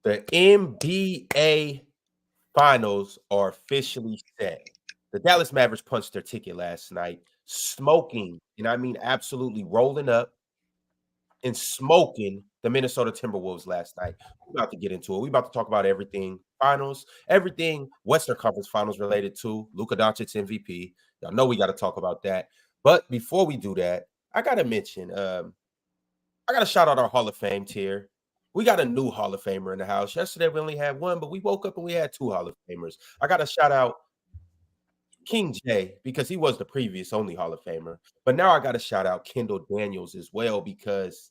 The NBA Finals are officially set. The Dallas Mavericks punched their ticket last night, smoking, and I mean absolutely rolling up and smoking the Minnesota Timberwolves last night. We're about to get into it. We're about to talk about everything finals, everything Western Conference Finals related to Luka Doncic MVP. Y'all know we got to talk about that. But before we do that, I got to mention, I got to shout out our Hall of Fame tier. We got a new Hall of Famer in the house. Yesterday we only had one, but we woke up and we had two Hall of Famers. I got to shout out King J because he was the previous only Hall of Famer. But now I got to shout out Kendall Daniels as well because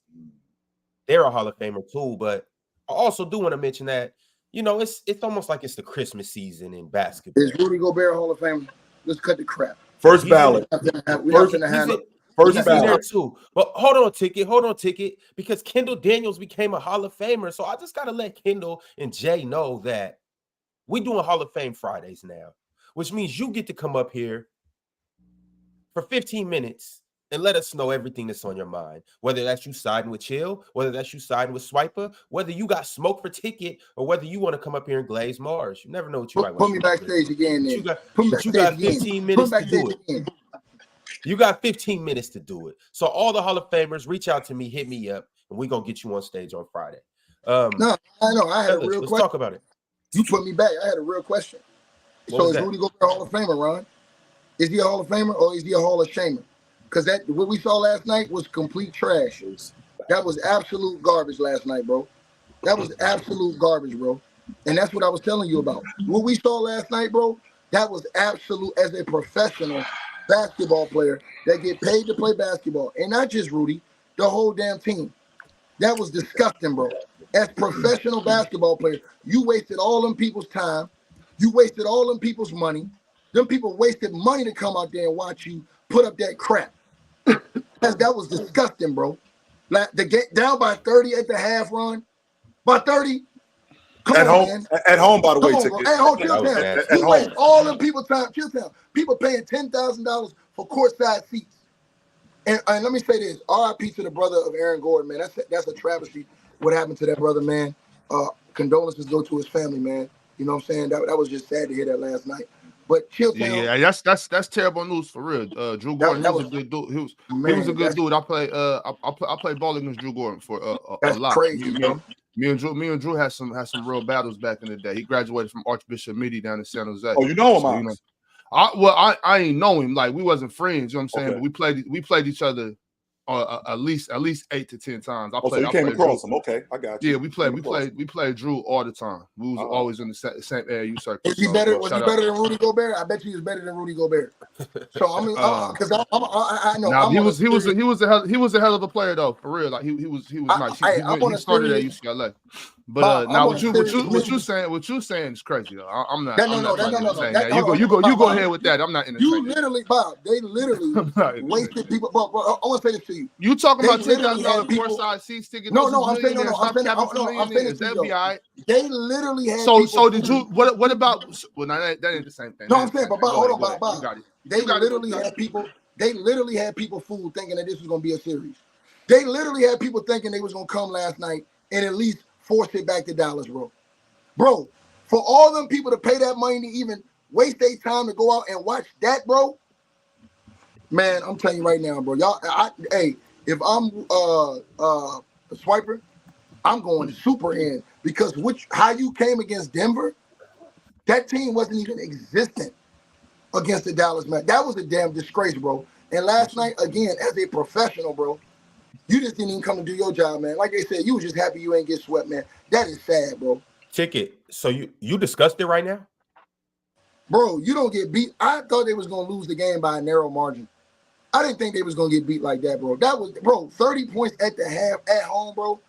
they're a Hall of Famer too. But I also do want to mention that, you know, it's almost like it's the Christmas season in basketball. Is Rudy Gobert Hall of Fame? Let's cut the crap. First ballot. First ballot too. But hold on, Ticket, because Kendall Daniels became a Hall of Famer. So I just got to let Kendall and Jay know that we're doing Hall of Fame Fridays now, which means you get to come up here for 15 minutes and let us know everything that's on your mind, whether that's you siding with Chill, whether that's you siding with Swiper, whether you got smoke for Ticket, or whether you want to come up here and glaze Marz. You never know what you might want to do. Put me backstage again, then. You got 15 minutes to do it. You got 15 minutes to do it. So all the Hall of Famers, reach out to me, hit me up, and we're going to get you on stage on Friday. No, I know. I had a real question. Let's talk about it. You put me back. I had a real question. So is Rudy Gobert a Hall of Famer, Ron? Is he a Hall of Famer or is he a Hall of Shamer? Because what we saw last night was complete trash. That was absolute garbage last night, bro. That was absolute garbage, bro. And that's what I was telling you about. What we saw last night, bro, that was absolute as a professional basketball player that get paid to play basketball. And not just Rudy, the whole damn team. That was disgusting, bro. As professional basketball players, you wasted all them people's time. You wasted all them people's money. Them people wasted money to come out there and watch you put up that crap. That was disgusting, bro. Like the get down by 30 at the half run. By 30. At home, by the way, Ticket. At home, Chitchat. You waste all them people time. Chitchat. People paying $10,000 for courtside seats. And let me say this: R.I.P. to the brother of Aaron Gordon, man. That's a travesty. What happened to that brother, man? Condolences go to his family, man. You know what I'm saying? That was just sad to hear that last night. But yeah, that's terrible news for real. Drew Gordon, he was a good dude. He was a good dude. I played ball against Drew Gordon for a lot. Crazy, Me and Drew had some real battles back in the day. He graduated from Archbishop Midi down in San Jose. Oh, you know him, Marz? I ain't know him. Like we wasn't friends. You know what I'm saying? Okay. But we played each other at least 8 to 10 times. So you came across him. Okay, I got you. Yeah, we played Drew all the time. We was always in the same AAU circle. Was he better than Rudy Gobert? I bet you he was better than Rudy Gobert. So I mean, because I know. Nah, he was a hell of a player though, for real. Like he was nice. He started at UCLA. But now what you saying is crazy though. I'm not. No. You go ahead with that. I'm not in the. You literally, Bob. They literally wasted people. But I want to say this to you. You talking about $10,000 courtside seats ticket? No. I'm saying it to you. They literally had. So did you? What about? Well, that ain't the same thing. No, I'm saying, but hold on, Bob. They literally had people. They literally had people fooled thinking that this was going to be a series. They literally had people thinking they was going to come last night and at least force it back to Dallas, bro. Bro, for all them people to pay that money to even waste their time to go out and watch that, bro. Man, I'm telling you right now, bro. Y'all, if I'm a swiper, I'm going super in because how you came against Denver, that team wasn't even existent against the Dallas Mavericks. That was a damn disgrace, bro. And last night, again, as a professional, bro, you just didn't even come to do your job, man. Like they said, you was just happy you ain't get swept, man. That is sad, bro. Ticket. So you discussed it right now? Bro, you don't get beat. I thought they was going to lose the game by a narrow margin. I didn't think they was going to get beat like that, bro. That was, bro, 30 points at the half at home, bro,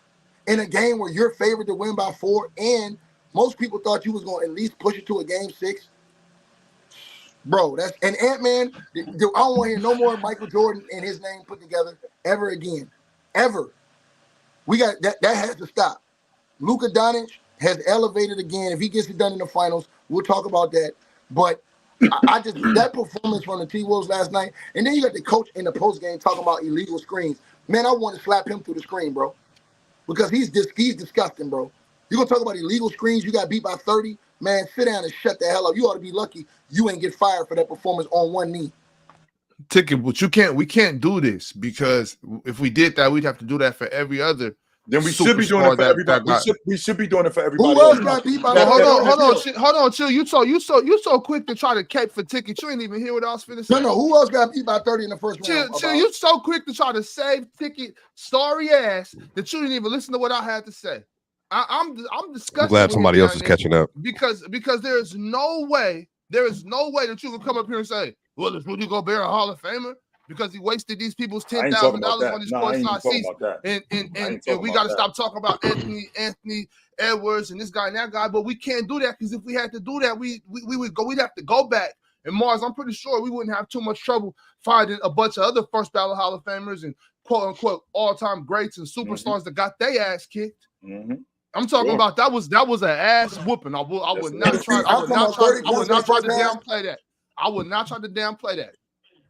in a game where you're favored to win by 4, and most people thought you was going to at least push it to a game 6. Bro, that's and Ant-Man, I don't want to hear no more Michael Jordan and his name put together ever again. Ever. We got that has to stop. Luka Doncic has elevated again. If he gets it done in the finals, we'll talk about that. But I just that performance from the T-Wolves last night, and then you got the coach in the post game talking about illegal screens. Man, I want to slap him through the screen, bro, because he's disgusting, bro. You gonna talk about illegal screens? You got beat by 30. Man, sit down and shut the hell up. You ought to be lucky you ain't get fired for that performance on one knee. Ticket, but we can't do this because if we did that, we'd have to do that for every other. Then we should be doing it for everybody. We should be doing it for everybody. Who else got beat by? Hold on, chill. You so quick to try to cape for Ticket. You ain't even hear what I was finna say. No. Who else got beat by 30 in the first round? Chill. You so quick to try to save Ticket sorry ass that you didn't even listen to what I had to say. I'm disgusted. I'm glad somebody else is catching up because there is no way that you can come up here and say, well, is Rudy Gobert a Hall of Famer? Because he wasted these people's $10,000 on his courtside seats. And we got to stop talking about Anthony Edwards and this guy and that guy. But we can't do that because if we had to do that, we'd have to go back. And Marz, I'm pretty sure we wouldn't have too much trouble finding a bunch of other first ballot Hall of Famers and quote unquote all-time greats and superstars that got their ass kicked. I'm talking about that was an ass whooping. I would not try to downplay that. I would not try to downplay that.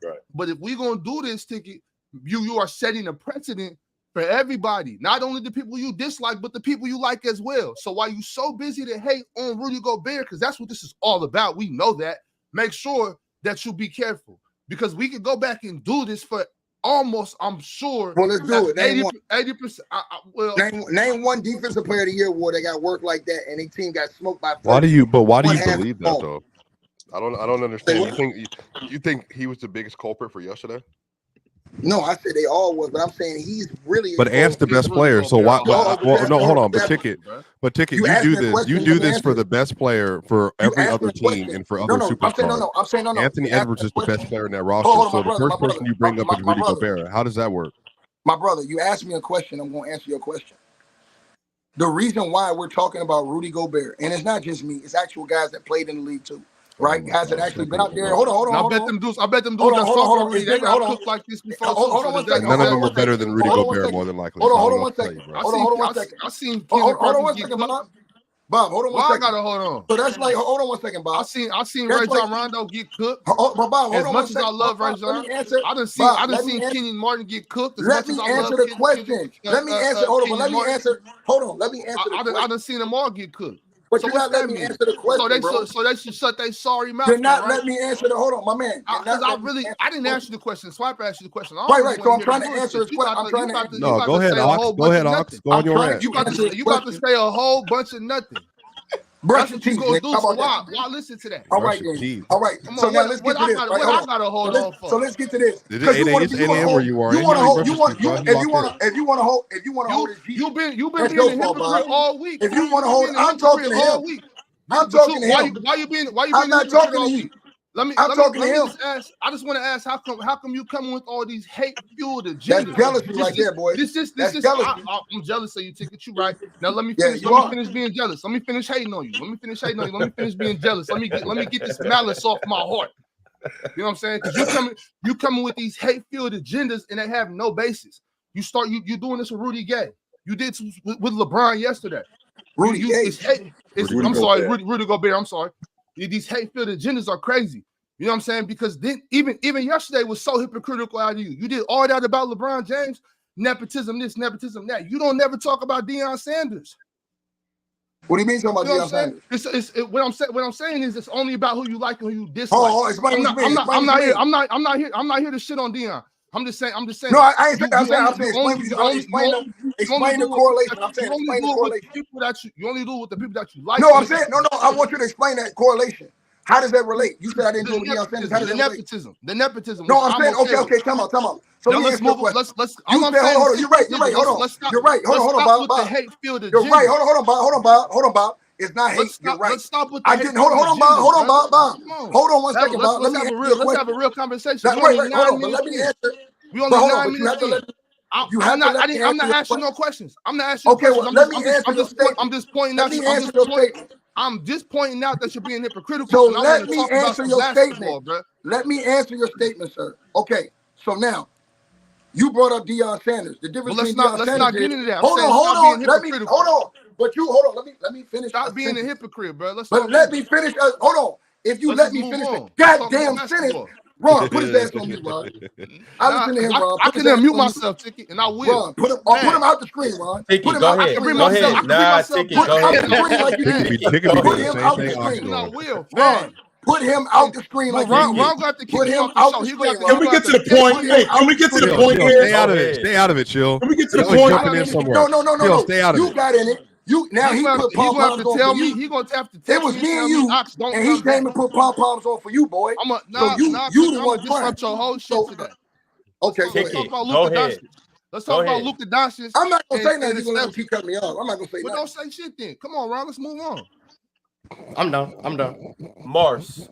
Right. But if we're gonna do this, Ticket, you are setting a precedent for everybody, not only the people you dislike, but the people you like as well. So while you so busy to hate on Rudy Gobert, because that's what this is all about, we know that. Make sure that you be careful because we can go back and do this for almost, I'm sure. Well, let's do it. 80%. Name one defensive player of the year award that got worked like that and their team got smoked by 30. Why do you believe that though? I don't understand. You think he was the biggest culprit for yesterday? No, I said they all was, but I'm saying he's really. But Ant's the best player, so why? Well, no, hold on. But Ticket, you do this for the best player for every other team and for other superstars. I'm saying no. Anthony Edwards is the best player in that roster, so the first person you bring up is Rudy Gobert. How does that work? My brother, you asked me a question. I'm going to answer your question. The reason why we're talking about Rudy Gobert, and it's not just me, it's actual guys that played in the league too. Right, guys that actually been out there. Hold on. I bet them dudes that they got cooked like this before. Hold on one second. None of them are better than Rudy Gobert, more than likely. Hold on one second. Hold on one second. I seen. Hold on one second, Bob. Hold on one second. I gotta hold on. So that's like, hold on one second, Bob. I seen Rajon Rondo get cooked. But Bob, hold as on much one as second. I love Rajon, I done seen Kenyon Martin get cooked. Let me answer the question. Let me answer. Hold on, let me answer. Hold on, let me answer. I done seen them all get cooked. But you're not letting me answer the question, so they should shut their sorry mouth. You're not letting me answer the. Hold on, my man. I didn't answer the question. Swipe asked you the question. Right. So I'm trying to answer his question. No, go ahead, Ox. Go ahead, Ox. Go on your rant. You about to say a whole bunch of nothing. Brush your teeth. Why listen to that? All right, then. All right. So now let's get to this. What I gotta hold on for? So let's get to this. It's 8 a.m. where you are. You want to hold. If you want to hold. You've been being a hypocrite all week. If you want to hold, I'm talking to him. I'm talking to him. Why you being? I'm not talking to you. I'm talking to him. I just want to ask, how come you coming with all these hate-fueled agendas? That's jealousy right there, boy. This is jealousy. I'm jealous of you, Ticket. You right. Now let me finish. Let me finish being jealous. Let me finish hating on you. Let me finish being jealous. Let me get this malice off my heart. You know what I'm saying? Because you coming with these hate-fueled agendas and they have no basis. You doing this with Rudy Gay. You did with LeBron yesterday. Rudy Gobert. I'm sorry. These hate-filled agendas are crazy. You know what I'm saying? Because then even yesterday was so hypocritical out of you. You did all that about LeBron James, nepotism this, nepotism that. You don't never talk about Deion Sanders. What do you mean talking about Deion Sanders? What I'm saying is it's only about who you like and who you dislike. I'm not here to shit on Deion. I'm just saying. No, I ain't saying. I'm saying explain the correlation. I'm saying explain the correlation. You only do with the people that you like. No, I'm saying no. I want you to explain that correlation. How does that relate? You said I didn't do it with Deion Sanders. How does that relate? The nepotism. No, I'm saying okay. Come on. So let's move. Let's. Hold on. You're right. Hold on. You're right. Hold on, Bob. You're right. Hold on, Bob. It's not hate. You're right. Let's stop with I didn't. Hold on, Bob. Hold on one second, Bob. Let's have a real conversation. Wait, hold on. Let me answer. We only 9 minutes in. I'm not asking no questions. I'm not asking. Okay, well, let me answer your statement. I'm just pointing out. I'm just pointing out that you're being hypocritical. So let me answer your statement. Let me answer your statement, sir. Okay. So now, you brought up Deion Sanders. The difference between Deion Sanders. Let's not get into that. Hold on. But you hold on. Let me finish. Stop being a hypocrite, bro. Let me finish. Hold on. If you let me finish the goddamn sentence, Ron, put his ass on me, Ron. I listen to him, Ron. I can unmute myself, Ticket, and I will. Ron, put him out the screen, Ron. Ticket, put him go out ahead. the screen. Go ahead. Nah, Ticket, go ahead. Put him out the screen. I will. Ron, put him out the screen like Ron got to keep him out the screen. Can we get to the point? Hey, can we get to the point here? Stay out of it. Stay out of it, chill. Can we get to the point? No. Stay out of it. You got in it. Now he put pom-poms on for you. He gonna have to tell me. It was me and you, and he came and put pom-poms on for you, boy. You the one trying. Your whole shit today. Okay, Ticket, go ahead. Let's talk about Luka Doncic. I'm not gonna say nothing. You're gonna keep cutting me off. I'm not gonna say nothing. But don't say shit then. Come on, Ron. Let's move on. I'm done. Marz,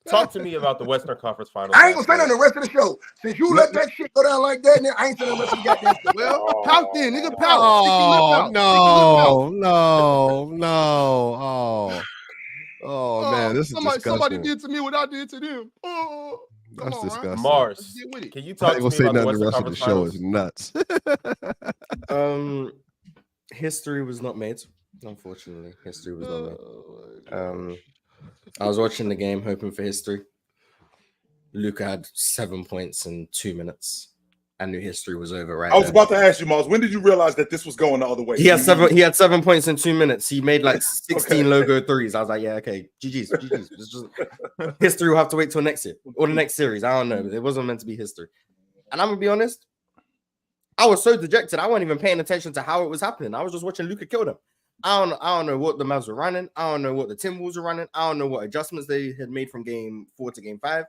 talk to me about the Western Conference Finals. I ain't gonna say nothing the rest of the show. Since you let that shit go down like that, I ain't saying the rest of the goddamn stuff. Well, pout then, nigga, pout. Oh man, this is disgusting. Somebody did to me what I did to them. That's disgusting. Marz, can you talk to me about the rest of the show? Is nuts. History was not made. Unfortunately, history was not made. I was watching the game, hoping for history. Luka had 7 points in 2 minutes. I knew history was over right I was about to ask you, Marz, when did you realize that this was going the other way? He had 7 points in 2 minutes. He made like 16 logo threes. I was like, yeah, okay, GG's. It's just history will have to wait till next year or the next series. I don't know. It wasn't meant to be history. And I'm gonna be honest, I was so dejected. I wasn't even paying attention to how it was happening. I was just watching Luka kill them. I don't know what the Mavs were running. I don't know what the Timberwolves were running. I don't know what adjustments they had made from game 4 to game 5.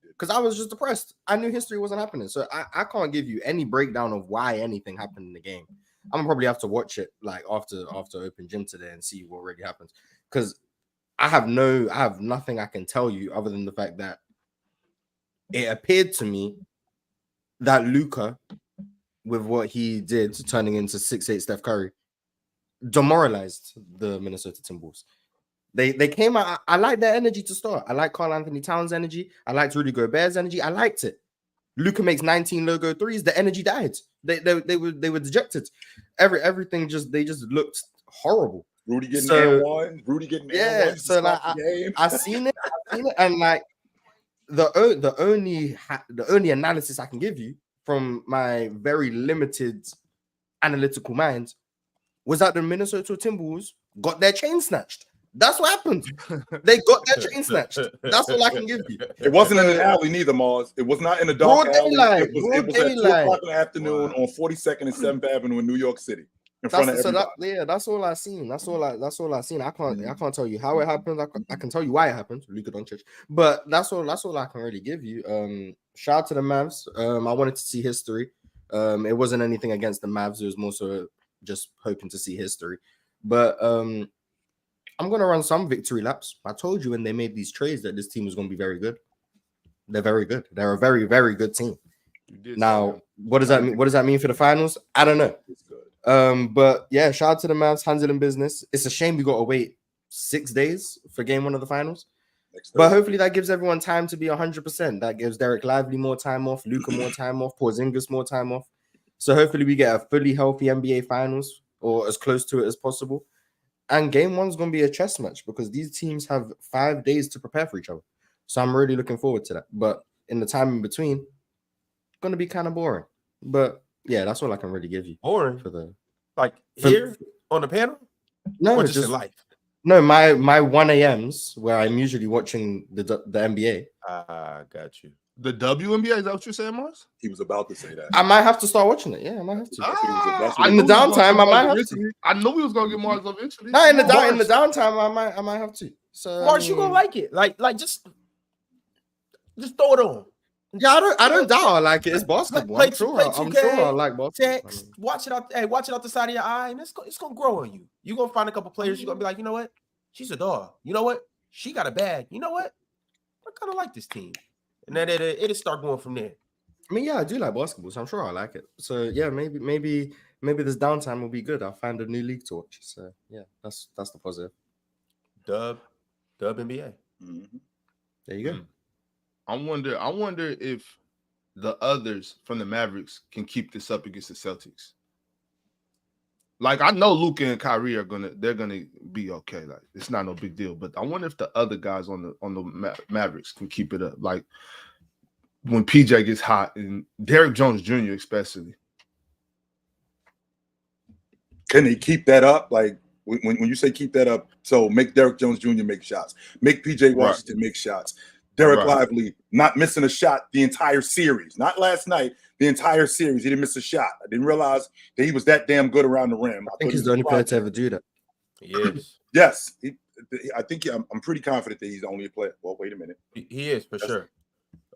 Because I was just depressed. I knew history wasn't happening. So I can't give you any breakdown of why anything happened in the game. I'm gonna probably have to watch it like after open gym today and see what really happens. Because I have nothing I can tell you other than the fact that it appeared to me that Luka, with what he did, turning into 6'8" Steph Curry, demoralized the Minnesota Timberwolves. They came out. I like their energy to start. I like Karl Anthony Towns' energy. I liked Rudy Gobert's energy. I liked it. Luka makes 19 logo threes. The energy died. They were dejected. Everything just looked horrible. Rudy getting N1. Rudy getting N1. So like I seen it, and like the only analysis I can give you from my very limited analytical mind was that the Minnesota Timberwolves got their chain snatched. That's what happened. They got their chain snatched. That's all I can give you. It wasn't in an alley neither, Marz. It was not in a dark alley. It was at 2 o'clock in the afternoon on 42nd and 7th Avenue in New York City. In front of everybody. That's all I seen. That's all I seen. I can't tell you how it happened. I can tell you why it happened. Luka Doncic. But that's all I can really give you. Shout out to the Mavs. I wanted to see history. It wasn't anything against the Mavs. It was more so just hoping to see history. But I'm going to run some victory laps. I told you when they made these trades that this team was going to be very good. They're very good. They're a very, very good team. Now, what does that mean? What does that mean for the finals? I don't know. But yeah, shout out to the Mavs, handling business. It's a shame we got to wait 6 days for game 1 of the finals. But hopefully that gives everyone time to be 100%. That gives Derek Lively more time off, Luka more time off, Porzingis more time off. So hopefully we get a fully healthy NBA finals or as close to it as possible. And game 1's going to be a chess match because these teams have 5 days to prepare for each other. So I'm really looking forward to that. But in the time in between, it's going to be kind of boring. But yeah, that's all I can really give you. Boring? For the here on the panel? No, or just in life? No, my 1 a.m.s where I'm usually watching the NBA. Got you. The WNBA, is that what you're saying, Marz? He was about to say that. I might have to start watching it. Yeah, I might have to. In the downtime, I might have to. I knew we was gonna get Marz eventually. No, in the downtime, I might have to. So Marz, you gonna like it? Like just throw it on. Yeah, I don't doubt I like it. It's basketball. I'm sure I like basketball. Text, watch it out the side of your eye, and it's gonna grow on you. You're gonna find a couple players. You're gonna be like, you know what? She's a dog. You know what? She got a bag. You know what? I kind of like this team. And then it'll start going from there. I mean, yeah, I do like basketball, so I'm sure I like it. So yeah, maybe this downtime will be good. I'll find a new league to watch. So yeah, that's the positive. Dub NBA. Mm-hmm. There you go. I wonder if the others from the Mavericks can keep this up against the Celtics. Like, I know Luka and Kyrie they're gonna be okay. Like, it's not no big deal. But I wonder if the other guys on the Mavericks can keep it up. Like, when PJ gets hot, and Derrick Jones Jr. especially. Can they keep that up? Like when you say keep that up, so make Derrick Jones Jr. make shots, make PJ Washington make shots. Derek Lively not missing a shot the entire series, not last night, the entire series. He didn't miss a shot. I didn't realize that he was that damn good around the rim. I think he's the only player to ever do that. He is. Yes. I'm pretty confident that he's only a player. Well, wait a minute. He is for sure.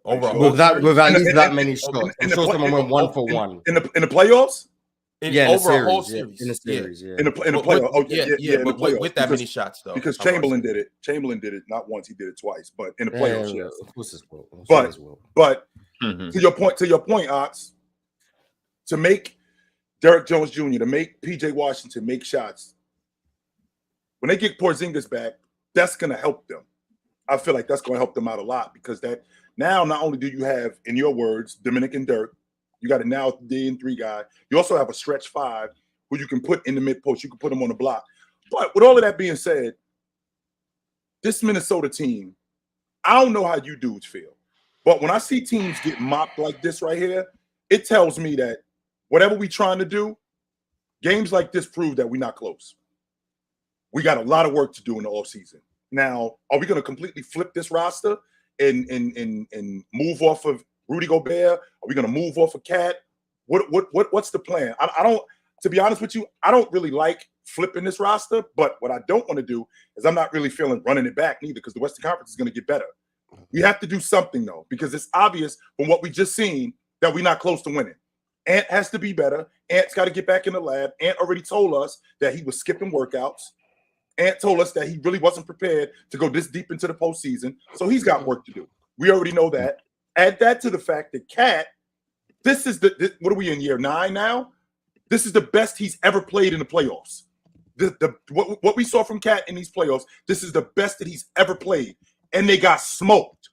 Overall, with at least that many shots. I'm sure someone went 1 for 1. In the playoffs? In a series. In the series, yeah. In the playoffs. Oh, yeah. But with that many shots, though. Because Chamberlain did it. Chamberlain did it not once, he did it twice. But in the playoffs, yes. Of course it's will. But to your point, Ox, to make Derrick Jones Jr., to make PJ Washington make shots, when they get Porzingis back, that's going to help them. I feel like that's going to help them out a lot because that now not only do you have, in your words, Dominican Dirk, you got a now D&3 guy. You also have a stretch 5 who you can put in the mid post. You can put him on the block. But with all of that being said, this Minnesota team, I don't know how you dudes feel, but when I see teams get mopped like this right here, it tells me that whatever we're trying to do, games like this prove that we're not close. We got a lot of work to do in the offseason. Now, are we going to completely flip this roster and move off of Rudy Gobert? Are we going to move off of Cat? What's the plan? I don't, to be honest with you, I don't really like flipping this roster, but what I don't want to do is I'm not really feeling running it back neither because the Western Conference is going to get better. We have to do something, though, because it's obvious from what we just seen that we're not close to winning. Ant has to be better. Ant's got to get back in the lab. Ant already told us that he was skipping workouts. Ant told us that he really wasn't prepared to go this deep into the postseason, so he's got work to do. We already know that. Add that to the fact that Cat, what are we in, year 9 now? This is the best he's ever played in the playoffs. What we saw from Cat in these playoffs, this is the best that he's ever played, and they got smoked.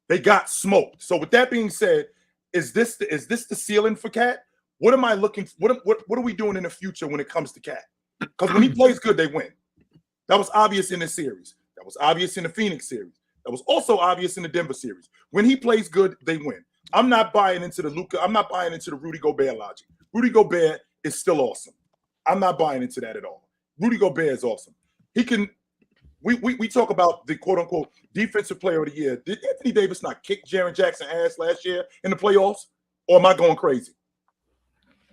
They got smoked. So with that being said, is this the ceiling for Cat? What am I looking for? What are we doing in the future when it comes to Cat? Because when he plays good, they win. That was obvious in this series. That was obvious in the Phoenix series. That was also obvious in the Denver series. When he plays good, they win. I'm not buying into the Luka. I'm not buying into the Rudy Gobert logic. Rudy Gobert is still awesome. I'm not buying into that at all. Rudy Gobert is awesome. He can. We talk about the quote unquote defensive player of the year. Did Anthony Davis not kick Jaren Jackson ass last year in the playoffs? Or am I going crazy?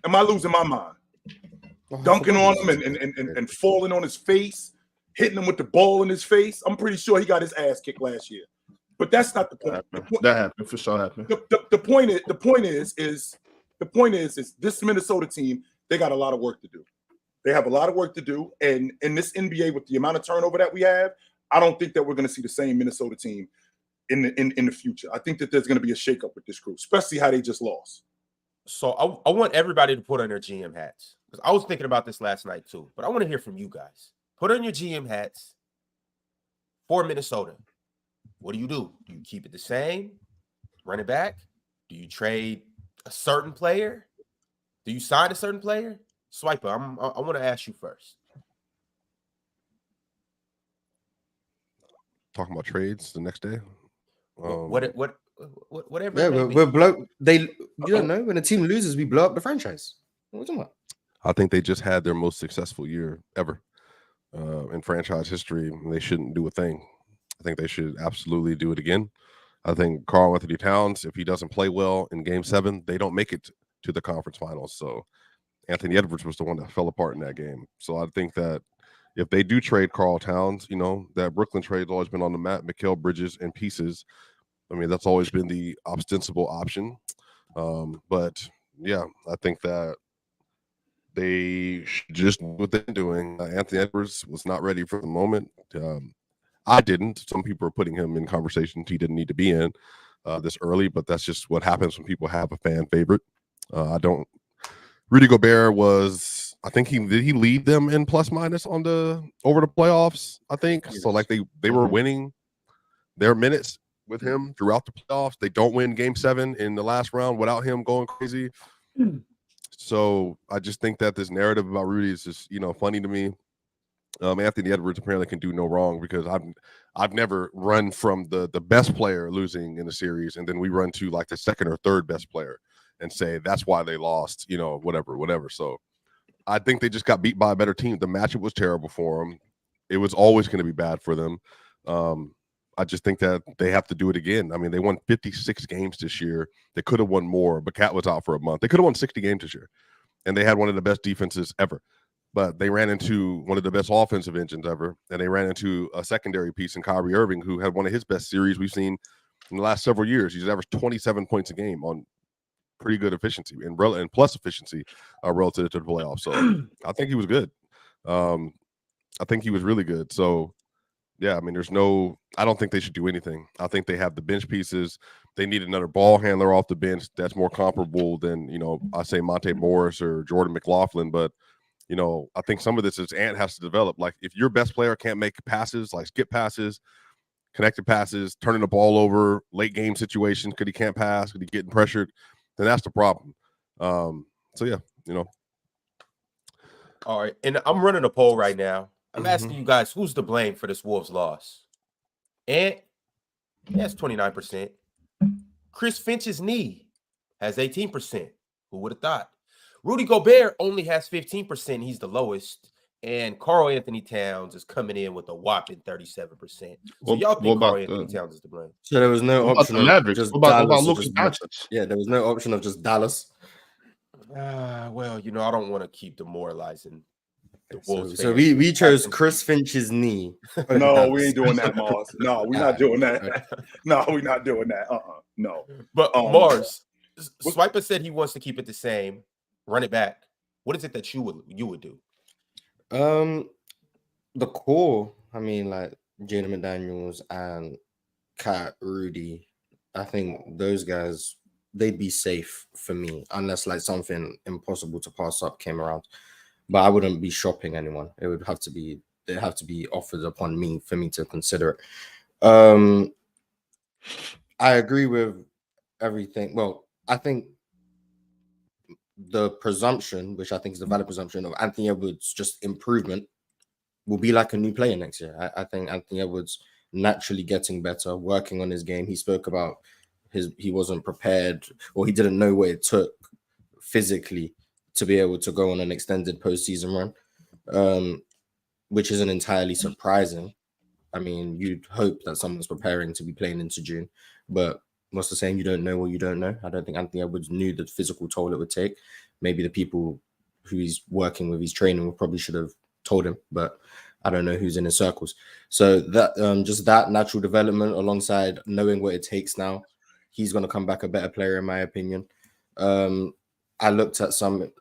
Am I losing my mind? Dunking on him and falling on his face, hitting him with the ball in his face. I'm pretty sure he got his ass kicked last year. But that's not the point. That happened. For sure happened. The point is this Minnesota team, they got a lot of work to do. They have a lot of work to do. And in this NBA, with the amount of turnover that we have, I don't think that we're going to see the same Minnesota team in the future. I think that there's going to be a shakeup with this group, especially how they just lost. So I want everybody to put on their GM hats. Because I was thinking about this last night too. But I want to hear from you guys. Put on your GM hats for Minnesota. What do? Do you keep it the same? Run it back? Do you trade a certain player? Do you sign a certain player? Swiper, I want to ask you first. Talking about trades the next day. Whatever. Yeah, we're blow. You don't know when a team loses, we blow up the franchise. What are you talking about? I think they just had their most successful year ever in franchise history. They shouldn't do a thing. I think they should absolutely do it again. I think Karl Anthony Towns, if he doesn't play well in Game 7, they don't make it to the conference finals. So Anthony Edwards was the one that fell apart in that game. So I think that if they do trade Karl Towns, that Brooklyn trade's always been on the map, Mikal Bridges and pieces. I mean, that's always been the ostensible option. But yeah, I think that they should just do what they're doing. Anthony Edwards was not ready for the moment. I didn't. Some people are putting him in conversations he didn't need to be in this early, but that's just what happens when people have a fan favorite. Rudy Gobert was, I think did he lead them in plus minus over the playoffs, I think. Yes. So like they were winning their minutes with him throughout the playoffs. They don't win Game 7 in the last round without him going crazy. So I just think that this narrative about Rudy is just, funny to me. Anthony Edwards apparently can do no wrong, because I've never run from the best player losing in the series, and then we run to like the second or third best player and say that's why they lost, whatever. So I think they just got beat by a better team. The matchup was terrible for them. It was always going to be bad for them. I just think that they have to do it again. I mean, they won 56 games this year. They could have won more, but Cat was out for a month. They could have won 60 games this year, and they had one of the best defenses ever. But they ran into one of the best offensive engines ever, and they ran into a secondary piece in Kyrie Irving, who had one of his best series we've seen in the last several years. He's averaged 27 points a game on pretty good efficiency and plus efficiency relative to the playoffs. So I think he was good. I think he was really good. So, yeah, I mean, I don't think they should do anything. I think they have the bench pieces. They need another ball handler off the bench that's more comparable than, I say Monte Morris or Jordan McLaughlin, but I think some of this is Ant has to develop. Like, if your best player can't make passes, like skip passes, connected passes, turning the ball over, late game situations, because he can't pass, because he's getting pressured, then that's the problem. So, yeah, All right. And I'm running a poll right now. I'm asking you guys, who's to blame for this Wolves loss? Ant, that's 29%. Chris Finch's knee has 18%. Who would have thought? Rudy Gobert only has 15%. He's the lowest. And Karl Anthony Towns is coming in with a whopping 37%. So y'all think Karl Anthony Towns is to blame? So there was no option of Mavericks. just What about Dallas. Luka Doncic? Yeah, there was no option of just Dallas. Well, I don't want to keep demoralizing the Wolves. So we chose Chris Finch's knee. No, we ain't doing that, Marz. No, we're not doing that. No, we're not doing that. No. But Marz, Swiper said he wants to keep it the same. Run it back. What is it that you would do? The core, I mean, like Jaden McDaniels and Cat, Rudy, I think those guys, they'd be safe for me, unless like something impossible to pass up came around. But I wouldn't be shopping anyone. It'd have to be offered upon me for me to consider it. I agree with everything. Well, I think the presumption, which I think is the valid presumption, of Anthony Edwards' just improvement will be like a new player next year. I think Anthony Edwards naturally getting better, working on his game. He spoke about he wasn't prepared, or he didn't know what it took physically to be able to go on an extended postseason run, which isn't entirely surprising. I mean, you'd hope that someone's preparing to be playing into June, but what's the saying? You don't know what you don't know. I don't think Anthony Edwards knew the physical toll it would take. Maybe the people who he's working with, he's training, probably should have told him, but I don't know who's in his circles. So that just that natural development alongside knowing what it takes now, he's going to come back a better player, in my opinion. I looked at some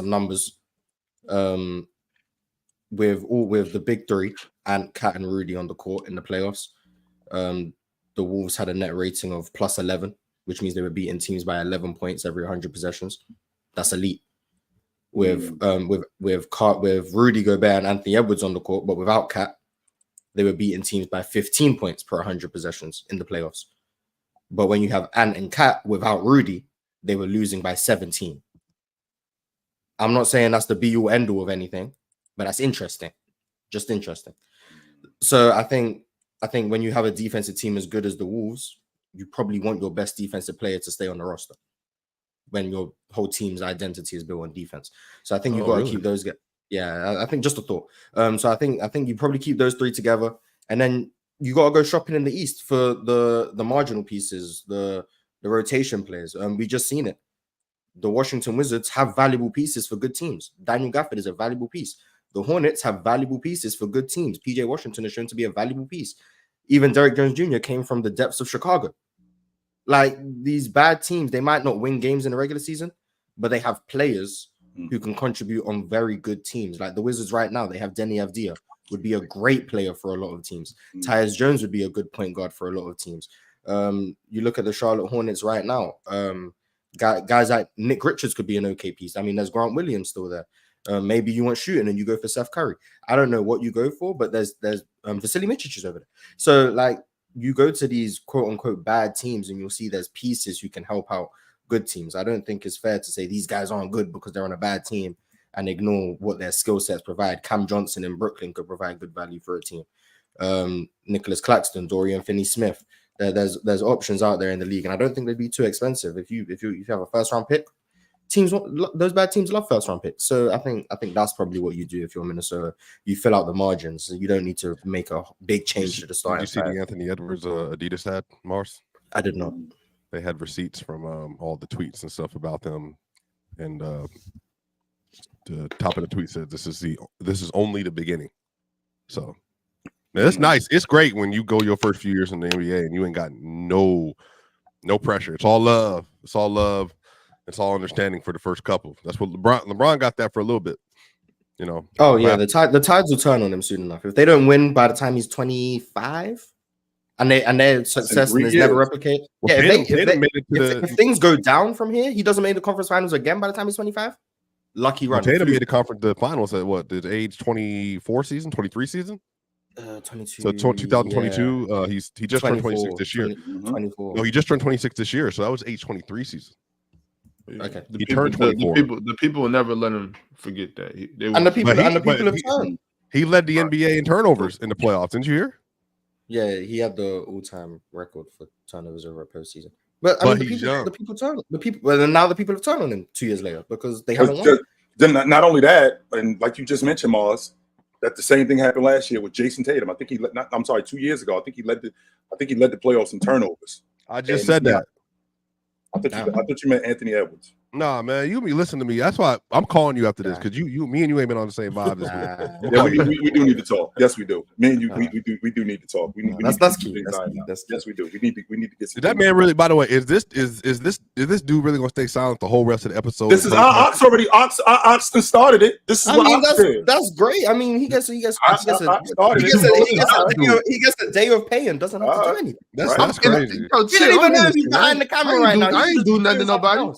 numbers with the big three and Cat and Rudy on the court in the playoffs. The Wolves had a net rating of plus 11, which means they were beating teams by 11 points every 100 possessions. That's elite. With Rudy Gobert and Anthony Edwards on the court, but without Cat, they were beating teams by 15 points per 100 possessions in the playoffs. But when you have Ant and Cat without Rudy, they were losing by 17. I'm not saying that's the be-all end-all of anything, but that's interesting. Just interesting. So I think when you have a defensive team as good as the Wolves, you probably want your best defensive player to stay on the roster when your whole team's identity is built on defense. So I think you've got to keep those guys. Yeah, I think just a thought. So I think you probably keep those three together, and then you got to go shopping in the East for the marginal pieces, the rotation players. We just seen it. The Washington Wizards have valuable pieces for good teams. Daniel Gafford is a valuable piece. The Hornets have valuable pieces for good teams. PJ Washington is shown to be a valuable piece. Even Derrick Jones Jr. came from the depths of Chicago. Like, these bad teams, they might not win games in the regular season, but they have players who can contribute on very good teams. Like the Wizards right now, they have Denny Avdia, would be a great player for a lot of teams. Tyus Jones would be a good point guard for a lot of teams. You look at the Charlotte Hornets right now. Guys like Nick Richards could be an okay piece. I mean, there's Grant Williams still there. Maybe you want shooting and you go for Seth Curry. I don't know what you go for, but there's Vasily Mičić over there. So like, you go to these quote unquote bad teams and you'll see there's pieces who can help out good teams. I don't think it's fair to say these guys aren't good because they're on a bad team and ignore what their skill sets provide. Cam Johnson in Brooklyn could provide good value for a team. Nicholas Claxton, Dorian Finney-Smith. There's options out there in the league, and I don't think they'd be too expensive. If you have a first round pick, those bad teams love first round picks. So I think that's probably what you do if you're Minnesota. You fill out the margins. So you don't need to make a big change to the start. Did you see the Anthony Edwards Adidas ad, Marz? I did not. They had receipts from all the tweets and stuff about them, and the top of the tweet said, "This is only the beginning." So it's nice. It's great when you go your first few years in the NBA and you ain't got no pressure. It's all love. It's all love. It's all understanding for the first couple. That's what LeBron got that for a little bit, you know. Oh yeah, the tides will turn on him soon enough. If they don't win by the time he's 25, and their success is never replicated. Well, Yeah, if things go down from here, he doesn't make the conference finals again by the time he's 25. Lucky run. Tatum made the finals at what? The age 24 season, 23 season. 22. So 2022. Yeah. He just turned 26 this year. 24. No, he just turned 26 this year. So that was age 23 season. Okay. He turned 24. The people will never let him forget that. The people have turned. He led the NBA in turnovers in the playoffs. Didn't you hear? Yeah, he had the all-time record for turnovers over a postseason. But I mean, the people turn. Well, now the people have turned on him 2 years later because they haven't won. Then not only that, and like you just mentioned, Marz, that the same thing happened last year with Jayson Tatum. I think 2 years ago. I think he led the playoffs in turnovers. I just said that. I thought you meant Anthony Edwards. Nah, man, you be listening to me. That's why I'm calling you after this because me and you ain't been on the same vibe this week. Yeah, we do need to talk. Yes, we do. Me and you, we do need to talk. That's key. Yes, we do. We need to get. Did that man really? By the way, is this dude really gonna stay silent the whole rest of the episode? This is Ox already. Ox started it. This is that's great. I mean, he gets a day of pay and doesn't have to do anything. That's crazy. You don't even know if he's behind the camera right now. I ain't doing nothing to nobody.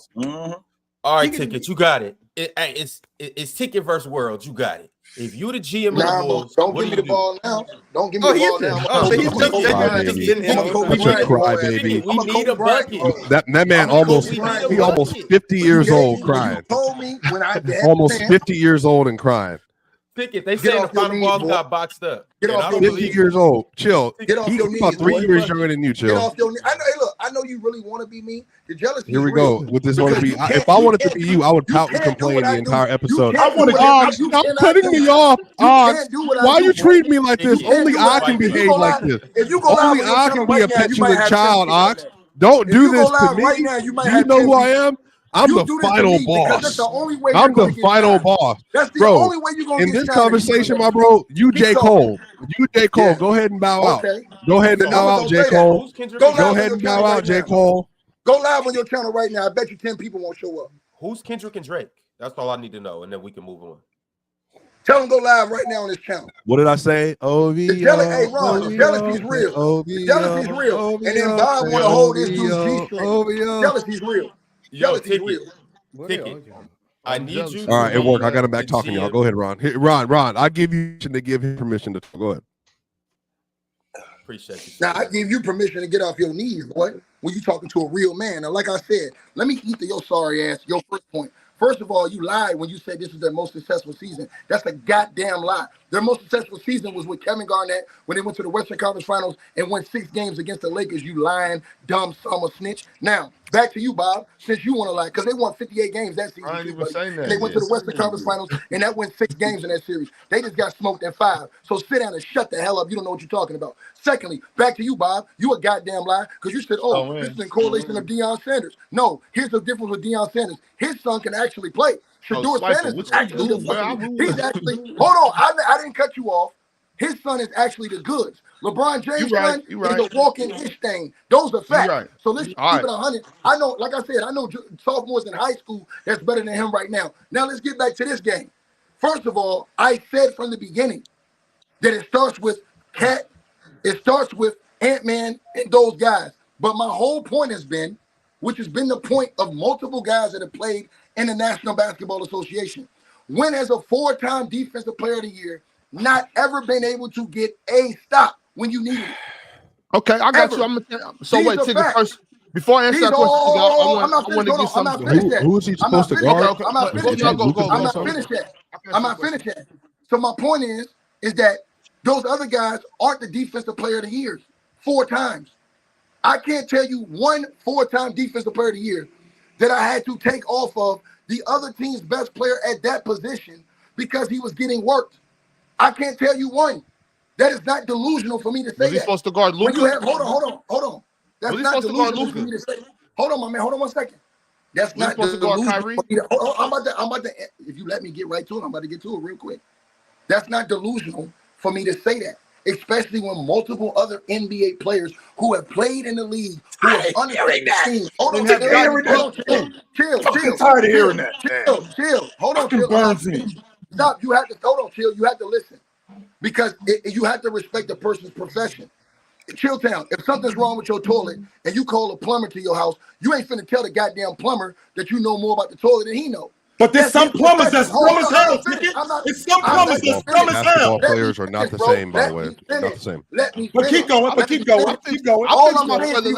All right, Ticket, you got it. It's Ticket versus World. You got it. If you the GM of the Bulls, don't give me the ball now. Don't give me the ball now. Oh, so he's just cry, baby. We need a bucket. That man almost 50 years old crying. You told me when I almost 50 years old and crying. Ticket, they say the final ball got boxed up. Get off 50 years old. Chill. He's about 3 years younger than you. Chill. Get off your knees. I know you really want to be me. The jealousy. Here we go. With this want to be. If I wanted to be you, I would pout and complain the entire episode. I want to. Stop cutting me off. Why you treat me like this? Only I can behave like this. Only I can be a petulant child, Ox. Don't do this to me. You know who I am? I'm the final boss. I'm the final boss. Bro, in this conversation, my bro, you J. Cole. You J. Cole. Go ahead and bow out. Go ahead and bow out, J. Cole. Go ahead and bow out, J. Cole. Go live on your channel right now. I bet you 10 people won't show up. Who's Kendrick and Drake? That's all I need to know, and then we can move on. Tell them go live right now on this channel. What did I say? Hey, Ron, the jealousy's real. The jealousy's real. And then Bob want to hold this dude's G-string. Jealousy's real. Jealousy's real. I need you. All right, it worked. I got him back talking, y'all. Go ahead, Ron. Ron, I give you permission to give him permission to talk. Go ahead. Appreciate you. Now, I give you permission to get off your knees, boy, when you talking to a real man. Now, like I said, let me eat to your sorry ass, your first point. First of all, you lied when you said this is their most successful season. That's a goddamn lie. Their most successful season was with Kevin Garnett when they went to the Western Conference Finals and won 6 games against the Lakers, you lying, dumb summer snitch. Now, back to you, Bob, since you want to lie, because they won 58 games that season. I ain't even saying that. They went to the Western Conference Finals, and that went 6 games in that series. They just got smoked in 5. So sit down and shut the hell up. You don't know what you're talking about. Secondly, back to you, Bob. You a goddamn lie, because you said, this is in correlation of Deion Sanders. No, here's the difference with Deion Sanders. His son can actually play. Shador Sanders is actually he's actually, hold on, I didn't cut you off. His son is actually the goods. LeBron James' son is a walking ish thing. Those are facts. So let's keep it 100. I know, like I said, I know sophomores in high school that's better than him right now. Now let's get back to this game. First of all, I said from the beginning that it starts with Cat, it starts with Ant-Man and those guys. But my whole point has been, which has been the point of multiple guys that have played in the National Basketball Association. When has a 4-time Defensive Player of the Year not ever been able to get a stop when you needed it? Okay, I got you. I'm gonna. So wait, Ticket first. Before I answer that question, I'm not finished yet. Who is he supposed to guard? I'm not finished yet. I'm not finished yet. So my point is that those other guys aren't the defensive player of the year 4 times. I can't tell you one 4-time defensive player of the year that I had to take off of the other team's best player at that position because he was getting worked. I can't tell you one. That is not delusional for me to say that. Was he supposed to guard Luka? Hold on. That's not delusional for me to say. Hold on, my man. Hold on 1 second. That's not delusional for me to, I'm about to, if you let me get right to it, I'm about to get to it real quick. That's not delusional for me to say that, especially when multiple other NBA players who have played in the league, who have understood the team. Hold on, chill. Tired of hearing that. Chill. Hold on, chill. Stop. You have to hold on, chill. You have to listen because you have to respect the person's profession. Chilltown, if something's wrong with your toilet and you call a plumber to your house, you ain't finna tell the goddamn plumber that you know more about the toilet than he know. But there's some plumbers that's dumb as hell. It's some plumbers that's dumb as hell. Basketball players are not the same, by the way. Not the same. Let me But keep going. All I'm saying to you,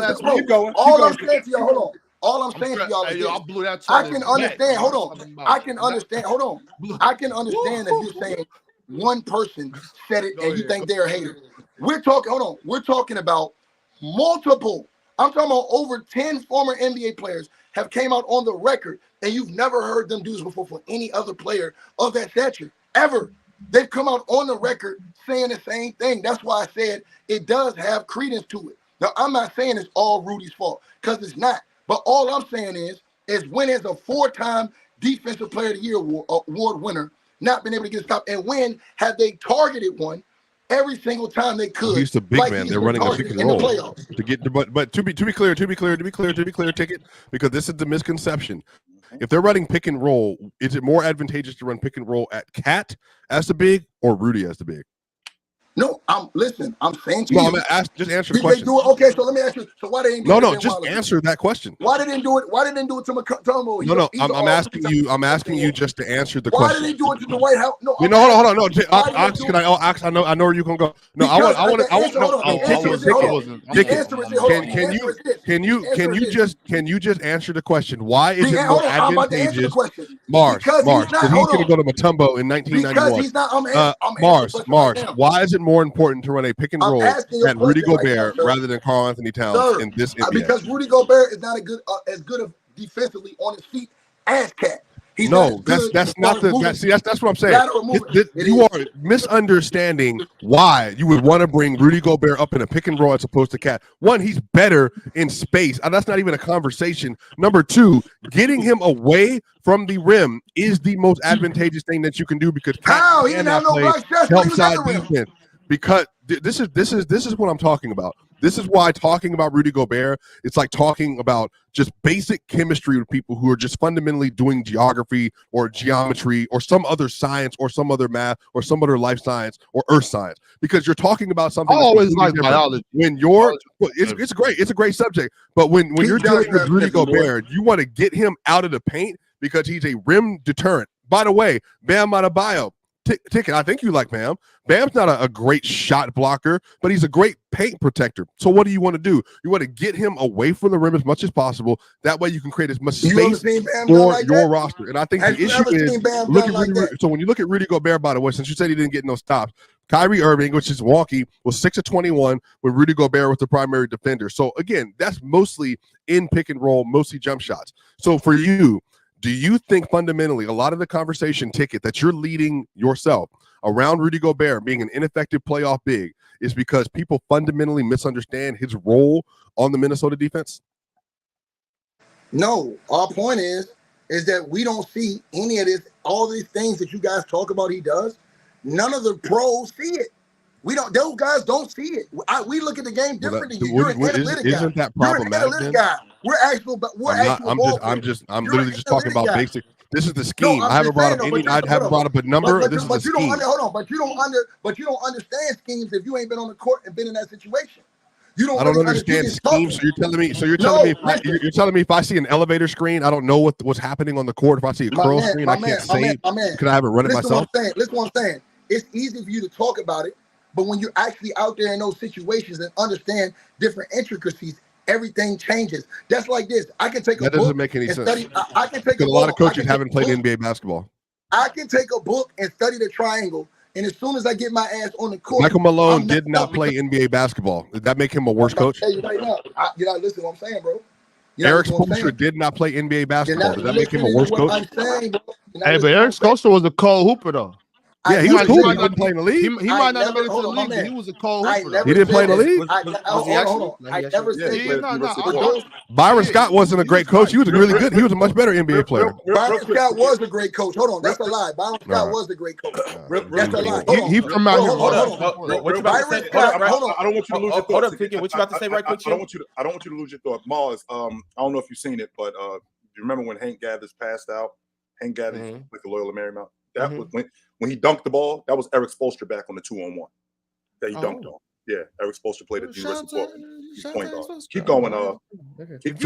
all I'm saying to y'all, hold on. All I'm saying to y'all is this. I can understand. Hold on. I can understand. Hold on. I can understand if you're saying one person said it and you think they're a hater. We're talking. Hold on. We're talking about multiple. I'm talking about over 10 former NBA players have came out on the record, and you've never heard them do this before for any other player of that stature ever. They've come out on the record saying the same thing. That's why I said it does have credence to it. Now, I'm not saying it's all Rudy's fault because it's not. But all I'm saying is when as a 4-time Defensive Player of the Year award winner, not been able to get stopped, and when have they targeted one every single time they could? He's the big man. They're running a pick and roll to get. But to be clear, ticket, because this is the misconception. If they're running pick and roll, is it more advantageous to run pick and roll at Cat as the big or Rudy as the big? No, I'm saying to you. Just answer the question. They do it? Okay, so let me ask you. So why they ain't do it? No, just answer that question. Why they didn't do it? Why they didn't do it to Matumbo? No, I'm asking you. I'm asking you just to answer the question. Why did they do it to the White House? No, hold on. No, I know where you can go. No, I want to. Can you just answer the question? Why is it more advantageous? Marz, because he's going to go to Matumbo in 1991. Because he's not. Marz, why is it more important to run a pick and roll at Rudy Gobert rather than Karl Anthony Towns in this NBA? Because Rudy Gobert is not as good of defensively on his feet as Cat. That's what I'm saying. You are misunderstanding why you would want to bring Rudy Gobert up in a pick and roll as opposed to Cat. One, he's better in space. That's not even a conversation. Number 2, getting him away from the rim is the most advantageous thing that you can do because Cat cannot play help side defense. Because this is what I'm talking about. This is why talking about Rudy Gobert, it's like talking about just basic chemistry with people who are just fundamentally doing geography or geometry or some other science or some other math or some other life science or earth science. Because you're talking about something. I always like biology. When it's a great subject. But when you're dealing with Rudy Gobert, you want to get him out of the paint because he's a rim deterrent. By the way, Bam Adebayo. Ticket, I think you like Bam. Bam's not a great shot blocker, but he's a great paint protector. So what do you want to do? You want to get him away from the rim as much as possible. That way you can create as much space for your roster. And I think the issue is, so when you look at Rudy Gobert, by the way, since you said he didn't get no stops, Kyrie Irving, which is wonky, was 6 of 21 when Rudy Gobert was the primary defender. So again, that's mostly in pick and roll, mostly jump shots. So for you, do you think fundamentally a lot of the conversation, Ticket, that you're leading yourself around Rudy Gobert being an ineffective playoff big is because people fundamentally misunderstand his role on the Minnesota defense? No, our point is that we don't see any of this, all these things that you guys talk about he does. None of the pros see it. Those guys don't see it. We look at the game differently. You're an analytic guy. Isn't that problematic? You're an analytic guy. I'm literally just talking about basic. This is the scheme. No, I haven't brought up a number. This is the scheme. But you don't understand schemes if you ain't been on the court and been in that situation. I don't understand schemes. So you're telling me. You're telling me if I see an elevator screen, I don't know what's happening on the court. If I see a curl screen, I can't say because I haven't run it myself. Listen what I'm saying. It's easy for you to talk about it, but when you're actually out there in those situations and understand different intricacies, everything changes. That's like this. I can take a book. That doesn't make any sense. I can take a lot of coaches haven't played NBA basketball. I can take a book and study the triangle, and as soon as I get my ass on the court, Michael Malone did not play NBA basketball. Did that make him a worse coach? Right now, you're not listening to what I'm saying, bro. Eric Spoelstra did not play NBA basketball. Did that make him a worse coach? Hey, but Eric Spoelstra was a cold hooper, though. Yeah, he was cool. He didn't play in the league. He might not have made it to the league, but he was a cold hooper. He didn't play in the league? Hold on. I never said Byron Scott wasn't a great coach. He was really good. He was a much better NBA player. Byron Scott was a great coach. Hold on. That's a lie. Byron Scott was the great coach. That's a lie. He from out here. What you about to say? Hold on. I don't want you to lose your thoughts. Hold up, What you about to say right quick? I don't want you to lose your thought. Marz, I don't know if you've seen it, but do you remember when Hank Gathers passed out? Hank Gathers with the Loyola Marymount. That was when he dunked the ball. That was Eric Spoelstra back on the 2-on-1 that he dunked on. Yeah, Eric Spoelstra played at the University of Florida. He's point guard. Keep going. So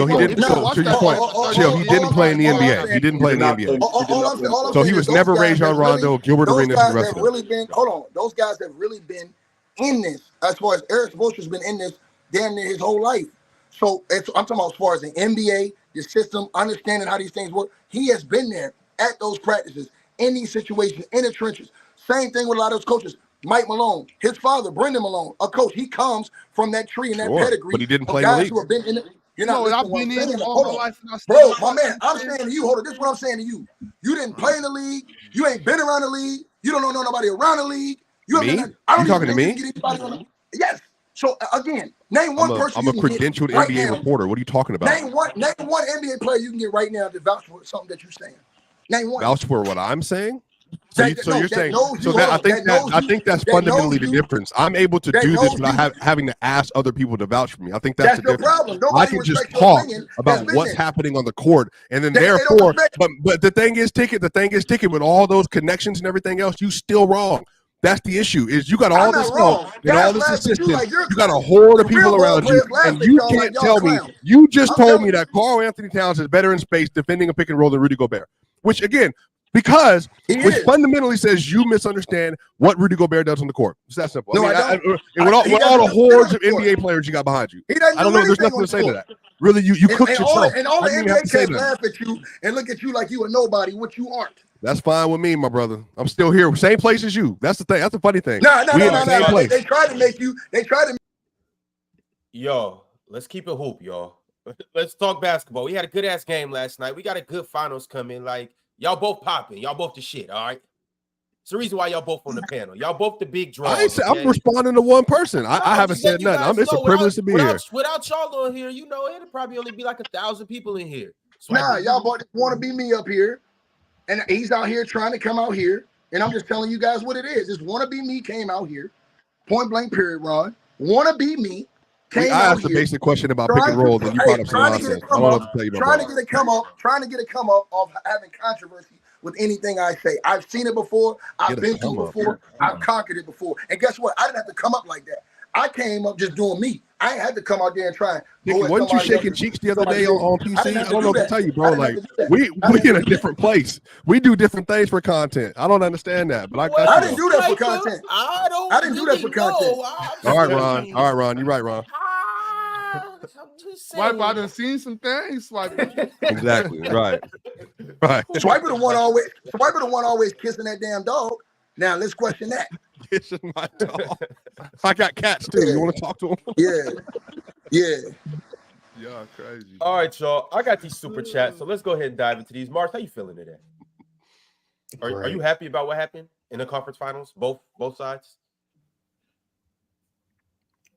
he didn't. To your point, Chill. He didn't play in the NBA. He didn't play in the NBA. So he was never Rajon Rondo, Gilbert Arenas, and the rest of them. Hold on, those guys have really been in this. As far as Eric Spoelstra's been in this damn near his whole life. So I'm talking about as far as the NBA, the system, understanding how these things work. He has been there at those practices, in these situations, in the trenches. Same thing with a lot of those coaches. Mike Malone, his father, Brendan Malone, a coach. He comes from that tree and that pedigree. But he didn't play in the league. Who have been in it. You're not I've been in it all my life. Bro, my man, I'm saying to you, hold on. This is what I'm saying to you. You didn't play in the league. You ain't been around the league. You don't know nobody around the league. Me? You talking to me? Yes. So again, name one person. I'm a credentialed NBA reporter. What are you talking about? Name one NBA player you can get right now to vouch for something that you're saying. Name one. Vouch for what I'm saying? I think that's fundamentally the difference. I'm able to do this without having to ask other people to vouch for me. I think that's the difference. I can just talk about what's happening on the court, and then therefore, but the thing is, Ticket, with all those connections and everything else, you still wrong. That's the issue. Is you got all this smoke and all this assistance. You got a horde of people around you, and you can't tell me. You just told me that Karl Anthony Towns is better in space defending a pick and roll than Rudy Gobert, which again. Because which fundamentally says you misunderstand what Rudy Gobert does on the court. It's that simple. With all the hordes of NBA players you got behind you, I don't know. There's nothing to say to that. Really, you cooked yourself. And all the NBA kids laugh at you and look at you like you a nobody, which you aren't. That's fine with me, my brother. I'm still here, same place as you. That's the thing. That's the funny thing. No. They try to make you. Yo, let's keep it hoop, y'all. Let's talk basketball. We had a good ass game last night. We got a good finals coming. Like. Y'all both popping. Y'all both the shit, all right? It's the reason why y'all both on the panel. Y'all both the big draws. I'm responding to one person. I haven't said nothing. It's a privilege to be here. Without y'all on here, it'll probably only be like 1,000 people in here. Y'all both want to be me up here. And he's out here trying to come out here. And I'm just telling you guys what it is. It's want to be me came out here. Point blank period, Ron. Want to be me. I asked a basic question about pick and roll, then you brought up some nonsense. I don't know what to tell you about. Trying to get a come up of having controversy with anything I say. I've seen it before. I've been through it before. I've conquered it before. And guess what? I didn't have to come up like that. I came up just doing me. I ain't had to come out there and try. Wasn't you shaking cheeks the other day on PC? I don't know what to tell you, bro. Like we in a different place. We do different things for content. I don't understand that, but I didn't do that for content. I didn't do that for content. All right, Ron. You're right, Ron. Swipe, I done seen some things. Swipe. Exactly. Right. Swiper the one always kissing that damn dog. Now let's question that. Kissing my dog. I got cats too. You want to talk to them? Yeah. Y'all crazy. All right, y'all. I got these super chats, so let's go ahead and dive into these. Marz, how you feeling today? Are you happy about what happened in the conference finals? Both sides.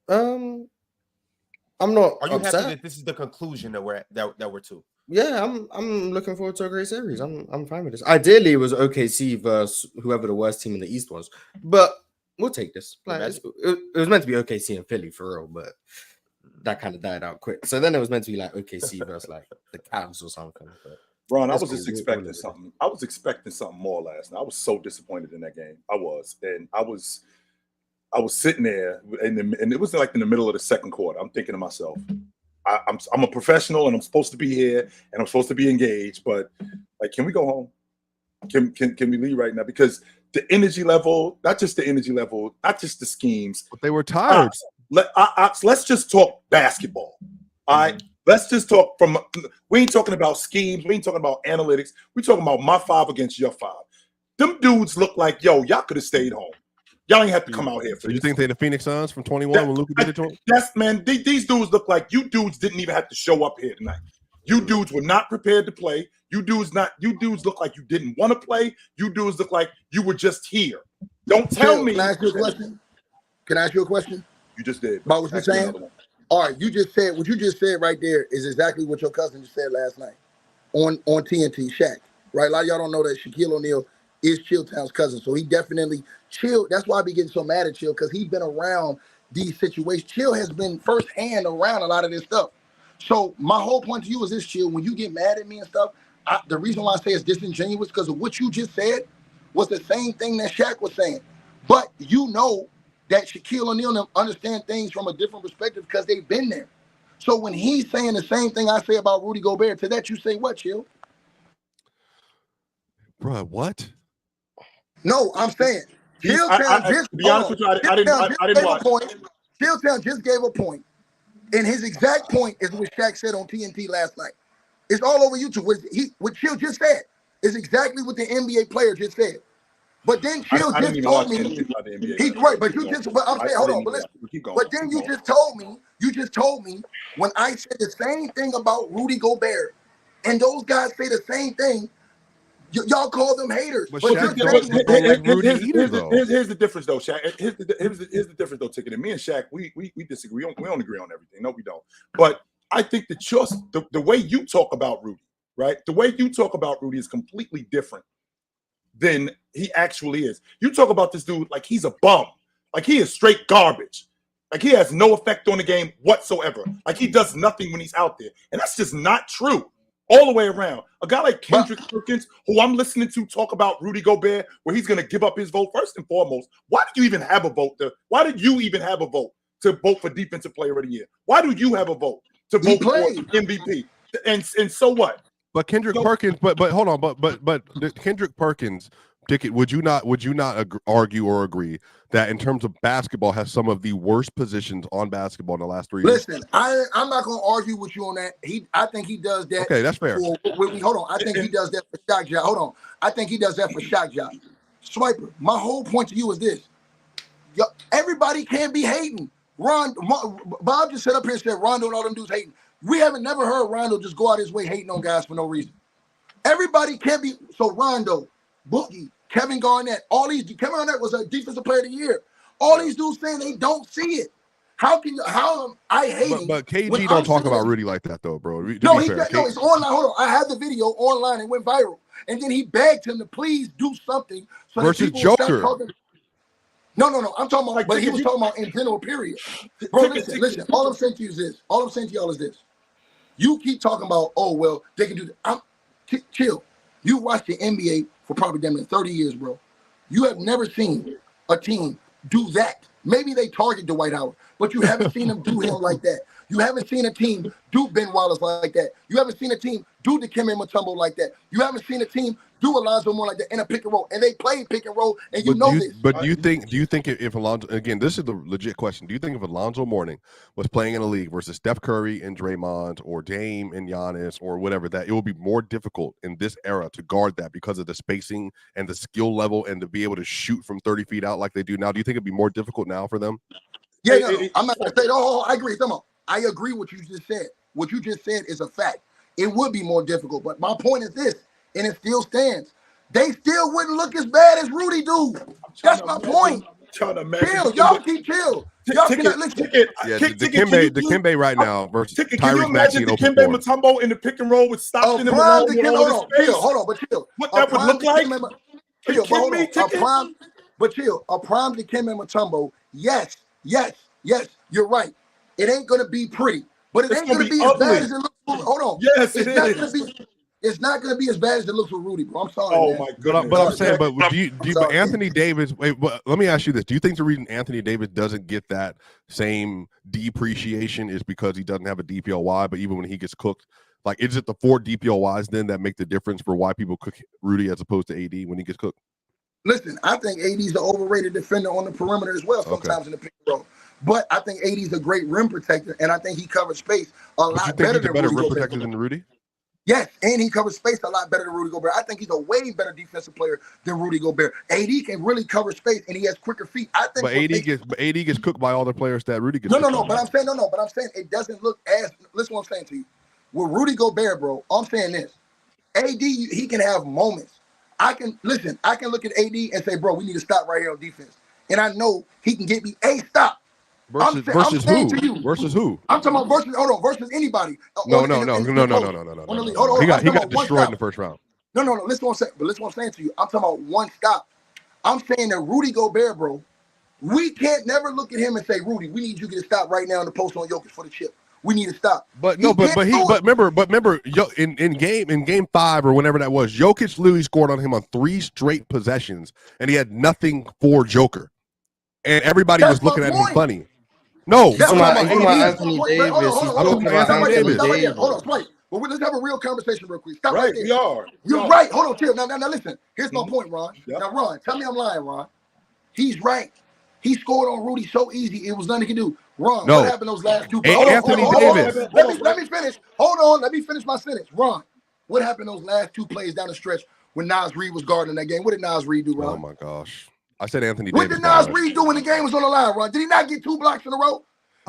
I'm not. Are you upset. happy that this is the conclusion that we're to? Yeah, I'm looking forward to a great series. I'm fine with this. Ideally, it was OKC versus whoever the worst team in the East was, but we'll take this. Like, it was meant to be OKC and Philly for real, but that kind of died out quick. So then it was meant to be like OKC versus like the Cavs or something. But Ron, I was just expecting something. I was expecting something more last night. I was so disappointed in that game. I was sitting there, and it was like in the middle of the second quarter. I'm thinking to myself, I'm a professional, and I'm supposed to be here, and I'm supposed to be engaged. But like, can we go home? Can we leave right now? Because the energy level, not just the energy level, not just the schemes, but they were tired. Let's just talk basketball. All right, let's just talk from. We ain't talking about schemes. We ain't talking about analytics. We talking about my 5 against your 5. Them dudes look like, yo, y'all could have stayed home. Y'all ain't have to come out here for so this. You think they the Phoenix Suns from 21 when Luka did it to them? Yes, man. These dudes look like you dudes didn't even have to show up here tonight. You dudes were not prepared to play. You dudes look like you didn't want to play. You dudes look like you were just here. Don't tell me. Can I ask you a question? Can I ask you a question? You just did. About what you're saying? All right, you just said what you just said right there is exactly what your cousin just said last night on TNT, Shaq. Right? A lot of y'all don't know that Shaquille O'Neal is Chilltown's cousin. So he definitely Chill. That's why I be getting so mad at Chill, because he's been around these situations. Chill has been firsthand around a lot of this stuff. So my whole point to you is this, Chill, when you get mad at me and stuff, the reason why I say it's disingenuous because of what you just said was the same thing that Shaq was saying. But you know that Shaquille O'Neal understand things from a different perspective because they've been there. So when he's saying the same thing I say about Rudy Gobert, to that you say what, Chill? Bruh, what? No, I'm saying Chilltown just gave a point, and his exact point is what Shaq said on TNT last night. It's all over YouTube. What Chill just said is exactly what the NBA player just said. But then Chill just told me he's right. But you just, but I'm saying, hold on, but listen. But then you just told me when I said the same thing about Rudy Gobert, and those guys say the same thing. Y'all call them haters. But here's the difference, though, Shaq. Here's the difference, though, Ticket. And me and Shaq, we disagree. We don't agree on everything. No, we don't. But I think the way you talk about Rudy, right? The way you talk about Rudy is completely different than he actually is. You talk about this dude like he's a bum, like he is straight garbage, like he has no effect on the game whatsoever, like he does nothing when he's out there, and that's just not true. All the way around. A guy like Kendrick Perkins, who I'm listening to talk about Rudy Gobert, where he's going to give up his vote, first and foremost, why did you even have a vote? Why did you even have a vote to vote for Defensive Player of the Year? Why do you have a vote to vote for MVP? And so what? But Kendrick Perkins, but hold on, but Kendrick Perkins, Dickett, would you not argue or agree that in terms of basketball has some of the worst positions on basketball in the last 3 years? Listen, I'm not going to argue with you on that. I think he does that. Okay, that's fair. Hold on. I think he does that for shock job. Hold on. I think he does that for shock job. Swiper, my whole point to you is this. Everybody can't be hating. Bob just sat up here and said Rondo and all them dudes hating. We haven't never heard Rondo just go out his way hating on guys for no reason. Everybody can't be. So Rondo, Boogie, Kevin Garnett, all these. Kevin Garnett was a Defensive Player of the Year. All these dudes saying they don't see it. How am I hating? But KG don't talk about Rudy like that though, bro. No, he said, no, it's online. Hold on, I had the video online. It went viral, and then he begged him to please do something so versus that people Joker. stop talking. No. I'm talking about, but he was talking about in general. Period. Bro, listen. All I'm saying to you is this. All I'm saying to y'all is this. You keep talking about, oh well, they can do that. Chill. You watched the NBA for probably damn near 30 years, bro. You have never seen a team do that. Maybe they target Dwight Howard, but you haven't seen them do him like that. You haven't seen a team do Ben Wallace like that. You haven't seen a team do Dikembe Mutombo like that. You haven't seen a team do Alonzo Moore like that in a pick and roll. And they played pick and roll, and you know this. But do you think if Alonzo, again, this is the legit question. Do you think if Alonzo Mourning was playing in a league versus Steph Curry and Draymond or Dame and Giannis or whatever, that it would be more difficult in this era to guard that because of the spacing and the skill level and to be able to shoot from 30 feet out like they do now? Do you think it'd be more difficult now for them? Yeah, no. I'm not going to say, I agree. Come on. I agree what you just said. What you just said is a fact. It would be more difficult. But my point is this, and it still stands. They still wouldn't look as bad as Rudy do. That's my point. Chill. Y'all keep chill. Y'all cannot listen. Yeah, Dikembe right now versus Can you imagine Dikembe Mutombo in the pick and roll with Stockton and Malone? Hold on, but chill. What that would look like? Chill, but chill. A prime Dikembe Mutombo, yes, you're right. It ain't gonna be pretty, but it ain't gonna be as bad as it looks. Hold on. Yes, it is. It's not gonna be as bad as it looks with Rudy, bro. I'm sorry. Oh man. my goodness. But I'm saying, but Anthony Davis. Wait, but let me ask you this: do you think the reason Anthony Davis doesn't get that same depreciation is because he doesn't have a DPOY? But even when he gets cooked, like, is it the 4 DPOYs then that make the difference for why people cook Rudy as opposed to AD when he gets cooked? Listen, I think AD's an overrated defender on the perimeter as well sometimes in the pick and roll. But I think AD is a great rim protector, and I think he covers space a lot better than Rudy rim Gobert. protector than Rudy? Yes, and he covers space a lot better than Rudy Gobert. I think he's a way better defensive player than Rudy Gobert. AD can really cover space, and he has quicker feet. I think. But AD gets cooked by all the players that Rudy gets. No. But I'm saying it doesn't look as. Listen, what I'm saying to you. With Rudy Gobert, bro, I'm saying this. AD, he can have moments. I can look at AD and say, bro, we need to stop right here on defense. And I know he can get me a stop. Versus who? Versus who? I'm talking about versus anybody. No. He got destroyed in the first round. No. Listen what I'm saying to you. I'm talking about one stop. I'm saying that Rudy Gobert, bro, we can't never look at him and say, Rudy, we need you to get a stop right now in the post on Jokic for the chip. We need to stop. But remember, in game 5 or whenever that was, Jokic literally scored on him on 3 straight possessions, and he had nothing for Joker, and everybody was looking at him funny. No, Anthony Davis. Hold on, but let's have a real conversation real quick. Stop right there. You're right. Hold on, chill. Now listen. Here's my point, Ron. Yep. Now, Ron, tell me I'm lying, Ron. He's right. He scored on Rudy so easy, it was nothing he could do. Ron, what happened those last 2 plays? Anthony Davis. Let me finish. Hold on. Let me finish my sentence. Ron, what happened those last 2 plays down the stretch when Nas Reed was guarding that game? What did Nas Reed do, Ron? Oh, my gosh. I said Anthony Davis. What did Nas Reed do when the game was on the line, Ron? Did he not get 2 blocks in a row?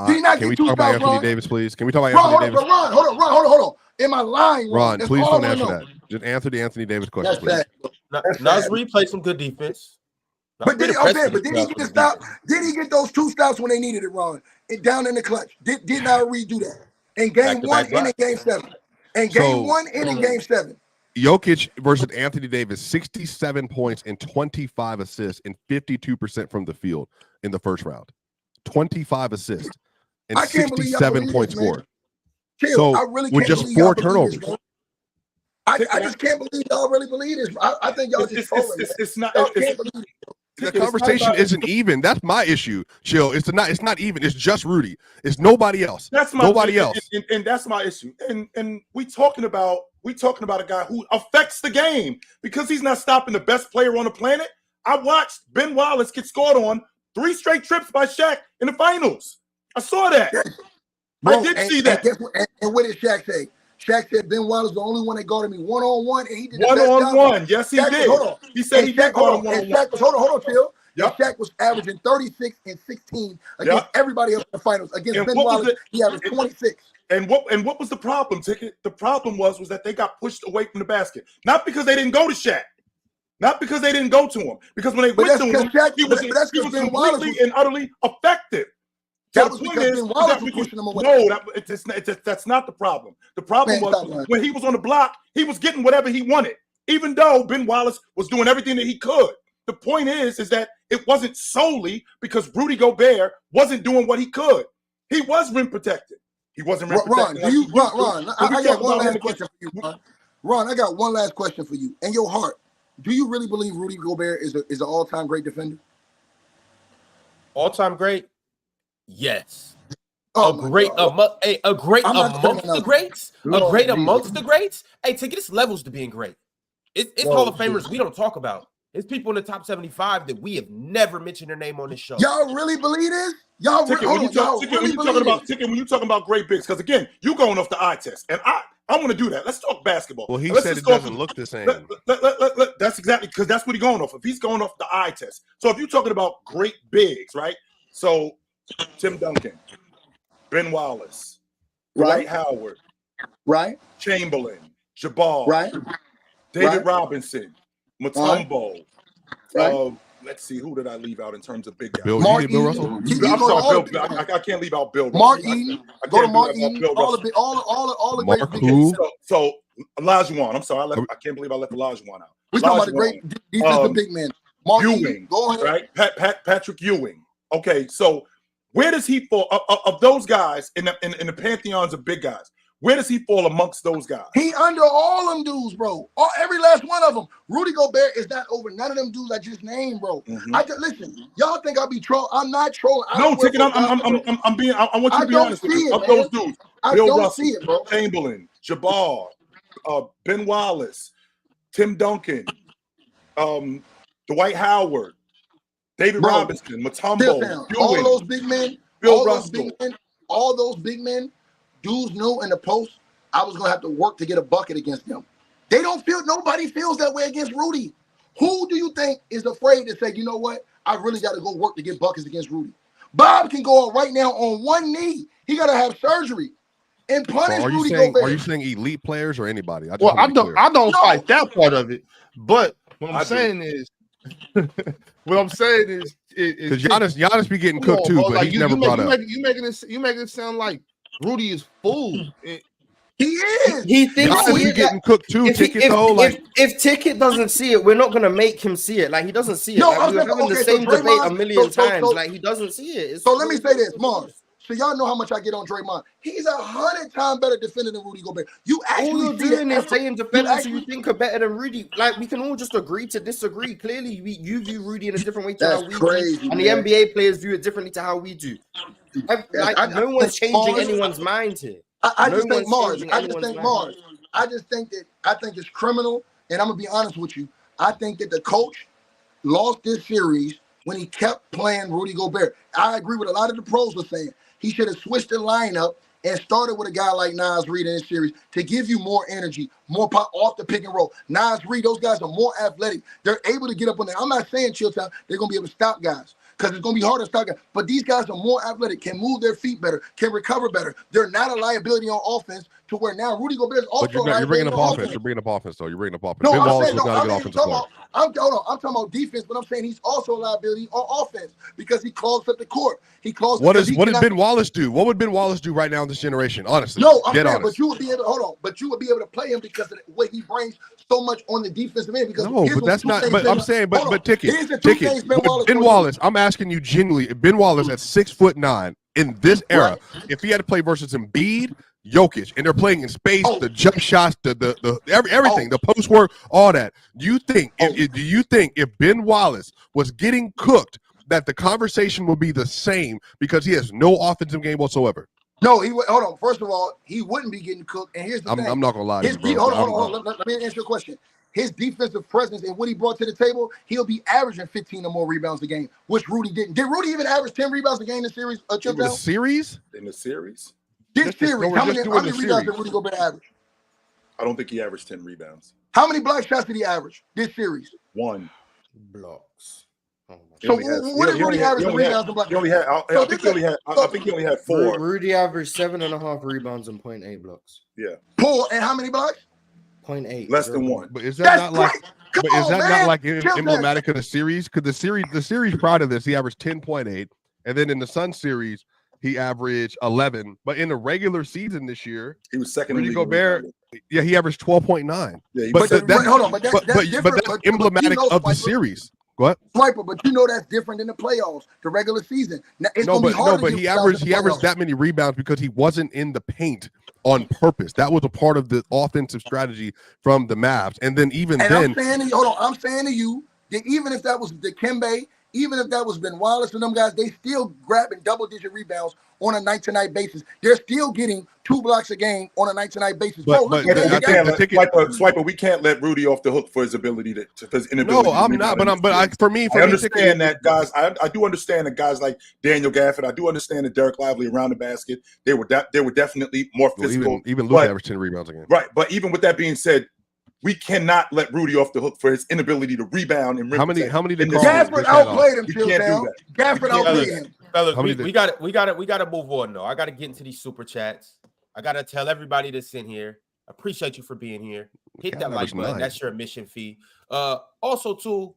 Did he not get 2 stops, Can we talk about Anthony Davis, please? Can we talk about Anthony Davis? Ron, hold on. Am I lying, Ron? Please don't answer that. Just answer the Anthony Davis question, please. Nas Reed played some good defense. But did he get the stop? Did he get those 2 stops when they needed it, Ron? Down in the clutch. Did Nas Reed do that? In game 1 and in game 7. In game 1 and in game 7. Jokic versus Anthony Davis, 67 points and 25 assists and 52% from the field in the first round. 25 assists and 67 points scored. So I really with just 4 turnovers. I just can't believe y'all really believe this. I think y'all just trolling. It's not. The conversation isn't even. That's my issue. Chill. It's not even. It's just Rudy. It's nobody else. That's nobody else. And that's my issue. And we talking about a guy who affects the game because he's not stopping the best player on the planet. I watched Ben Wallace get scored on 3 straight trips by Shaq in the finals. I saw that. Bro, I did see that. And what did Shaq say? Shaq said Ben Wallace was the only one that guarded me one-on-one, and he did one-on-one. Yes, he did. He said he did guard him one-on-one. Hold on, chill. Yep. Shaq was averaging 36 and 16 against everybody else in the finals. Against Ben Wallace, he averaged 26. And what was the problem, Ticket? The problem was that they got pushed away from the basket. Not because they didn't go to Shaq. Not because they didn't go to him. Because when they went to him, he was completely and utterly effective. That was because Ben Wallace was pushing him away. No, that's not the problem. The problem was when he was on the block, he was getting whatever he wanted, even though Ben Wallace was doing everything that he could. The point is that it wasn't solely because Rudy Gobert wasn't doing what he could. He was rim protected. He wasn't rim protected. Ron, I got one last question for you, Ron. Ron, I got one last question for you. In your heart, do you really believe Rudy Gobert is an all-time great defender? All-time great? Yes. A great amongst the greats? A great amongst the greats? Hey, Ticket, levels to being great. It's Hall of Famers we don't talk about. It's people in the top 75 that we have never mentioned their name on this show. Y'all really believe this? Y'all when you talking about great bigs, because again, you going off the eye test, and I want to do that. Let's talk basketball. Well, he said it doesn't look the same. That's exactly because that's what he's going off of. He's going off the eye test. So if you're talking about great bigs, right? So Tim Duncan, Ben Wallace, Dwight Howard, right? Chamberlain, Jabbar, right? David Robinson, Mutombo. Let's see, who did I leave out in terms of big guys? Bill Russell. I'm sorry, Bill. I can't leave out Bill. Mark Eaton. Go to Mark Eaton. All the Mark great who? So Olajuwon. I'm sorry, I can't believe I left Olajuwon out. We're talking about the great defensive big man. Mark Ewing. Eaton. Go ahead. Right, Patrick Ewing. Okay, so where does he fall of those guys in the pantheons of big guys? Where does he fall amongst those guys? He under all them dudes, bro. Every last one of them. Rudy Gobert is not over none of them dudes I just named, bro. Mm-hmm. Listen. Y'all think I'll be trolling? I'm not trolling. No, Ticket. I'm being. I want you to be honest with me. Of those dudes, Bill Russell, Chamberlain, Jabbar, Ben Wallace, Tim Duncan, Dwight Howard, David Robinson, Mutombo, all those big men. Bill Russell. All those big men, dudes knew in the post, I was gonna have to work to get a bucket against them. Nobody feels that way against Rudy. Who do you think is afraid to say, you know what? I really got to go work to get buckets against Rudy. Bob can go out right now on one knee. He got to have surgery and punish Rudy Gobert. Are you saying elite players or anybody? I don't fight that part of it. But what I'm saying is, because Giannis be getting cooked too, but he's never brought up. You making it sound like Rudy is fooled. He is. He thinks he's getting cooked too. If Ticket doesn't see it, we're not gonna make him see it. Like he doesn't see it. No, like, we're having the same debate a million times. Like he doesn't see it. So let me say this, Marz. So y'all know how much I get on Draymond. He's 100 times better defender than Rudy Gobert. You actually all you're doing is saying defenders who you think are better than Rudy. Like we can all just agree to disagree. Clearly, you view Rudy in a different way to how we do, and the NBA players view it differently to how we do. No one's changing anyone's mind here. I just think Marz. I think it's criminal, and I'm gonna be honest with you. I think that the coach lost this series when he kept playing Rudy Gobert. I agree with a lot of the pros were saying. He should have switched the lineup and started with a guy like Naz Reid in this series to give you more energy, more pop off the pick and roll. Naz Reid, those guys are more athletic. They're able to get up on there. I'm not saying Chilltown, they're going to be able to stop guys because it's going to be hard to stop guys. But these guys are more athletic, can move their feet better, can recover better. They're not a liability on offense to where now Rudy Gobert is also you're bringing up offense. You're bringing up offense, though. You're bringing up offense. No, Ben Wallace was not a good offensive player. I'm talking about defense, but I'm saying he's also a liability on offense because he clogs up the court. What did Ben Wallace do? What would Ben Wallace do right now in this generation? Honestly, no, I'm saying, but you would be able. Hold on, but you would be able to play him because of the way he brings so much on the defensive end. Because but that's not. But I'm saying, but Ticket. Ben Wallace. I'm asking you genuinely. Ben Wallace at 6'9" in this era, if he had to play versus Embiid, Jokic, and they're playing in space, the jump shots, everything, the post work, all that. Do you think if Ben Wallace was getting cooked, that the conversation would be the same because he has no offensive game whatsoever? No, he would. Hold on. First of all, he wouldn't be getting cooked. And here's the thing. I'm not gonna lie to you, bro. Hold on. Let me answer your question. His defensive presence and what he brought to the table, he'll be averaging 15 or more rebounds a game, which Rudy didn't. Did Rudy even average 10 rebounds a game in the series? In the series? In the series? This series, how many rebounds did Rudy Gobert average? I don't think he averaged 10 rebounds. How many block shots did he average this series? 1. Blocks. So what did Rudy average in rebounds and block shots? I think he only had 4. Rudy averaged 7.5 rebounds and 0.8 blocks. Yeah. Paul, and how many blocks? 0.8. Less than 1. But is that not like emblematic of the series? Because the series prior to this, he averaged 10.8, and then in the Sun series, he averaged 11. But in the regular season this year, he was second. Rudy Gobert, he averaged 12.9. Yeah, but that's emblematic of the series. What? Swiper, but you know that's different than the playoffs, the regular season. Now, but he averaged that many rebounds because he wasn't in the paint on purpose. That was a part of the offensive strategy from the Mavs. And then I'm saying to you that even if that was Dikembe, even if that was Ben Wallace and them guys, they still grabbing double-digit rebounds on a night-to-night basis. They're still getting 2 blocks a game on a night-to-night basis. Swiper, we can't let Rudy off the hook for his ability to his inability. No, I'm not. I understand that guys. I do understand that guys like Daniel Gafford. I do understand that Derek Lively around the basket. They were definitely more physical. Even Luka averaged 10 rebounds a game. Right, but even with that being said, we cannot let Rudy off the hook for his inability to rebound and how many did Gafford outplayed him? Gafford outplayed him. Fellas, we got to move on though. I got to get into these super chats. I got to tell everybody that's in here. Appreciate you for being here. Hit that like button. That's your admission fee. Also too,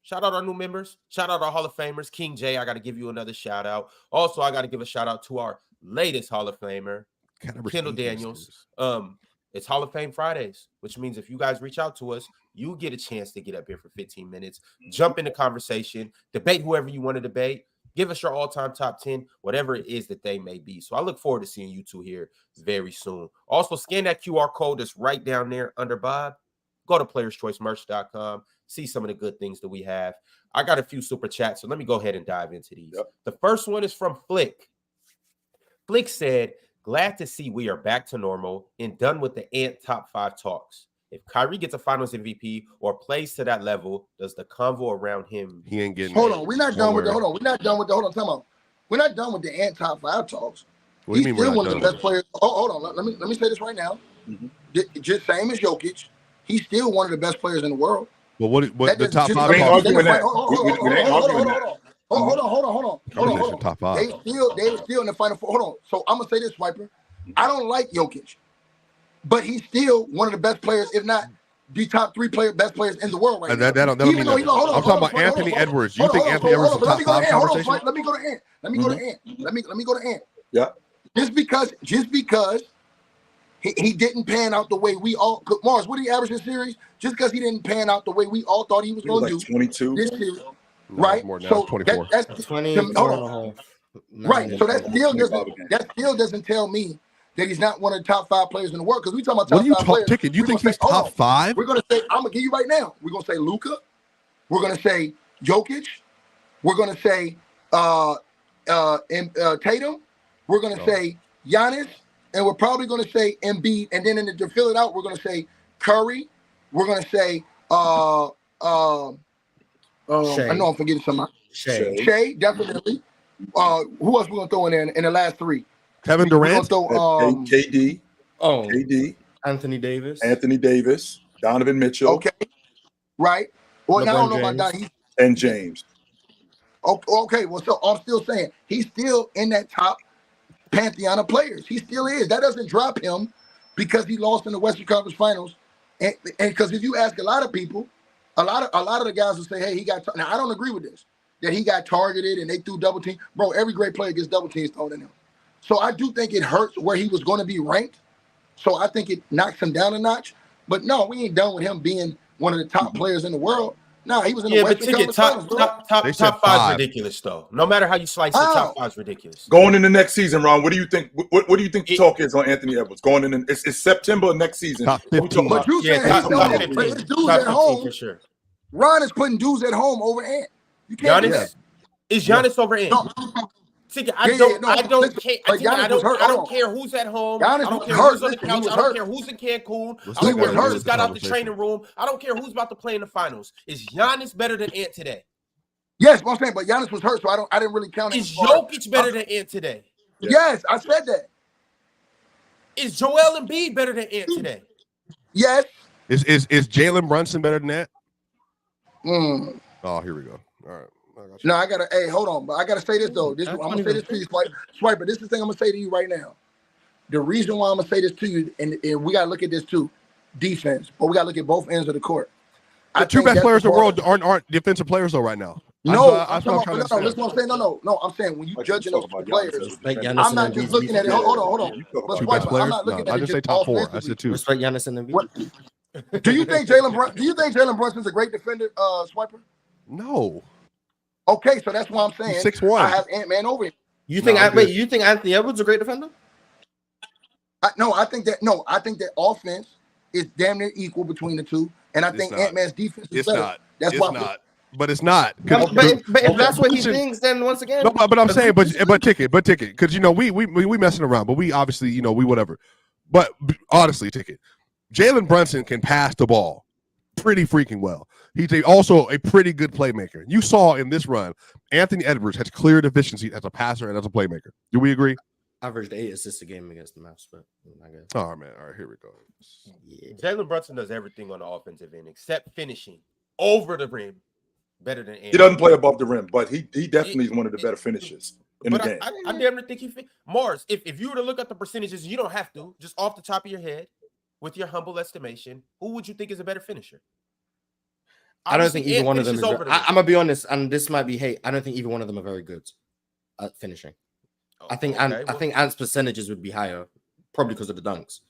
shout out our new members. Shout out our Hall of Famers. King J, I got to give you another shout out. Also, I got to give a shout out to our latest Hall of Famer, Kendall Daniels. It's Hall of Fame Fridays, which means if you guys reach out to us, you get a chance to get up here for 15 minutes, jump in the conversation, debate whoever you want to debate, give us your all-time top 10, whatever it is that they may be. So I look forward to seeing you two here very soon. Also, scan that QR code that's right down there under Bob. Go to playerschoicemerch.com, see some of the good things that we have. I got a few super chats, so let me go ahead and dive into these. Yep. The first one is from Flick. Flick said, glad to see we are back to normal and done with the Ant top 5 talks. If Kyrie gets a finals MVP or plays to that level, does the convo around him? He ain't getting. Hold on, we're not done with the. Hold on, we're not done with the. Hold on, time out. we're not done with the Ant top 5 talks. What do you He's mean we're still not one of the done? best players. Oh, hold on. Let me say this right now. Just same as Jokic, he's still one of the best players in the world. Well, what the top 5 We ain't talks? arguing that. We ain't arguing that. Hold Conversation on. top 5. They still in the final four. Hold on. So I'm gonna say this, Swiper. I don't like Jokic, but he's still one of the best players, if not the top 3 best players in the world right now. That don't mean that. I'm talking about Anthony Edwards. You think Anthony Edwards is the top 5 conversation? Let me go to Ant. Let me go to Ant. Yeah. Just because he didn't pan out the way we all. Marz, what did he average this series? Just because he didn't pan out the way we all thought he was going to do. 22. This series, No, right? more than So 24. that's 20. hold on. Right. So that still doesn't tell me that he's not one of the top 5 players in the world. Because we talking about top 5 What are you players. talking? You think he's top 5? We're gonna say, I'm gonna give you right now. We're gonna say Luka. We're gonna say Jokic. We're gonna say Tatum. We're gonna say Giannis, and we're probably gonna say Embiid. And then to fill it out, we're gonna say Curry. We're gonna say I know I'm forgetting somebody. Shea, definitely. Who else we're gonna throw in there in the last 3? Kevin Durant. We're gonna throw, KD. Oh, KD. Anthony Davis. Donovan Mitchell. Okay. Right. Well, I don't know LeBron about that. And James. Okay. Well, so I'm still saying he's still in that top pantheon of players. He still is. That doesn't drop him because he lost in the Western Conference Finals. And because if you ask a lot of people, a lot of the guys will say, "Hey, he got." Now I don't agree with this. That he got targeted and they threw double team. Bro, every great player gets double teams thrown in him. So I do think it hurts where he was going to be ranked. So I think it knocks him down a notch. But no, we ain't done with him being one of the top players in the world. No, he was in the Western Conference Finals. Top 5's ridiculous though. No matter how you slice it, top 5's ridiculous. Going in the next season, Ron, what do you think? What do you think the talk is on Anthony Edwards? Going in, it's September next season. Top 15. But you saying top 15. but his dudes Top at 15 home. for sure. Ron is putting dudes at home over Ant. You can't do that. Is Giannis over Ant? No. I don't care who's at home. I don't care who's on the couch. I don't care who's in Cancun. I don't care who just got out the training room. I don't care who's about to play in the finals. Is Giannis better than Ant today? Yes, I'm saying, but Giannis was hurt, so I didn't really count. Is Jokic better than Ant today? Yes, I said that. Is Joel Embiid better than Ant today? Yes. Is Jalen Brunson better than that? Oh, here we go. All right. No, I gotta. Hey, hold on, but I gotta say this though. I'm gonna say this to you, Swiper. This is the thing I'm gonna say to you right now. The reason why I'm gonna say this to you, and we gotta look at this too, defense, but we gotta look at both ends of the court. The 2 best players in the world aren't defensive players though right now. No, that's what I'm saying. No. I'm saying when you judging those players, I'm not just looking at it. Hold on. But Swiper, I'm not looking at it. I just say top 4. I said 2. Respect Giannis and Embiid. Do you think Jalen Brunson's a great defender, Swiper? No. Okay, so that's why I'm saying 6'1". I have Ant-Man over him. You think you think Anthony Edwards is a great defender? I think that offense is damn near equal between the two, and I think Ant-Man's defense is better. Not. That's it's why. Not. But it's not. But if that's what he thinks, then once again. No, but I'm saying, but ticket, because we messing around, but we obviously we whatever. But honestly, ticket, Jalen Brunson can pass the ball pretty freaking well. He's also a pretty good playmaker. You saw in this run, Anthony Edwards has clear deficiencies as a passer and as a playmaker. Do we agree? Averaged 8 assists a game against the Mavs, but I guess. Oh man, all right, here we go. Yeah. Jalen Brunson does everything on the offensive end except finishing over the rim better than Ant. He doesn't play above the rim, but he definitely is one of the better finishers in the game. I damn near think Marz, if you were to look at the percentages, you don't have to, just off the top of your head, with your humble estimation, who would you think is a better finisher? I don't think either one of them is. I'm gonna be honest, and this might be hate. I don't think either one of them are very good at finishing. I think Ant's percentages would be higher, probably because of the dunks.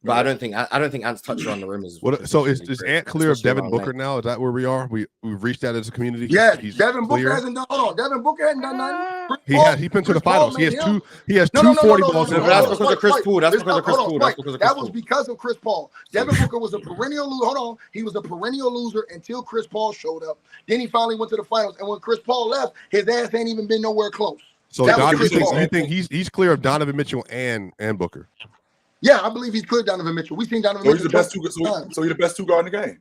But I don't think Ant's touch around the rim is. So is Ant clear of Devin Booker now? Is that where we are? We've reached that as a community. Yeah, Devin Booker hasn't done. Hold on, Devin Booker hasn't done nothing. He's been to the finals. He has two 40 balls. That's because of Chris Paul. That was because of Chris Paul. Devin Booker was a perennial loser. Hold on, he was a perennial loser until Chris Paul showed up. Then he finally went to the finals, and when Chris Paul left, his ass ain't even been nowhere close. So you think he's clear of Donovan Mitchell and Booker? Yeah, I believe he's clear Donovan Mitchell. We've seen Donovan Mitchell. He's the best so he's the best 2 guard in the game.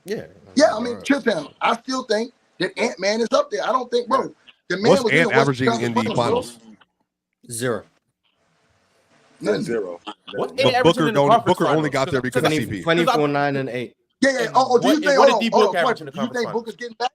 Yeah. I mean, Chip down. I still think that Ant-Man is up there. I don't think, bro. The man What's Ant averaging in the finals? 0. None. 0. What But Booker only got there because of CP. 24, 9, and 8. Yeah. Oh, do you think? Hold on. Do you think Booker's getting back?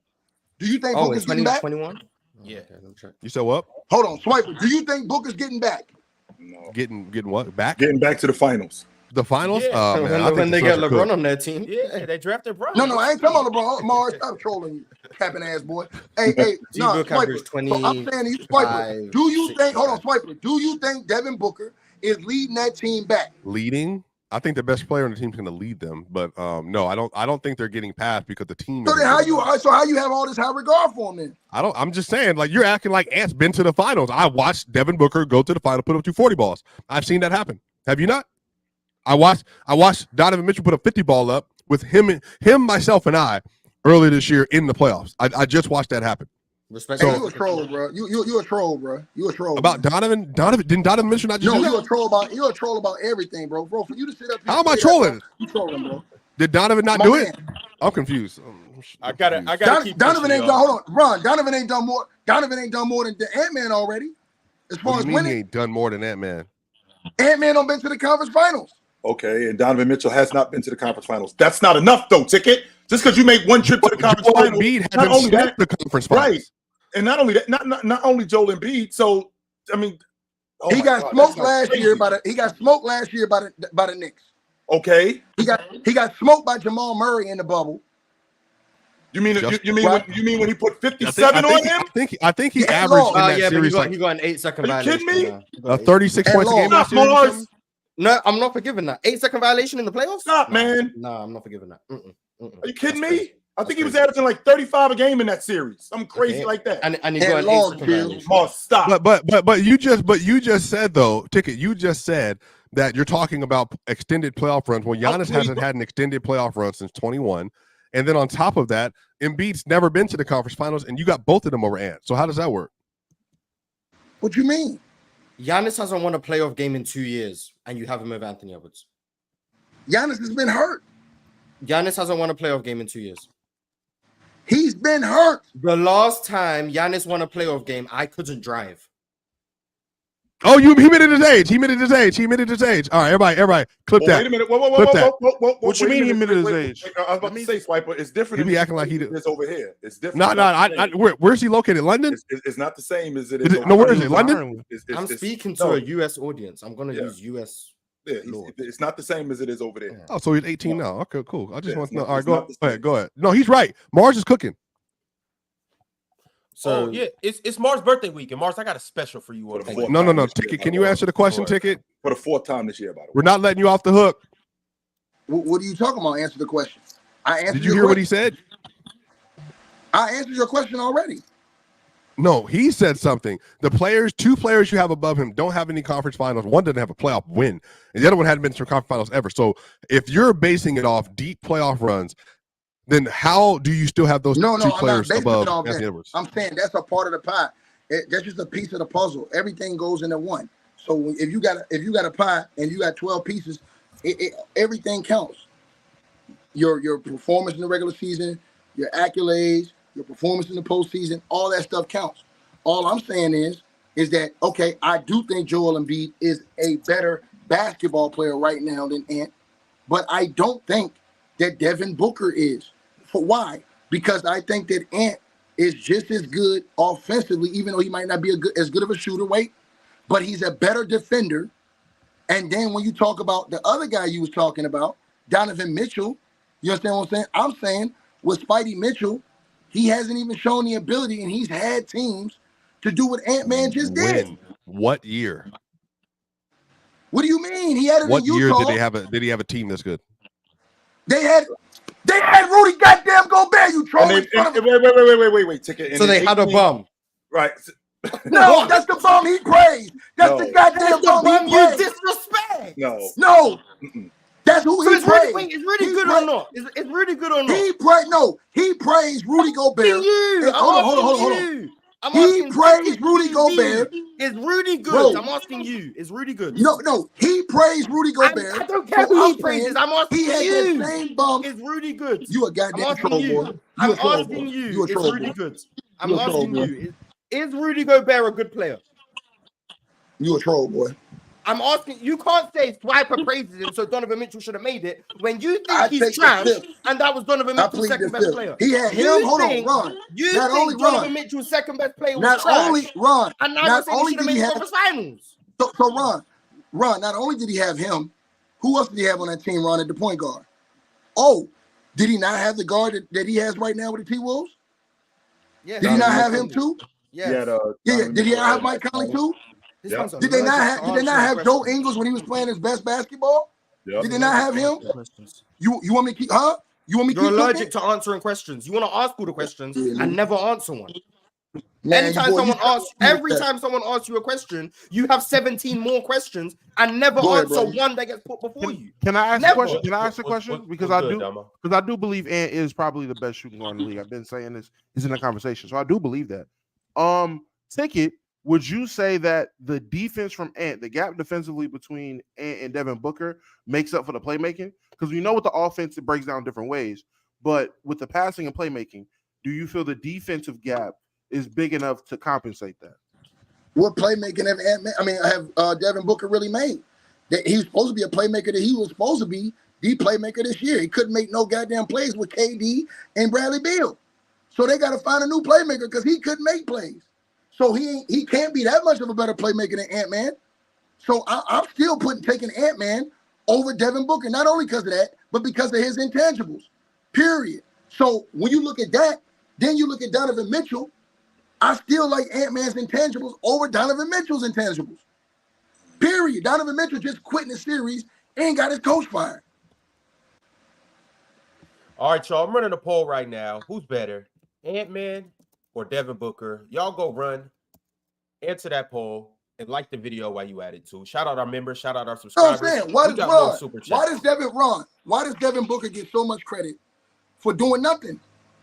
Do you think Booker's getting back? 21? Yeah. Okay, You said what? Hold on, Swiper. Do you think Booker's getting back? No. Getting what? Back? Getting back to the finals. The finals? Yeah. Man, when they get LeBron on their team. Yeah, they drafted Bron. No, I ain't talking about LeBron. Marz, stop trolling you, capping ass boy. Hey, no, Swiper. So I'm saying to you, Swiper. Do you think? Hold on, Swiper. Do you think Devin Booker is leading that team back? Leading? I think the best player on the team is going to lead them, but no, I don't think they're getting past because the team. So then how you have all this high regard for him then? I'm just saying, like, you're acting like Ant's been to the finals. I watched Devin Booker go to the final, put up 240 balls. I've seen that happen. Have you not? I watched Donovan Mitchell put a 50 ball up with him, myself, and I earlier this year in the playoffs. I just watched that happen. Respect. So, you a troll, bro. You a troll, bro. You a troll. About Donovan? Didn't Donovan Mitchell not just do that? You're a troll about everything, bro. For you to sit up here. How am I trolling? You trolling, bro. Did Donovan not do it? I'm confused. I gotta keep Donovan ain't pushing, done. Hold on, Ron. Donovan ain't done more. Donovan ain't done more than the Ant-Man already. As far as winning, he ain't done more than Ant-Man. Ant-Man don't been to the conference finals. Okay, and Donovan Mitchell has not been to the conference finals. That's not enough, though, Ticket. Just because you make one trip to the conference finals, not only that, the conference finals, right? And not only that, not only Joel Embiid. So I mean, he got smoked last year by the Knicks. Okay, he got smoked by Jamal Murray in the bubble. You mean when he put 57 on him? I think he averaged in that series. But he got an 8-second violation. You kidding me? 36 points a game last year. No, I'm not forgiving that. 8-second violation in the playoffs? Stop, man. No, I'm not forgiving that. Are you kidding me? I think he was averaging like 35 a game in that series. I'm crazy like that. And he got an 8-second violation. Marz, stop. But you just said though, Ticket. You just said that you're talking about extended playoff runs. Well, Giannis hasn't had an extended playoff run since 21, and then on top of that, Embiid's never been to the conference finals, and you got both of them over Ant. So how does that work? What you mean? Giannis hasn't won a playoff game in 2 years, and you have him over Anthony Edwards. Giannis has been hurt. Giannis hasn't won a playoff game in 2 years. He's been hurt. The last time Giannis won a playoff game, I couldn't drive. Oh, he admitted his age. He admitted his age. All right, everybody, clip that. Wait a minute. Whoa. What you mean he admitted his age? I was about to say, Swiper, it's different. He be acting like he did. It's over here. It's different. Where's he located? London? It's not the same as it is. No, where is it? London? I'm speaking to a U.S. audience. I'm going to use U.S. Yeah, it's not the same as it is over there. Oh, so he's 18 now. Okay, cool. I just want to know. All right, go ahead. No, he's right. Marz is cooking. So it's Mar's birthday week, and Marz, I got a special for you. No. Ticket, can you answer the question, Ticket? For the 4th time this year, by the way. We're not letting you off the hook. What are you talking about? Answer the question. Did you hear what he said? I answered your question already. No, he said something. The two players you have above him don't have any conference finals. One doesn't have a playoff win, and the other one hadn't been to conference finals ever. So if you're basing it off deep playoff runs, then how do you still have those two players above Anthony Edwards? I'm saying that's a part of the pie. That's just a piece of the puzzle. Everything goes into one. So if you got a pie and you got 12 pieces, everything counts. Your performance in the regular season, your accolades, your performance in the postseason, all that stuff counts. All I'm saying is that, okay, I do think Joel Embiid is a better basketball player right now than Ant, but I don't think that Devin Booker is. For why? Because I think that Ant is just as good offensively, even though he might not be as good of a shooter, but he's a better defender. And then when you talk about the other guy you was talking about, Donovan Mitchell, you understand what I'm saying? I'm saying with Spidey Mitchell, he hasn't even shown the ability, and he's had teams to do what Ant-Man just did. What year? What do you mean? He had it in Utah. What year did he have a team that's good? They had Rudy goddamn Gobert, you trolling. Wait. Ticket. So they had a bum. Right. No, that's the bum he praised. That's the goddamn bum you disrespect. No. That's who he praised. Is Rudy good or not? Is Rudy good or not? He praised Rudy Gobert. Hold on. He praised Rudy Gobert. Is Rudy good? I'm asking you. Is Rudy good? No. He praised Rudy Gobert. I don't care who he praises. I'm asking you. He had the same bum. Is Rudy good? You a goddamn troll, boy. I'm asking you. Is Rudy good? I'm asking you. Is Rudy Gobert a good player? You a troll, boy. I'm asking. You can't say Swiper praises him, so Donovan Mitchell should have made it. When you think he's trash, and that was Donovan Mitchell's second best player. He had him. Hold on, Ron. You think Donovan Mitchell's second best player was not trash? Only Ron. And now you're saying he should have made conference finals. So Ron. Not only did he have him, who else did he have on that team, Ron, at the point guard? Oh, did he not have the guard that he has right now with the T-Wolves? Yeah. Did he not have him too? Yes. Yeah. Did he have Mike Conley too? Yep. Did they not have Joe Ingles when he was playing his best basketball? Yep. Did they not have him? You want me to keep? Huh? You want me to You're keep allergic to answering questions. You want to ask all the questions and never answer one. Man, every time someone asks you a question, you have 17 more questions and never answer one that gets put before you. Can I ask a question? Can I ask a question? Because I do believe Ant is probably the best shooting guard in the league. I've been saying this. He's in the conversation, so I do believe that. Ticket. Would you say that the defense from Ant, the gap defensively between Ant and Devin Booker, makes up for the playmaking? Because we know with the offense, it breaks down different ways. But with the passing and playmaking, do you feel the defensive gap is big enough to compensate that? What playmaking have Devin Booker really made? He was supposed to be a playmaker that he was supposed to be the playmaker this year. He couldn't make no goddamn plays with KD and Bradley Beal. So they got to find a new playmaker because he couldn't make plays. So he can't be that much of a better playmaker than Ant-Man. So I'm still taking Ant-Man over Devin Booker, not only because of that, but because of his intangibles, period. So when you look at that, then you look at Donovan Mitchell, I still like Ant-Man's intangibles over Donovan Mitchell's intangibles, period. Donovan Mitchell just quit in the series and got his coach fired. All right, y'all, I'm running a poll right now. Who's better, Ant-Man or Devin Booker? Y'all go run, answer that poll, and like the video while you at it too. Shout out our members, shout out our subscribers. No, I'm saying, why does Devin Booker get so much credit for doing nothing?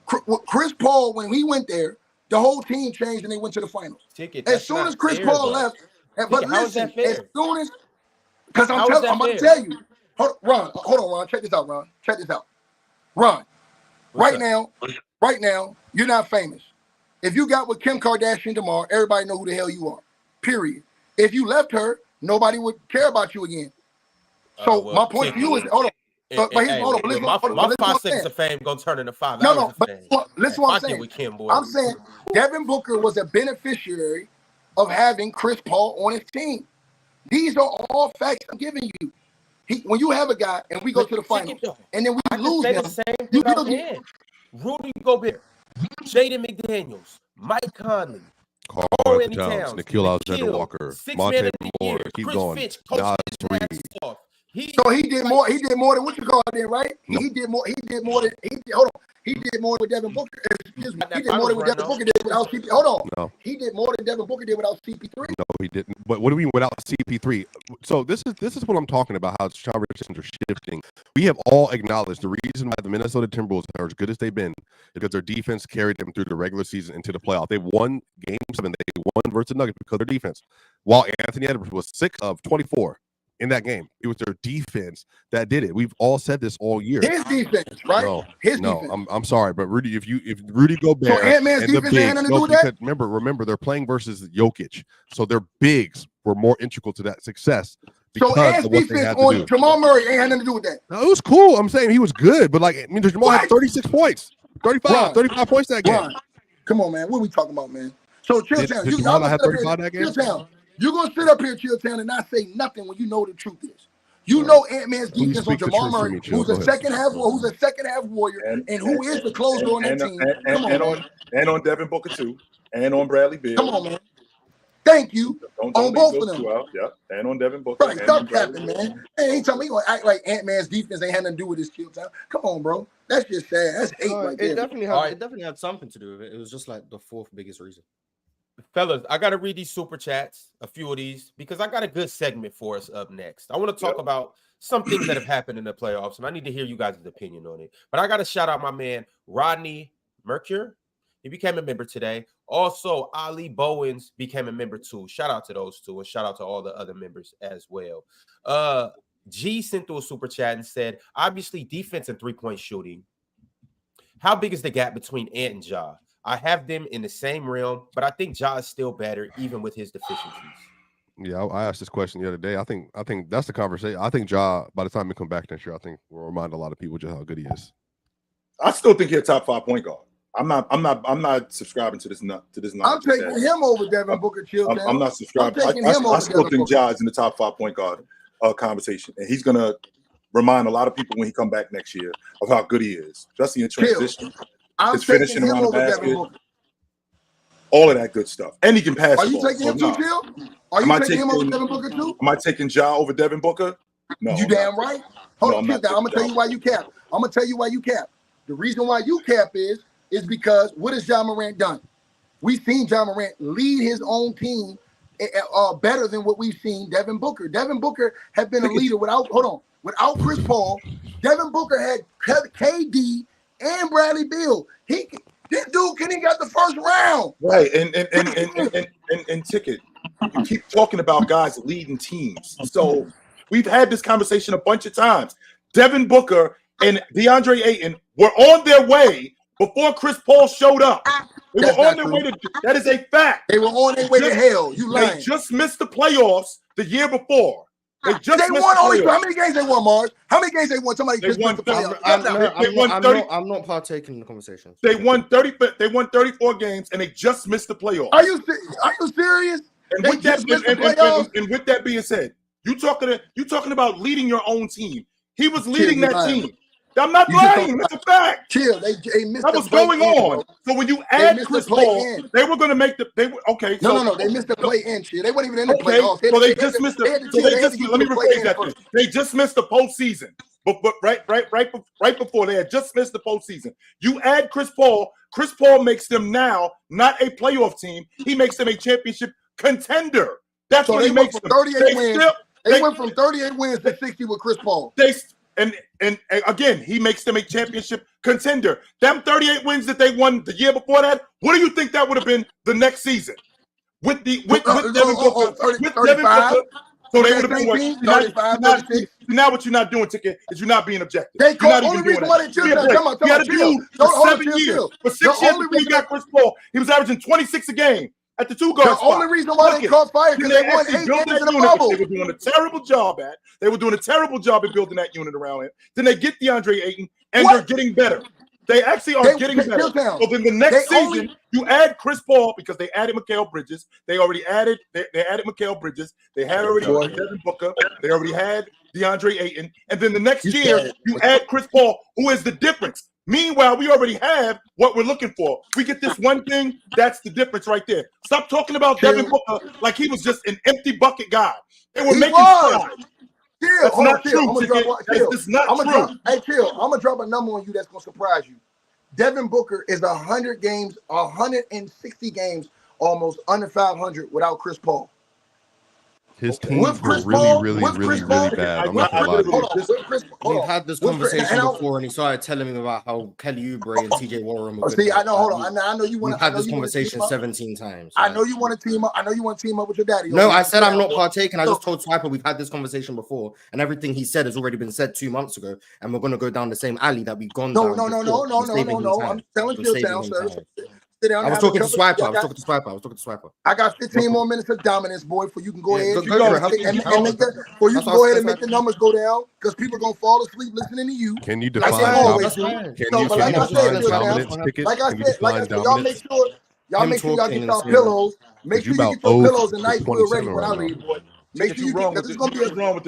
Chris Paul, when he went there, the whole team changed and they went to the finals. As soon as Chris Paul left, but listen, as soon as, because I'm about to tell you, hold on, Ron, check this out, Ron. Check this out. Ron, right now, you're not famous. If you got with Kim Kardashian tomorrow, everybody know who the hell you are. Period. If you left her, nobody would care about you again. So my point to you is, hold on. My 5 seconds of fame gonna turn into 5 hours of fame. Listen what I'm saying. I'm saying Devin Booker was a beneficiary of having Chris Paul on his team. These are all facts I'm giving you. When you have a guy and we go to the finals and then we lose him, Rudy Gobert, Jaden McDaniels, Mike Conley, Carl Towns, Nikhil Alexander-Walker, Monte Moore, keep going. Nas Reed. So he did more. He did more than what you call it, then, right? No. He did more. He did more with Devin Booker. Excuse me. He did more than what Devin Booker did without CP. Hold on. No. He did more than Devin Booker did without CP3. No, he didn't. But what do we mean without CP3? So this is what I'm talking about. How conversations are shifting. We have all acknowledged the reason why the Minnesota Timberwolves are as good as they've been is because their defense carried them through the regular season into the playoff. They won Game 7. They won versus the Nuggets because of their defense. While Anthony Edwards was 6 of 24. In that game, it was their defense that did it. We've all said this all year. His defense, right? No, I'm sorry, but Rudy, if Rudy Gobert so Ant-Man's defense had nothing to do with that? Remember, they're playing versus Jokic, so their bigs were more integral to that success. So Ant's defense on Jamal Murray ain't had nothing to do with that. No, it was cool. I'm saying he was good, but Jamal had 36 points, 35 points that game. Come on, man. What are we talking about, man? So Chilltown, you Jamal had 35 that game. Chilltown. You're going to sit up here, Chilltown, and not say nothing when you know the truth is. You know Ant-Man's defense on Jamal Murray, who's a second half warrior, and who is the closer on that team. And on Devin Booker, too. And on Bradley Beal. Come on, man. Thank you. On both of them. Yeah, and on Devin Booker. Right, stop capping, man. Hey, ain't telling me going to act like Ant-Man's defense ain't had nothing to do with this Chilltown. Come on, bro. That's just sad. That's hate right there. It definitely had something to do with it. It was just like the fourth biggest reason. Fellas, I got to read these super chats, a few of these, because I got a good segment for us up next. I want to talk about some things that have happened in the playoffs, and I need to hear you guys' opinion on it. But I got to shout out my man, Rodney Mercure. He became a member today. Also, Ali Bowens became a member too. Shout out to those two, and shout out to all the other members as well. G sent through a super chat and said, obviously, defense and three-point shooting. How big is the gap between Ant and Ja? I have them in the same realm, but I think Ja is still better, even with his deficiencies. Yeah, I asked this question the other day. I think that's the conversation. I think Ja, by the time he come back next year, I think will remind a lot of people just how good he is. I still think he's a top 5 point guard. I'm not subscribing to this. I'm taking him over Devin Booker. Chill. I'm not subscribing. I still think Ja is in the top 5 point guard conversation, and he's gonna remind a lot of people when he come back next year of how good he is, especially in transition. His finishing around the basket, all of that good stuff, and he can pass. Are you taking him too, Chill? Are you taking him over Devin Booker too? Am I taking Ja over Devin Booker? No. You damn right. Hold on, I'm gonna tell you why you cap. The reason why you cap is because what has Ja Morant done? We've seen Ja Morant lead his own team better than what we've seen Devin Booker. Devin Booker had been a leader without Chris Paul. Devin Booker had KD and Bradley Beal. This dude can got the first round. Right, and Ticket. You keep talking about guys leading teams. So we've had this conversation a bunch of times. Devin Booker and DeAndre Ayton were on their way before Chris Paul showed up. They were on their way to. That is a fact. They were on their way to hell. You lying. They just missed the playoffs the year before. They won only. How many games they won, Marz? How many games they won? Somebody just missed the playoffs. I'm not partaking in the conversation. They won 30. They won 34 games, and they just missed the playoffs. Are you serious? And with that being said, you talking about leading your own team. He was leading that team. I'm not lying. That's a fact. Chill. They missed. That was going on. So when you add Chris Paul, they were going to make the. They were okay. No. They missed the play-in. Chill. They weren't even in the playoffs. So they just missed the. Let me rephrase that. They just missed the postseason. But right before they had just missed the postseason. You add Chris Paul. Chris Paul makes them now not a playoff team. He makes them a championship contender. That's what he makes them. 38 wins. They went from 38 wins to 60 with Chris Paul. And again, he makes them a championship contender. Them 38 wins that they won the year before that, what do you think that would have been the next season? With Devin Booker, so they would have been what? Now what you're not doing, Ticket, is you're not being objective. They called only reason why they chill. He had a dude for 7 years. For 6 years before he got Chris Paul, he was averaging 26 a game at the 2 guard spot. The only reason why they caught fire because they won 8 games in a bubble. They were doing a terrible job at. They were doing a terrible job at building that unit around him. Then they get DeAndre Ayton, and they're getting better. They actually are getting better. So then the next season, you add Chris Paul because they added Mikal Bridges. They already added. They added Mikal Bridges. They had already Devin Booker. They already had DeAndre Ayton. And then the next year, you add Chris Paul, who is the difference. Meanwhile, we already have what we're looking for. We get this one thing, that's the difference right there. Stop talking about Devin Booker like he was just an empty bucket guy. They were making strides. That's not true. It's not true. Hey, Chill, I'm going to drop a number on you that's going to surprise you. Devin Booker is 100 games, 160 games, almost under 500 without Chris Paul. His teams were really bad. I'm not gonna lie to you. We've had this conversation before, and he started telling me about how Kelly Oubre and TJ Warren were good. See, I know. Hold on. I know you want. We've had this conversation 17 times. I know you want to team up. I know you want to team up with your daddy. No, I said I'm not partaking. I just told Swiper we've had this conversation before, and everything he said has already been said 2 months ago, and we're gonna go down the same alley that we've gone down. No. I'm telling you, sir. I was talking to Swiper. I got 15 more minutes of dominance, boy, for you can go ahead and make the numbers go down because people are gonna fall asleep listening to you. Can you define dominance? Like I said, y'all make sure y'all get y'all pillows. Make sure you get your pillows and nice feel ready when I leave, boy. Make sure you get because it's gonna be wrong with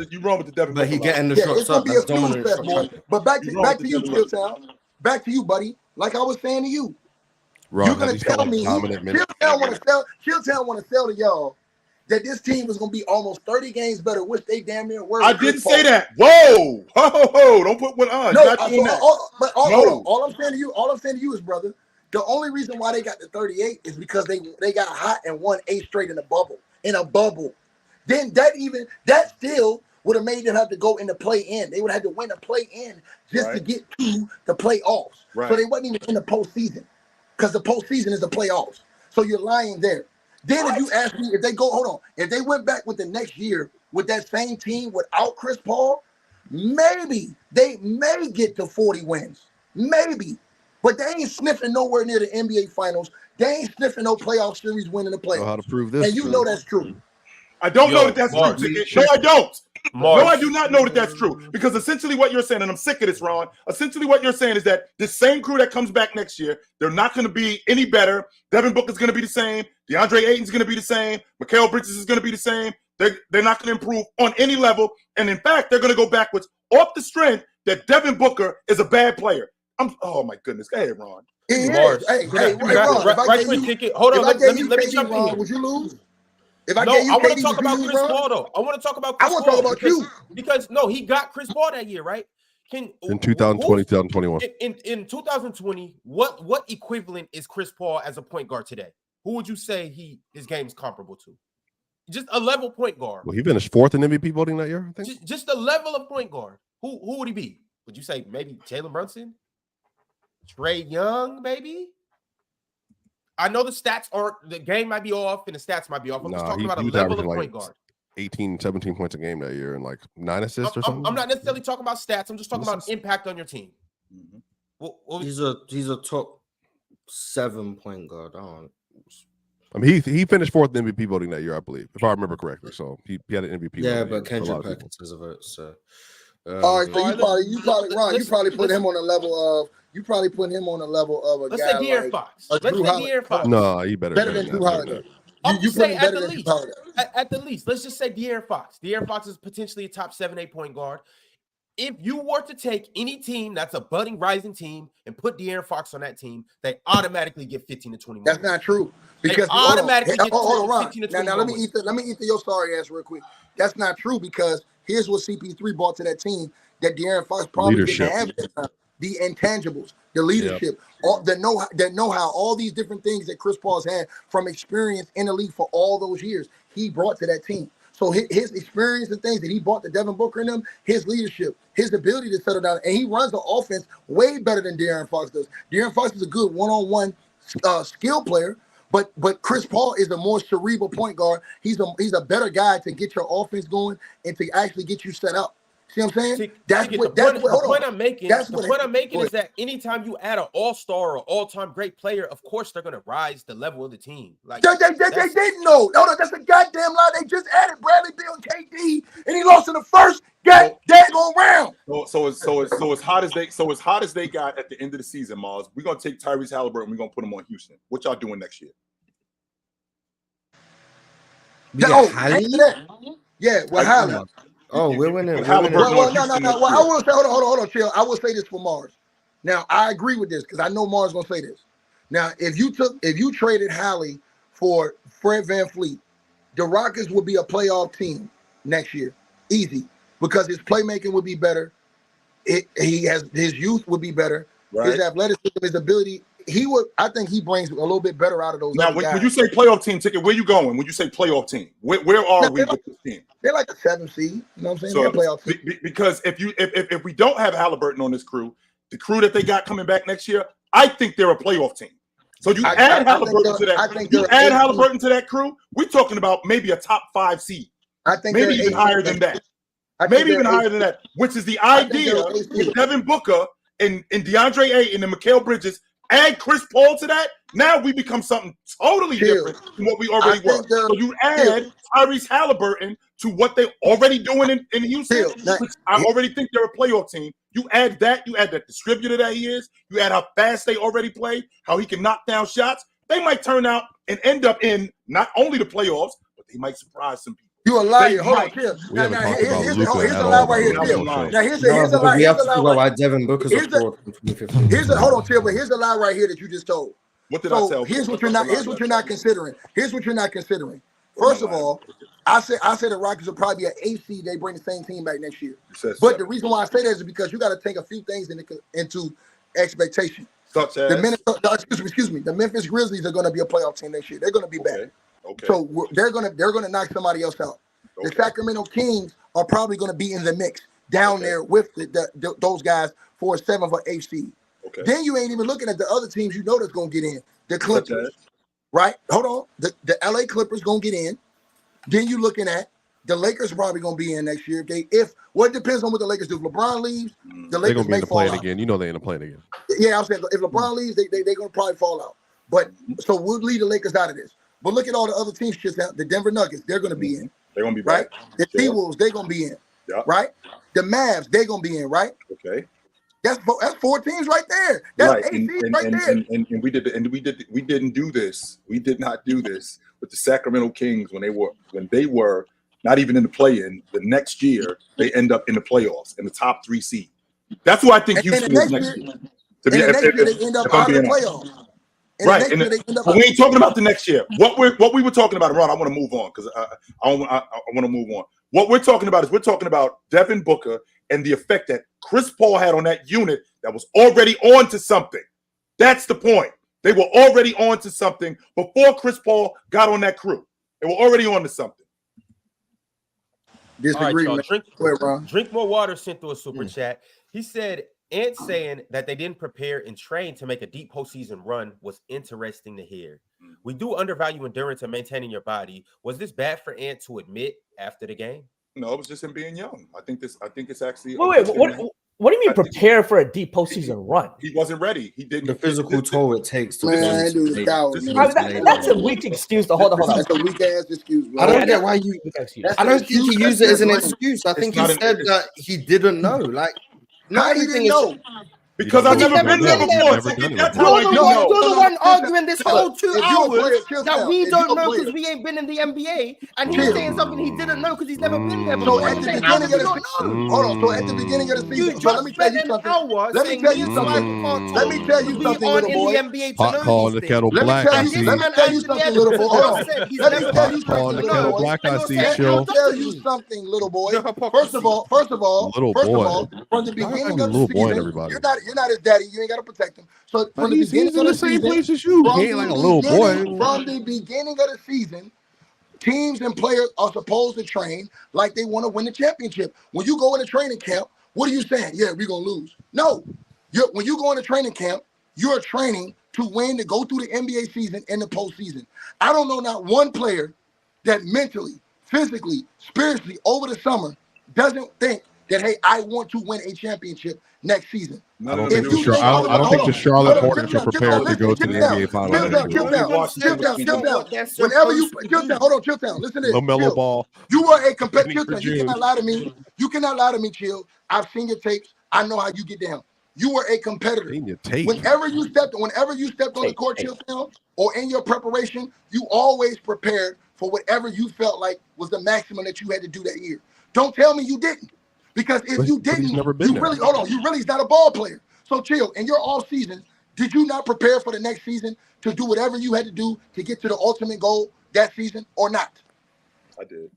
the Devin. But he getting the shots up. It's gonna be a fest, boy. But back to you, Chilltown. Back to you, buddy. Like I was saying to you. Ron, you're gonna tell me Chilltown want to sell to y'all that this team was gonna be almost 30 games better, which they damn near were. I didn't say that. Whoa, don't put one on. No, all I'm saying to you is, brother, the only reason why they got the 38 is because they got hot and won 8 straight in a bubble. Then that still would have made them have to go in the play-in. They would have had to win a play-in just to get to the playoffs. Right. So they wasn't even in the postseason. Because the postseason is the playoffs. So you're lying there. Then if you ask me if they went back with the next year with that same team without Chris Paul, maybe they may get to 40 wins. Maybe. but they ain't sniffing nowhere near the NBA Finals. They ain't sniffing no playoff series winning the playoffs. Know how to prove this? And you know that's true. I don't know that that's true, Ticket. No, I don't. Marz. No, I do not know that that's true. Because essentially what you're saying, and I'm sick of this, Ron, essentially what you're saying is that the same crew that comes back next year, they're not going to be any better. Devin Booker's going to be the same. DeAndre Ayton's going to be the same. Mikal Bridges is going to be the same. They're not going to improve on any level. And in fact, they're going to go backwards off the strength that Devin Booker is a bad player. Oh, my goodness. Go ahead, Ron. Marz. Hey, Ron, right quick, Ticket. Hold on. Let me jump in here. Would you lose? I want to talk about Chris Paul, though. I want to talk about Chris Paul. I want to talk about you. Because, no, he got Chris Paul that year, right? In 2020, 2021. In 2020, what equivalent is Chris Paul as a point guard today? Who would you say his game is comparable to? Just a level point guard. Well, he finished 4th in MVP voting that year, I think. Just a level of point guard. Who would he be? Would you say maybe Jalen Brunson? Trae Young, maybe? I know the game might be off and the stats might be off. I'm just talking about a level of point guard. 18, 17 points a game that year and like 9 assists or something. I'm not necessarily talking about stats. I'm just talking about impact on your team. Mm-hmm. He's a top 7 point guard. I mean, he finished 4th in MVP voting that year, I believe, if I remember correctly. So he had an MVP. Yeah, but Kendrick Perkins has a vote. So, all right. So you probably put him on a level of. You probably put him on a level of a guy like De'Aaron Fox. Let's say De'Aaron Fox. No, he better than Drew Holiday. You put him better than Drew Holiday. At the least, let's just say De'Aaron Fox. De'Aaron Fox is potentially a top 7-8 point guard. If you were to take any team that's a budding, rising team and put De'Aaron Fox on that team, they automatically get 15 to 20 more. That's not true. Because automatically get 15 to 20 now let me eat your sorry ass real quick. That's not true because here's what CP3 brought to that team that De'Aaron Fox probably didn't have at that time. The intangibles, the leadership, the know-how, all these different things that Chris Paul's had from experience in the league for all those years, he brought to that team. So his experience and things that he brought to Devin Booker and them, his leadership, his ability to settle down, and he runs the offense way better than De'Aaron Fox does. De'Aaron Fox is a good one-on-one skill player, but Chris Paul is a more cerebral point guard. He's a better guy to get your offense going and to actually get you set up. See what I'm saying? The point I'm making is that anytime you add an all-star or all-time great player, of course they're gonna rise the level of the team. Like they didn't know. No, that's a goddamn lie. They just added Bradley Beal and KD, and he lost in the first daggone round. So as hot as they got at the end of the season, Marz, we're gonna take Tyrese Halliburton, we're gonna put him on Houston. What y'all doing next year? Hallie. Oh, we're winning. No. Well, I will say, hold on, chill. I will say this for Marz. Now, I agree with this because I know Marz gonna say this. Now, if you traded Hallie for Fred VanVleet, the Rockets would be a playoff team next year, easy, because his playmaking would be better. His youth would be better. Right. His athleticism, his ability. I think he brings a little bit better out of those. Now, when you say playoff team, Ticket, where you going? When you say playoff team, where are we with this team? They're like a 7 seed. You know what I'm saying? So, they're playoff team. Because if we don't have Halliburton on this crew, the crew that they got coming back next year, I think they're a playoff team. So you add Halliburton to that. You add Halliburton to that crew. We're talking about maybe a top 5 seed. I think maybe even higher than that. Maybe even higher than that. Which is the idea with Devin Booker and DeAndre Ayton and Mikal Bridges. Add Chris Paul to that, now we become something totally different from what we already were. So you add Tyrese Halliburton to what they're already doing in Houston, which I already think they're a playoff team. You add that distributor that he is, you add how fast they already play, how he can knock down shots, they might turn out and end up in not only the playoffs, but they might surprise some people. You a liar. Hold on, chill. Now, here's a lie right here, chill. Now, here's a lie. We have to talk about why Devin Booker's a fraud in 2015. Hold on, chill, but here's a lie right here that you just told. What did I tell? Here's what you're not considering. First of all, I said the Rockets will probably be an 8 seed. They bring the same team back next year. But the reason why I say that is because you got to take a few things into expectation. Such as the Memphis Grizzlies are going to be a playoff team next year. They're going to be back. Okay. So they're gonna knock somebody else out. Okay. The Sacramento Kings are probably gonna be in the mix down there with those guys for a 7th or 8th seed. Okay. Then you ain't even looking at the other teams you know that's gonna get in. The Clippers, right? Hold on. The LA Clippers gonna get in. Then you looking at The Lakers are probably going to be in next year. It depends on what the Lakers do. If LeBron leaves, the They're Lakers gonna be in may the fall play out. again. You know they're in the play again. Yeah, I'm saying if LeBron leaves, they're going to probably fall out. But so we'll leave the Lakers out of this. But look at all the other teams. The Denver Nuggets, they're going to be in. They're going to be right. back. The Timberwolves, they're going to be in. Yeah. Right. The Mavs, they're going to be in. Right. Okay. That's 4 teams right there. That's right. 8 teams right there. And we didn't do this. We did not do this with the Sacramento Kings when they were not even in the play-in. The next year they end up in the playoffs in the top 3 seed. That's who I think Houston is next year. The next year they end up out of the playoffs. Right. But we ain't talking about the next year. What we were talking about, Ron, I want to move on because I want to move on. What we're talking about Devin Booker and the effect that Chris Paul had on that unit that was already on to something. That's the point. They were already on to something before Chris Paul got on that crew. They were already on to something. Disagree. All right, Drink More Water sent through a super chat. He said, Ant saying that they didn't prepare and train to make a deep postseason run was interesting to hear. We do undervalue endurance and maintaining your body. Was this bad for Ant to admit after the game? No, it was just him being young. I think it's actually. Wait, what do you mean prepare for a deep postseason run? He wasn't ready. He didn't. The physical toll it takes to. That's a weak excuse to hold on. That's a weak ass excuse, bro. I don't get why you. I don't think he used it as an excuse. I think he said that he didn't know. Like, how he didn't know? Because I've never been there before. That's how I You're the one arguing this whole 2 hours that we don't know because we ain't been in the NBA, and he's saying something he didn't know because he's never been there before. So at the beginning of the season, hold on. So at the beginning of the season, let me tell you something. Let me tell you something. Let me tell you something, little boy. Pot calling the kettle black. Let me tell you something, little boy. Hold on. Let me tell you something, little boy. I see, chill. Let me tell you something, little boy. First of all, from the beginning of the season, you're not his daddy. You ain't got to protect him. So from the beginning of the season, place as you. He ain't like a little boy. From the beginning of the season, teams and players are supposed to train like they want to win the championship. When you go in a training camp, what are you saying? Yeah, we're gonna lose. No, when you go in a training camp, you're training to win, to go through the NBA season and the postseason. I don't know not one player that mentally, physically, spiritually over the summer doesn't think that, hey, I want to win a championship next season. I don't think the Charlotte Hornets are prepared to go to the NBA Finals. Chill down. Whenever you hold on, chill down. Listen to this. LaMelo Ball. You were a competitor. You cannot lie to me. You cannot lie to me, Chill. I've seen your tapes. I know how you get down. You were a competitor. Whenever you stepped on the court, Chill down, or in your preparation, you always prepared for whatever you felt like was the maximum that you had to do that year. Don't tell me you didn't. Because if you didn't, you really is not a ball player. So Chill, in your off season, did you not prepare for the next season to do whatever you had to do to get to the ultimate goal that season or not? I did.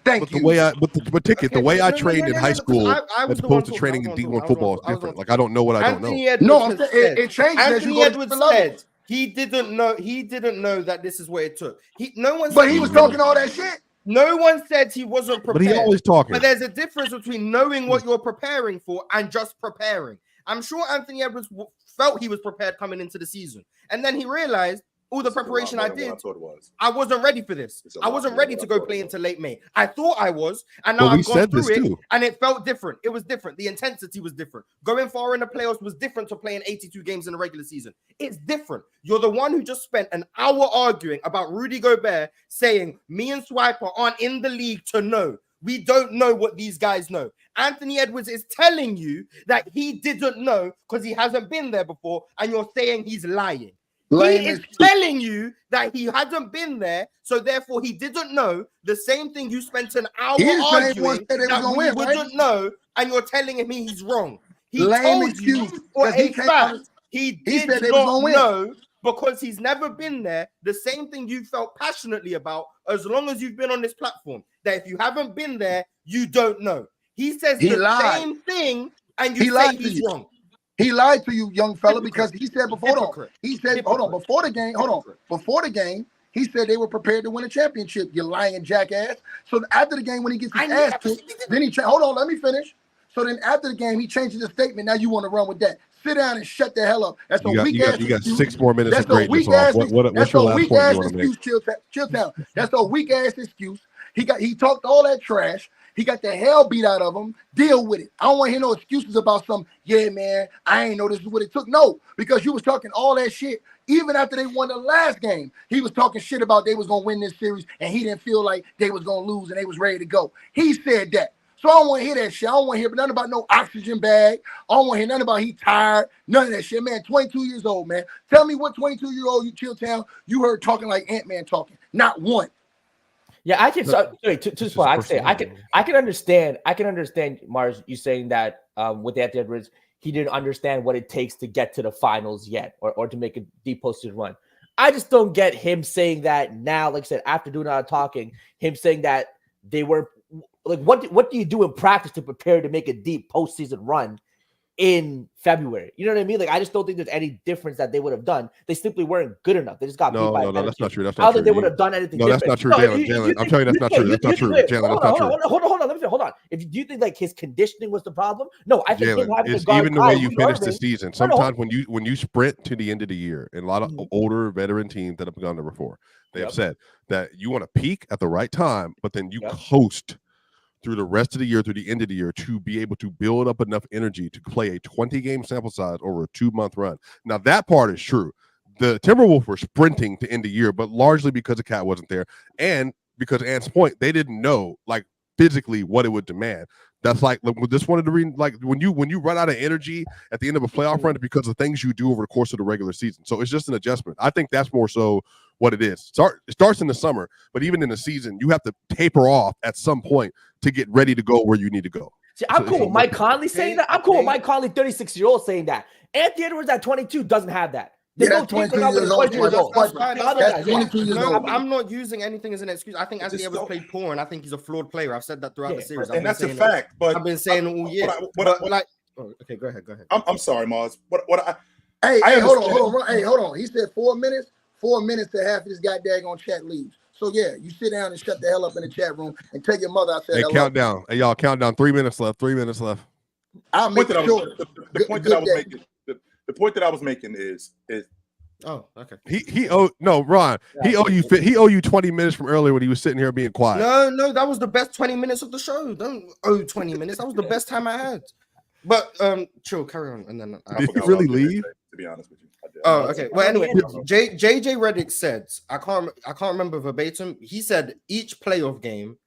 Thank you. The way I trained in high school as opposed to training in D1 football is different. Like I don't know what I don't know. No, it changed. Anthony Edwards said he didn't know that this is what it took. No one. But he was talking all that shit. No one said he wasn't prepared. But he always talking. But there's a difference between knowing what you're preparing for and just preparing. I'm sure Anthony Edwards felt he was prepared coming into the season. And then he realized all the preparation I did, I wasn't ready for this. I wasn't ready to go play into late May. I thought I was, and now I've gone through it, and it felt different. It was different. The intensity was different. Going far in the playoffs was different to playing 82 games in the regular season. It's different. You're the one who just spent an hour arguing about Rudy Gobert saying me and Swiper aren't in the league to know. We don't know what these guys know. Anthony Edwards is telling you that he didn't know because he hasn't been there before, and you're saying he's lying. He is telling you that he hadn't been there, so therefore he didn't know the same thing you spent an hour arguing that we wouldn't know, and you're telling him he's wrong. He told you for a fact he did not know because he's never been there. The same thing you felt passionately about as long as you've been on this platform, that if you haven't been there, you don't know. He says the same thing, and you say he's wrong. He lied to you, young fella, because he said before the game, he said they were prepared to win a championship, you lying jackass. So after the game, when he gets his ass kicked, then hold on, let me finish. So then after the game, he changes the statement. Now you want to run with that. Sit down and shut the hell up. That's a weak ass excuse. You got 6 more minutes That's of greatness off. What's your last point you want to make? Chill down. That's a weak ass excuse. He talked all that trash. He got the hell beat out of him. Deal with it. I don't want to hear no excuses about some, yeah, man, I ain't know this is what it took. No, because you was talking all that shit. Even after they won the last game, he was talking shit about they was going to win this series, and he didn't feel like they was going to lose, and they was ready to go. He said that. So I don't want to hear that shit. I don't want to hear nothing about no oxygen bag. I don't want to hear nothing about he tired. None of that shit, man. 22 years old, man. Tell me what 22-year-old you Chilltown you heard talking like Ant-Man talking. Not one. Yeah, I can. To this point, I can understand. I can understand, Marz, you saying that with the Edwards, he didn't understand what it takes to get to the finals yet, or to make a deep postseason run. I just don't get him saying that now. Like I said, after doing all the talking, him saying that they were like, what do you do in practice to prepare to make a deep postseason run in February? You know what I mean? Like, I just don't think there's any difference that they would have done. They simply weren't good enough. They just got beat by No, that's not true. That's not true. I don't think they would have done anything. No, that's not true, Jalen. I'm telling you, that's not true. That's not true, Jalen. That's not true. Hold on. Let me hold on. Do you think like his conditioning was the problem? No, I think it's even the way you finish the season. Sometimes when you sprint to the end of the year, and a lot of older veteran teams that have gone there before, they have said that you want to peak at the right time, but then you coast through the rest of the year, through the end of the year, to be able to build up enough energy to play a 20-game sample size over a 2-month run. Now, that part is true. The Timberwolves were sprinting to end the year, but largely because the cat wasn't there, and because Ant's point, they didn't know, like, physically what it would demand. That's like this one of the reasons, like when you run out of energy at the end of a playoff run, because of things you do over the course of the regular season. So it's just an adjustment. I think that's more so what it is. It starts in the summer, but even in the season, you have to taper off at some point to get ready to go where you need to go. See, I'm cool with Mike Conley saying that. I'm cool with Mike Conley, 36-year-old, saying that. Anthony Edwards at 22 doesn't have that. That's 22 years old. That's 22 years old. I'm not using anything as an excuse. I think Anthony Edwards played poor, and I think he's a flawed player. I've said that throughout the series. And that's a fact. But I've been saying all year. Okay, go ahead. I'm sorry, Marz. Hold on. He said 4 minutes. 4 minutes to half his goddamn chat leaves. So yeah, you sit down and shut the hell up in the chat room and tell your mother I said hello. Countdown. Hey, y'all, countdown. 3 minutes left. 3 minutes left. I'll make it short. The point that I was making. The point that I was making is oh, okay. Ron. He owe you 20 minutes from earlier when he was sitting here being quiet. No, that was the best 20 minutes of the show. Don't owe 20 minutes. That was the best time I had. But chill, carry on, and then did he really leave? To be honest with you. Oh, okay. Well, anyway, JJ Redick said, I can't remember verbatim. He said each playoff game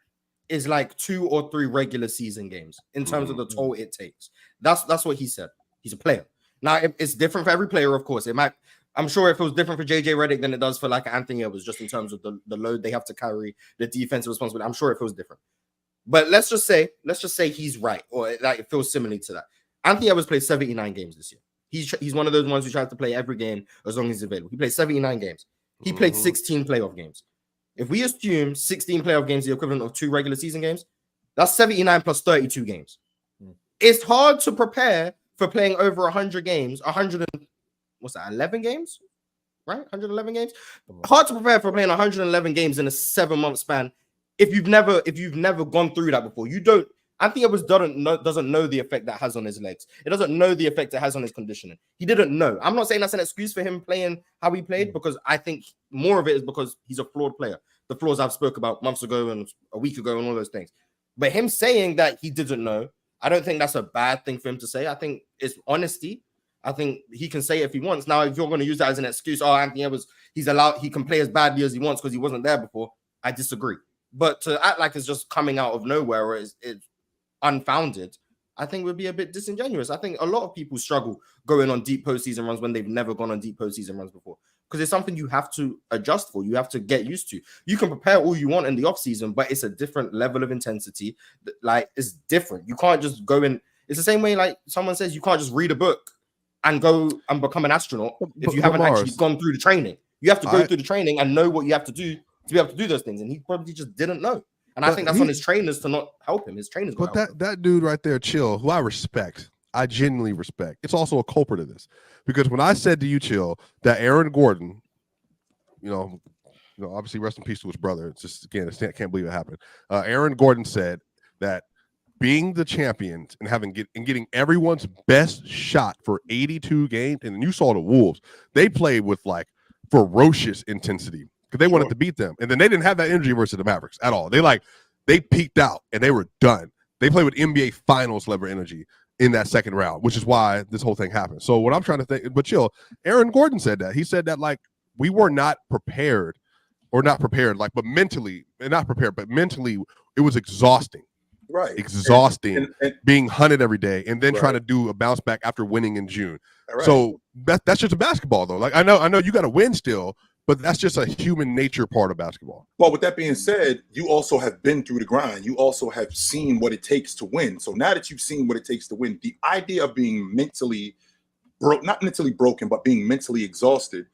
is like 2 or 3 regular season games in terms of the toll it takes. That's what he said. He's a player. Now it's different for every player, of course. I'm sure if it was different for JJ Redick than it does for like Anthony Edwards, just in terms of the load they have to carry, the defensive responsibility. I'm sure if it was different. But let's just say he's right, or like it feels similar to that. Anthony Edwards played 79 games this year. He's one of those ones who tries to play every game as long as he's available. He played 79 games. He played 16 playoff games. If we assume 16 playoff games is the equivalent of 2 regular season games, that's 79 plus 32 games. It's hard to prepare for playing over 100 games, 11 games? Right? 111 games? Hard to prepare for playing 111 games in a 7-month span if you've never gone through that before. Anthony Edwards doesn't know the effect that has on his legs. It doesn't know the effect it has on his conditioning. He didn't know. I'm not saying that's an excuse for him playing how he played, because I think more of it is because he's a flawed player. The flaws I've spoke about months ago and a week ago and all those things. But him saying that he didn't know, I don't think that's a bad thing for him to say. I think it's honesty. I think he can say it if he wants. Now, if you're going to use that as an excuse, Anthony Edwards, he can play as badly as he wants because he wasn't there before, I disagree. But to act like it's just coming out of nowhere or it's unfounded, I think would be a bit disingenuous. I think a lot of people struggle going on deep postseason runs when they've never gone on deep postseason runs before, because it's something you have to adjust for. You have to get used to. You can prepare all you want in the off season, but it's a different level of intensity. Like, it's different. You can't just go in. It's the same way, like someone says, you can't just read a book and go and become an astronaut if you haven't actually gone through the training. You have to go through the training and know what you have to do to be able to do those things. And he probably just didn't know. And I think that's on his trainers to not help him. His trainers. But that dude right there, Chill, who I respect, I genuinely respect. It's also a culprit of this, because when I said to you, Chill, that Aaron Gordon, obviously rest in peace to his brother. It's just, again, I can't believe it happened. Aaron Gordon said that being the champions and getting everyone's best shot for 82 games. And you saw the Wolves; they played with like ferocious intensity because they wanted to beat them, and then they didn't have that energy versus the Mavericks at all. They peaked out and they were done. They played with NBA Finals level energy in that second round, which is why this whole thing happened. So what I'm trying to think, but chill. Aaron Gordon said that. He said that like we were not prepared, like, but mentally, and not prepared, but mentally, it was exhausting. Right. Exhausting and being hunted every day and then trying to do a bounce back after winning in June. Right. So that's just a basketball though. Like I know you got to win still, but that's just a human nature part of basketball. Well, with that being said, you also have been through the grind. You also have seen what it takes to win. So now that you've seen what it takes to win, the idea of being mentally not mentally broken, but being mentally exhausted,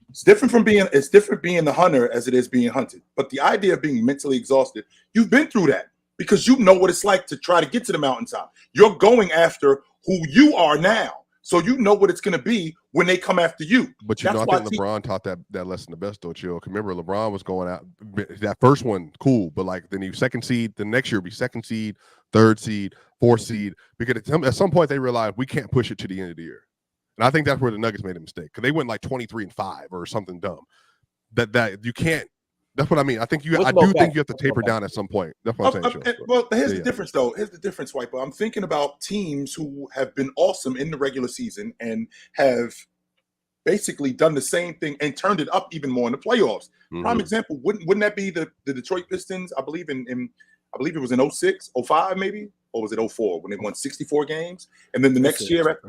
it's different being the hunter as it is being hunted. But the idea of being mentally exhausted, you've been through that because you know what it's like to try to get to the mountaintop. You're going after who you are now. So you know what it's going to be when they come after you. But I think LeBron taught that lesson the best, though, Chill. Remember, LeBron was going out. That first one, cool. But like then he was second seed. The next year would be second seed, third seed, fourth seed. Because at some point they realized we can't push it to the end of the year. And I think that's where the Nuggets made a mistake. Because they went like 23-5 or something dumb. That you can't. That's what I mean. I think I do think you have to taper down at some point. That's what I'm saying. Well, here's the difference, though. Here's the difference, Wiper. I'm thinking about teams who have been awesome in the regular season and have basically done the same thing and turned it up even more in the playoffs. Mm-hmm. Prime example, wouldn't that be the Detroit Pistons? I believe it was in 06, 05 maybe, or was it 04 when they won 64 games? And then the next year,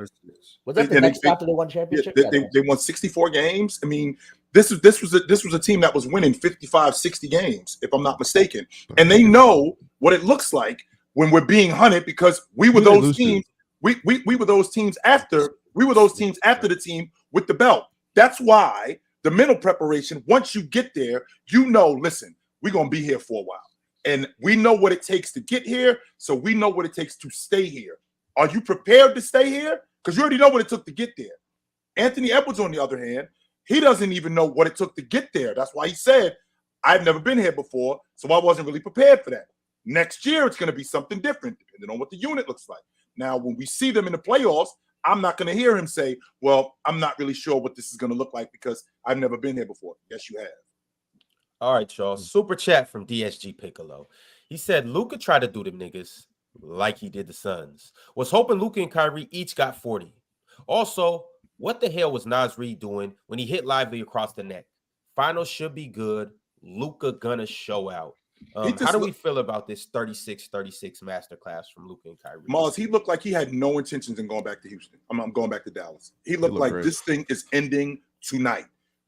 was that the next after they won championship? They won 64 games. I mean, this was a team that was winning 55, 60 games, if I'm not mistaken. And they know what it looks like when we're being hunted because we were those teams. We were those teams after the team with the belt. That's why the mental preparation, once you get there, listen, we're going to be here for a while. And we know what it takes to get here, so we know what it takes to stay here. Are you prepared to stay here? Because you already know what it took to get there. Anthony Edwards, on the other hand, he doesn't even know what it took to get there. That's why he said, I've never been here before, so I wasn't really prepared for that. Next year, it's going to be something different, depending on what the unit looks like. Now, when we see them in the playoffs, I'm not going to hear him say, well, I'm not really sure what this is going to look like because I've never been here before. Yes, you have. All right, y'all. Super chat from DSG Piccolo. He said, Luka tried to do them niggas like he did the Suns. Was hoping Luka and Kyrie each got 40. Also, what the hell was Naz Reid doing when he hit Lively across the neck? Finals should be good. Luka gonna show out. How do we feel about this 36-36 masterclass from Luka and Kyrie? Marz, he looked like he had no intentions in going back to Houston. I'm going back to Dallas. He looked like great. This thing is ending tonight.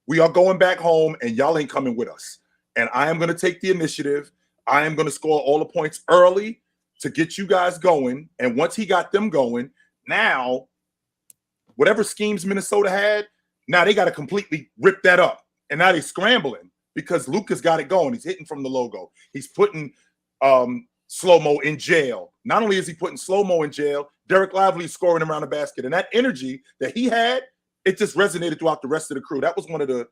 We are going back home, and y'all ain't coming with us. And I am going to take the initiative. I am going to score all the points early to get you guys going. And once he got them going, now whatever schemes Minnesota had, now they got to completely rip that up. And now they're scrambling because Luka's got it going. He's hitting from the logo. He's putting slow-mo in jail. Not only is he putting slow-mo in jail, Derek Lively's scoring around the basket. And that energy that he had, it just resonated throughout the rest of the crew. That was one of the,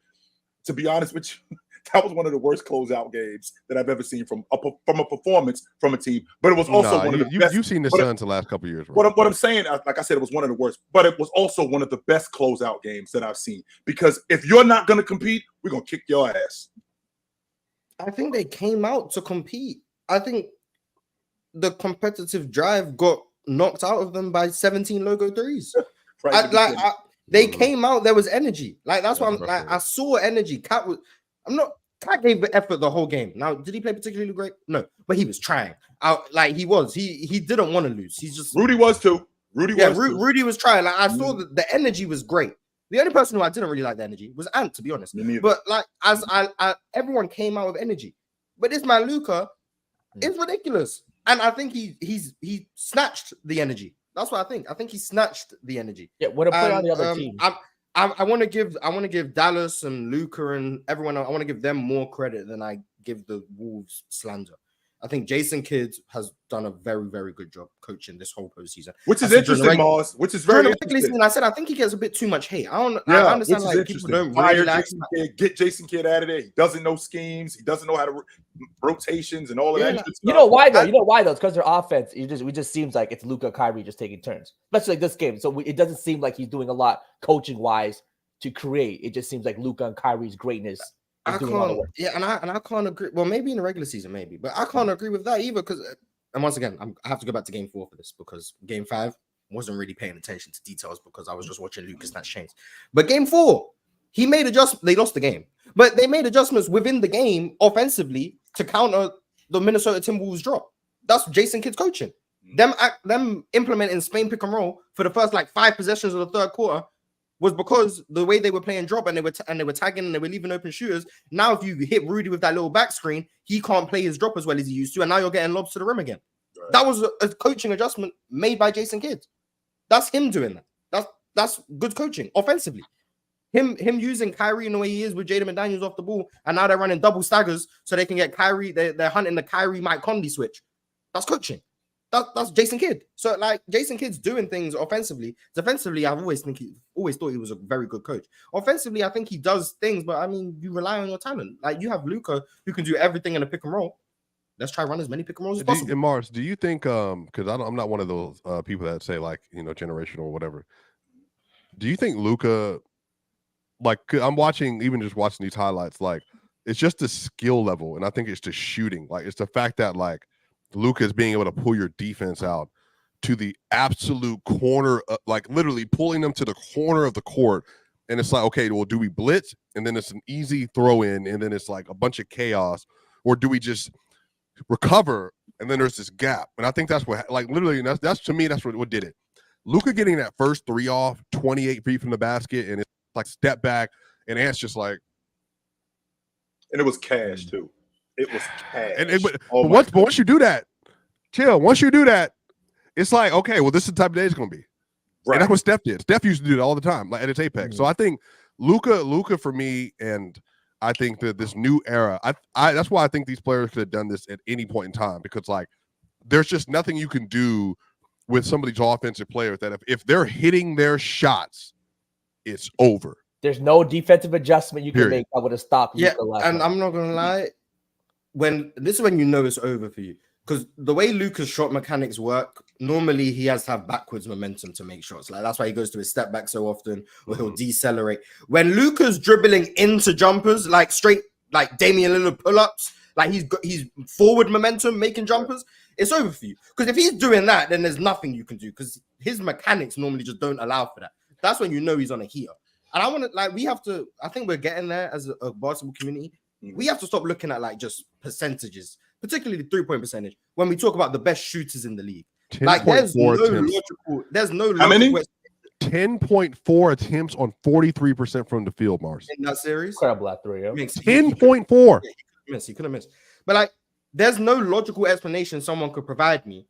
to be honest with you, that was one of the worst closeout games that I've ever seen from a performance from a team. But it was also one of the best. You've seen the Suns the last couple of years. What I'm saying, like I said, it was one of the worst. But it was also one of the best closeout games that I've seen. Because if you're not going to compete, we're going to kick your ass. I think they came out to compete. I think the competitive drive got knocked out of them by 17 logo threes. They came out. There was energy. Like that's what I'm like. I saw energy. Cat gave the effort the whole game. Now, did he play particularly great? No, but he was trying. He didn't want to lose. He's just Rudy was too. Rudy was trying. Like I saw that the energy was great. The only person who I didn't really like the energy was Ant, to be honest. But like as everyone came out with energy. But this man Luka is ridiculous, and I think he snatched the energy. That's what I think. I think he snatched the energy. Yeah, what a play on the other team. I want to give Dallas and Luka and everyone else, I want to give them more credit than I give the Wolves slander. I think Jason Kidd has done a very, very good job coaching this whole postseason. Which is interesting, Marz. Which is very interesting. I said I think he gets a bit too much hate. I understand like people don't really like get Jason Kidd out of there. He doesn't know schemes. He doesn't know how to rotations and all of that. You know why though? It's because their offense. It just seems like it's Luka Kyrie just taking turns, especially like this game. So it doesn't seem like he's doing a lot coaching wise to create. It just seems like Luka and Kyrie's greatness. I can't agree. Well, maybe in the regular season, maybe, but I can't agree with that either. Because, and once again, I have to go back to Game 4 for this because Game 5 wasn't really paying attention to details because I was just watching Lucas snatch chains. But Game 4, he made adjustments. They lost the game, but they made adjustments within the game offensively to counter the Minnesota Timberwolves drop. That's Jason Kidd's coaching. Them implementing Spain pick and roll for the first like 5 possessions of the third quarter was because the way they were playing drop and they were tagging and they were leaving open shooters. Now, if you hit Rudy with that little back screen, he can't play his drop as well as he used to, and now you're getting lobs to the rim again. Right. That was a coaching adjustment made by Jason Kidd. That's him doing that. That's good coaching offensively. Him using Kyrie in the way he is with Jaden McDaniels off the ball, and now they're running double staggers so they can get Kyrie. They're hunting the Kyrie Mike Conley switch. That's coaching. That's Jason Kidd. So like Jason Kidd's doing things offensively. Defensively, I've always thought he was a very good coach. Offensively, I think he does things, but I mean, you rely on your talent. Like you have Luka who can do everything in a pick and roll. Let's try run as many pick and rolls as possible. And Marz, do you think because I'm not one of those people that say like generational or whatever. Do you think Luka, like I'm watching these highlights, like it's just the skill level, and I think it's the shooting. Like it's the fact that like Luka is being able to pull your defense out to the absolute corner, like literally pulling them to the corner of the court. And it's like, okay, well, do we blitz? And then it's an easy throw in, and then it's like a bunch of chaos, or do we just recover? And then there's this gap. And I think that's what, like, literally, that's to me, that's what did it. Luka getting that first 3 off, 28 feet from the basket, and it's like step back, and Ant's just like, and it was cash too. It was cash. But once you do that, chill. Once you do that, it's like, okay, well, this is the type of day it's going to be. Right. And that's what Steph did. Steph used to do that all the time, like at its apex. So I think Luka for me, and I think that this new era, that's why I think these players could have done this at any point in time, because like there's just nothing you can do with some of these offensive players that if they're hitting their shots, it's over. There's no defensive adjustment you can make that would have stopped. Yeah, and I'm not gonna lie. This is when you know it's over for you, because the way Luka's shot mechanics work, normally he has to have backwards momentum to make shots. Like that's why he goes to his step back so often, or he'll decelerate. When Luka's dribbling into jumpers, like straight, like Damian Lillard pull-ups, like he's forward momentum making jumpers, it's over for you. Because if he's doing that, then there's nothing you can do, because his mechanics normally just don't allow for that. That's when you know he's on a heater. And I want to, like, I think we're getting there as a basketball community. We have to stop looking at like just percentages, particularly the 3-point percentage, when we talk about the best shooters in the league. Like there's no logical. How many? 10.4 attempts on 43% from the field, Marz. In that series, incredible at 3. 10.4. He couldn't miss. But like, there's no logical explanation someone could provide me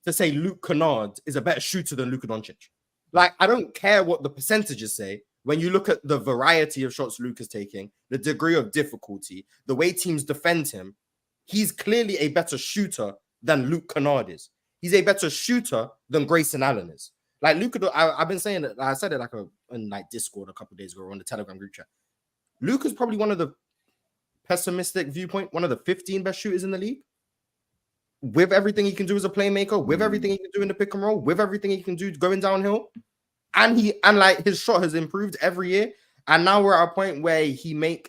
to say Luke Kennard is a better shooter than Luka Doncic. Like, I don't care what the percentages say. When you look at the variety of shots Luke is taking, the degree of difficulty, the way teams defend him, he's clearly a better shooter than Luke Kennard is. He's a better shooter than Grayson Allen is. Like Luka, I've been saying it. I said it in Discord a couple of days ago on the Telegram group chat. Luka's probably one of the pessimistic viewpoint, one of the 15 best shooters in the league. With everything he can do as a playmaker, with everything he can do in the pick and roll, with everything he can do going downhill. And like his shot has improved every year. And now we're at a point where he made,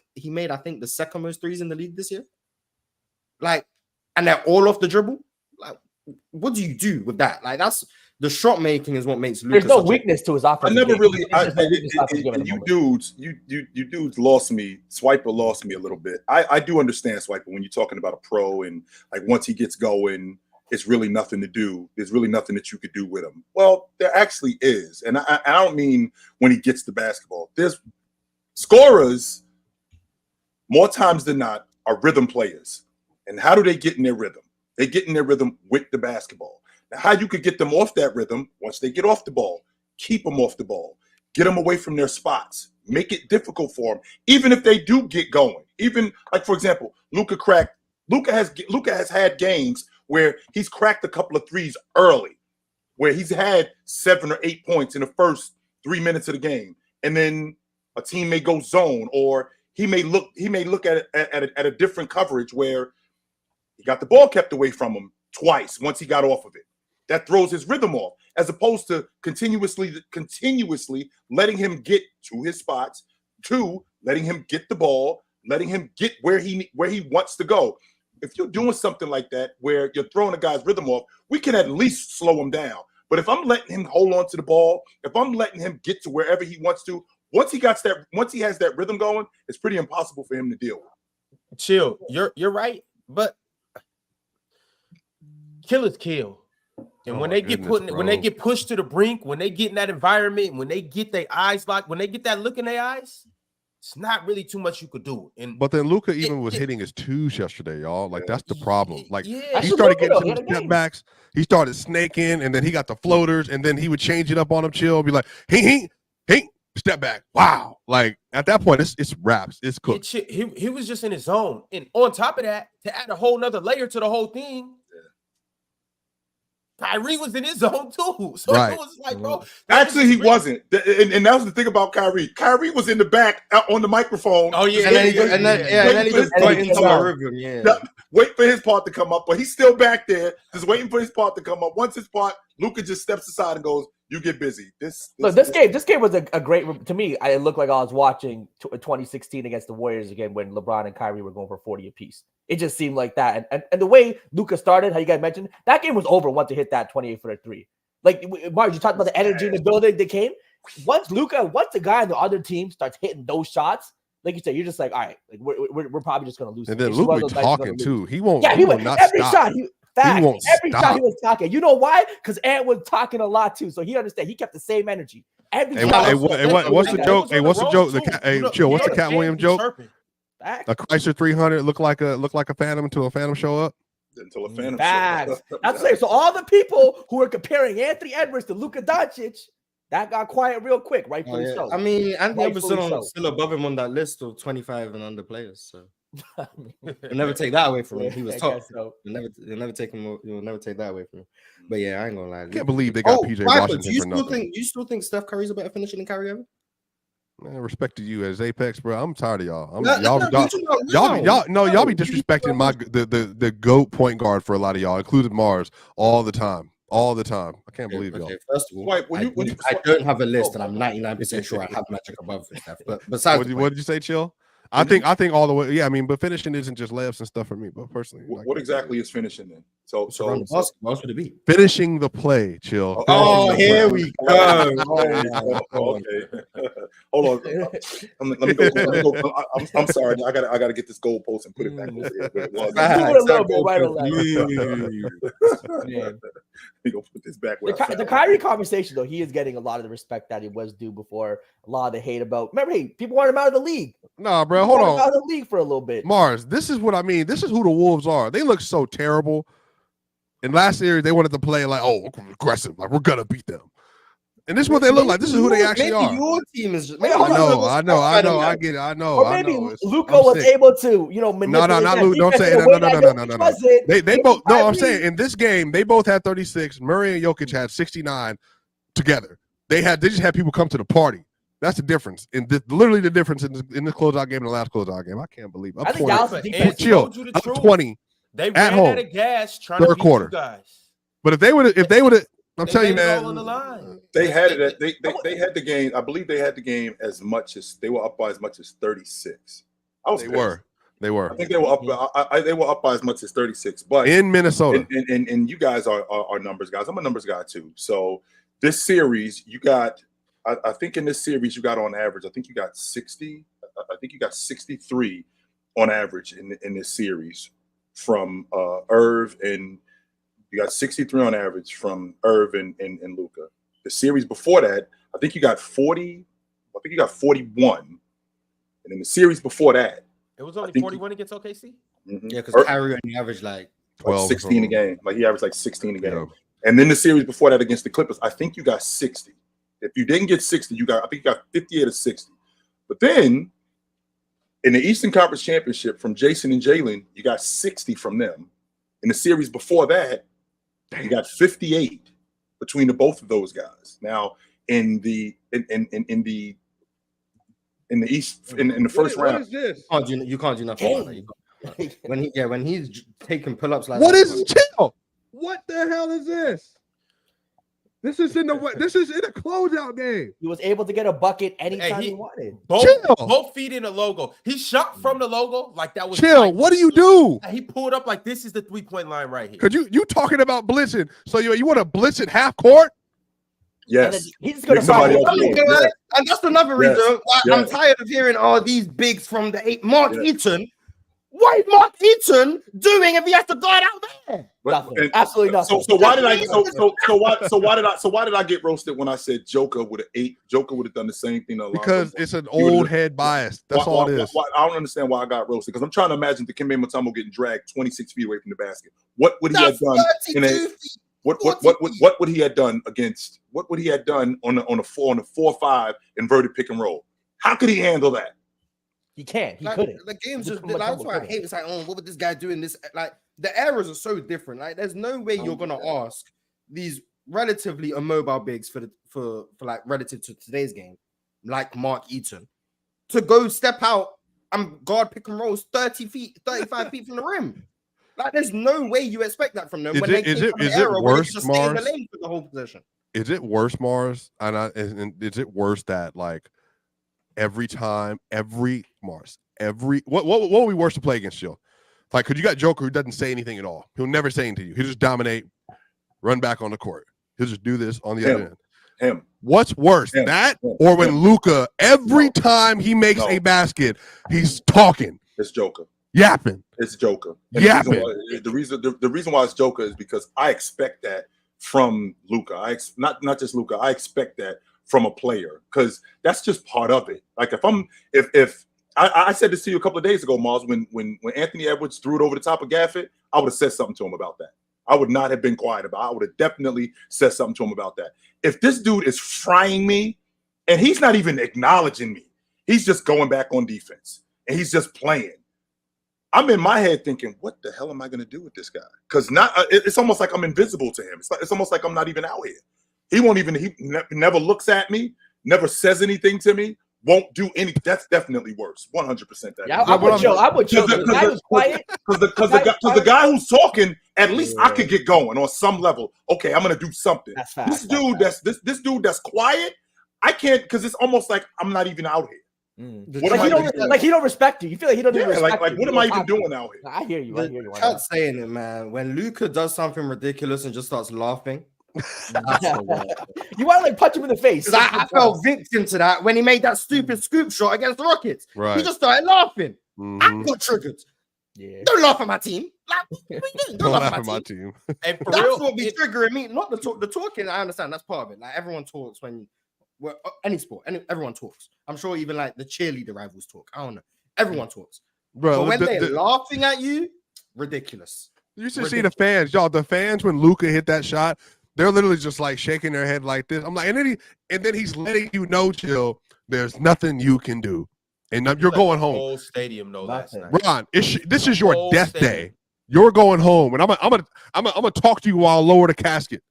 I think, the second most threes in the league this year. Like, and they're all off the dribble. Like, what do you do with that? Like, that's the shot making is what makes Luka. There's no weakness to his offense. I never really. You dudes lost me. Swiper lost me a little bit. I do understand Swiper when you're talking about a pro and like once he gets going, it's really nothing to do. There's really nothing that you could do with him. Well, there actually is, and I don't mean when he gets the basketball. There's scorers more times than not are rhythm players, and how do they get in their rhythm? They get in their rhythm with the basketball. Now, how you could get them off that rhythm once they get off the ball, keep them off the ball, get them away from their spots, make it difficult for them, even if they do get going. Even like, for example, Luka cracked Luka has had games where he's cracked a couple of threes early, where he's had 7 or 8 points in the first 3 minutes of the game, and then a team may go zone, or he may look at a different coverage where he got the ball kept away from him twice once he got off of it. That throws his rhythm off, as opposed to continuously letting him get to his spots, to letting him get the ball, letting him get where he wants to go. If you're doing something like that where you're throwing a guy's rhythm off, we can at least slow him down. But if I'm letting him hold on to the ball, if I'm letting him get to wherever he wants to, once he has that rhythm going, it's pretty impossible for him to deal with. Chill. You're right, but killers kill. And when they get pushed to the brink, when they get in that environment, when they get their eyes locked, when they get that look in their eyes, it's not really too much you could do. But then Luka even was hitting his twos yesterday, y'all. Like, that's the problem. Like, he started getting some step backs. He started snaking, and then he got the floaters, and then he would change it up on him, chill, and be like, hey, step back. Wow. Like, at that point, it's wraps. It's cooked. He was just in his zone. And on top of that, to add a whole nother layer to the whole thing, Kyrie was in his zone too. So it was like, bro. Actually, he wasn't. And that was the thing about Kyrie. Kyrie was in the back on the microphone. Oh, yeah. And then he just went into my rhythm. Yeah. Wait for his part to come up. But he's still back there, just waiting for his part to come up. Once his part, Luka just steps aside and goes, you get busy. This game was a great, to me, it looked like I was watching 2016 against the Warriors again when LeBron and Kyrie were going for 40 apiece. It just seemed like that. And the way Luka started, how you guys mentioned, that game was over once he hit that 28-footer three. Like, Marz, you talked about the energy in the building that came. Once the guy on the other team starts hitting those shots, like you said, you're just like, all right, like we're probably just going to lose. And then Luka talking too. He won't not every stop. Shot. Every shot he was talking. You know why? Because Ant was talking a lot too. So he understand. He kept the same energy. What's the joke? Hey, what's the joke? Chill. What's the Cat Williams joke? A Chrysler 300 look like a Phantom until a Phantom show up. Until a Phantom show up. That's it. So all the people who are comparing Anthony Edwards to Luka Doncic, that got quiet real quick, rightfully so. I mean, Anthony Edwards still above him on that list of 25 and under players. So you'll never take that away from him. He was top. So. You'll never take that away from him. But yeah, I ain't gonna lie. I can't believe they got PJ Washington for nothing. Do you still think Steph Curry's a better finisher than Kyrie Ever? Man, respect to you as Apex, bro. I'm tired of y'all. Y'all be disrespecting the GOAT point guard for a lot of y'all, including Marz, all the time. I can't believe y'all. First of all, I don't have a list, and I'm 99% sure I have Magic above Steph. But besides, what did you say, Chill? I think all the way. Yeah, I mean, but finishing isn't just layups and stuff for me. But personally, what exactly is finishing then? So what else would it be? Finishing the play, Chill. Oh, here we go. Okay. Hold on. Let me go. I'm sorry. I gotta get this goal post and put it back over there. We gonna put this back. The Kyrie conversation, though, he is getting a lot of the respect that he was due before. A lot of the hate about. Remember, people wanted him out of the league. Nah, bro, hold on. Out of the league for a little bit. Marz, this is what I mean. This is who the Wolves are. They look so terrible. In last series, they wanted to play like, aggressive, like we're gonna beat them. And this is what they look like. This is who they actually are. Your team is. I know. I get it. I know. Or maybe Luka was able to, manipulate. No, not Luka. Don't say it. No. They both. No, I'm saying in this game, they both had 36. Murray and Jokic had 69 together. They just had people come to the party. That's the difference. Literally the difference in the closeout game and the last closeout game. I can't believe. I think Dallas defense. Chill. Up 20. They at ran home. out of gas trying to beat you guys. But if they would have, I'm telling you, man. They had it. They had the game. I believe they had the game as much as they were up by as much as 36. They were. I think they were up. They were up by as much as 36. But in Minnesota, and you guys are numbers guys. I'm a numbers guy too. So this series, you got. I think in this series you got on average. I think you got 60. I think you got 63 on average in this series from Irv, and you got 63 on average from Irv and Luka. The series before that, I think you got 40. I think you got 41, and in the series before that, it was only 41 against OKC. Mm-hmm. Yeah, because Kyrie only averaged like 12, 16 a game. Like he averaged like 16 a game. Yeah. And then the series before that against the Clippers, I think you got 60. If you didn't get 60, I think you got 58 or 60. But then In the Eastern Conference Championship, from Jayson and Jalen, you got 60 from them. In the series before that, you got 58 between the both of those guys. Now, in the East, in the first round, what is this? You can't do nothing about that. When he's taking pull-ups like what that, is chill? What the hell is this? This is in a closeout game. He was able to get a bucket anytime he wanted. Both feet in the logo. He shot from the logo like that was chill. like, what do you do? He pulled up like this is the 3-point line right here. Cause you talking about blitzing? So you want to blitz at half court? Yes. He's gonna find and that's another reason why I'm tired of hearing all these bigs from the Mark Eaton. What is Mark Eaton doing if he has to guard out there? Nothing. Absolutely nothing. So why did I get roasted when I said Joker would have done the same thing? Because it's an old head bias. That's all it is. I don't understand why I got roasted, because I'm trying to imagine the Dikembe Mutombo getting dragged 26 feet away from the basket. What would he have done in a what would he have done against what would he have done on a 4-5 inverted pick and roll? How could he handle that? He can't. He like, couldn't. The game's just that's why I hate. It's like, oh, what would this guy do in this? Like the errors are so different. Like there's no way you're gonna ask these relatively immobile bigs for like relative to today's game, like Mark Eaton, to go step out and guard pick and rolls 30 feet, 35 feet from the rim. Like there's no way you expect that from them. Is it worse, Marz? For the whole possession. Is it worse, Marz? And is it worse that like every time, what would be worse to play against you? Like, cause you got Joker who doesn't say anything at all. He'll never say anything to you. He'll just dominate, run back on the court. He'll just do this on the other end. Him. What's worse, that or when Luka every time he makes a basket, he's talking? It's Joker. Yapping. It's Joker. Yapping. The reason why it's Joker is because I expect that from Luka. Not just Luka. I expect that from a player, because that's just part of it. Like if I said this to you a couple of days ago, Marz, when Anthony Edwards threw it over the top of Gafford, I would have said something to him about that. I would not have been quiet about it. I would have definitely said something to him about that. If this dude is frying me and he's not even acknowledging me, he's just going back on defense and he's just playing, I'm in my head thinking, what the hell am I going to do with this guy? Because it's almost like I'm invisible to him. It's almost like I'm not even out here. He never looks at me, never says anything to me, won't do any. That's definitely worse. 100%. Yeah, I would chill. The guy was quiet. Because the guy who's talking, at least I could get going on some level. Okay, I'm gonna do something. That's fast. This dude that's quiet, I can't, because it's almost like I'm not even out here. He don't respect you. You feel like he don't even respect you. What am I even doing out here? I hear you. I'm saying it, man. When Luka does something ridiculous and just starts laughing, you want to like punch him in the face. I fell victim to that when he made that stupid scoop shot against the Rockets. Right. He just started laughing. I got triggered. Yeah. Don't laugh at my team. Don't laugh at my team. And for that's real, what be triggering me. Not the talk. The talking, I understand. That's part of it. Like everyone talks when any sport. Everyone talks. I'm sure even like the cheerleader rivals talk. I don't know. Everyone talks. Bro, but when they're laughing at you, ridiculous. You should see the fans, y'all. The fans when Luka hit that shot, they're literally just like shaking their head like this. I'm like, and then he's letting you know, chill. There's nothing you can do, and you're going home. Whole stadium know last night. Ron, this is your death day. You're going home, and I'm gonna talk to you while I lower the casket.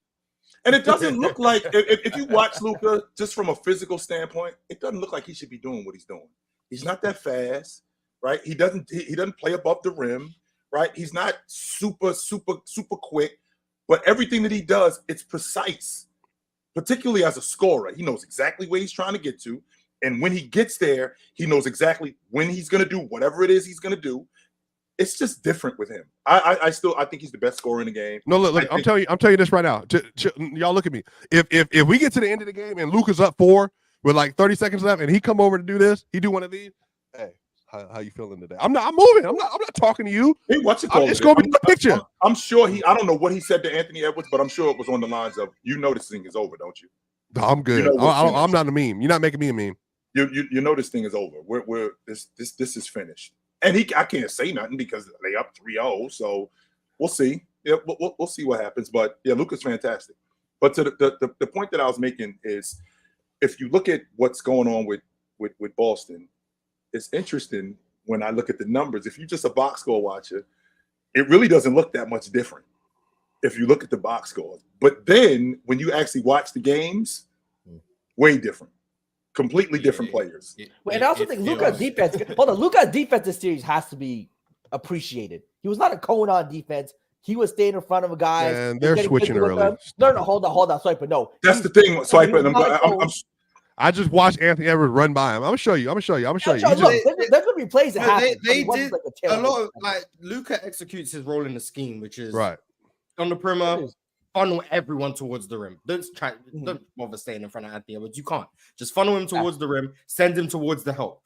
And it doesn't look like, if you watch Luka just from a physical standpoint, it doesn't look like he should be doing what he's doing. He's not that fast, right? He doesn't play above the rim, right? He's not super quick. But everything that he does, it's precise, particularly as a scorer. He knows exactly where he's trying to get to. And when he gets there, he knows exactly when he's going to do whatever it is he's going to do. It's just different with him. I think he's the best scorer in the game. No, look, I'm telling you this right now. Y'all look at me. If we get to the end of the game and Luka's up 4 with like 30 seconds left and he come over to do this, he do one of these, hey, how you feeling today? I'm moving. I'm not talking to you. Hey, what's it called? It's gonna be the picture. I'm sure I don't know what he said to Anthony Edwards, but I'm sure it was on the lines of, you know this thing is over, don't you? I'm good. I'm not a meme. You're not making me a meme. You know this thing is over. This is finished. And I can't say nothing because they up 3-0. So we'll see. Yeah, we'll see what happens. But yeah, Luka's fantastic. But to the point that I was making is, if you look at what's going on with Boston, it's interesting when I look at the numbers. If you're just a box score watcher, it really doesn't look that much different if you look at the box scores. But then when you actually watch the games, way different. Completely different players. And I also think Luka's defense. Hold on, Luka's defense this series has to be appreciated. He was not a cone on defense. He was staying in front of a guy. And they're switching early. No, hold on, Swiper. No, that's the thing, Swiper. I just watched Anthony Edwards run by him. I'm gonna show you. Look, there's gonna be plays that happen. They did a lot of like Luka executes his role in the scheme, which is right on the perimeter. Funnel everyone towards the rim. Don't bother staying in front of Anthony Edwards. You can't. Just funnel him towards the rim. Send him towards the help.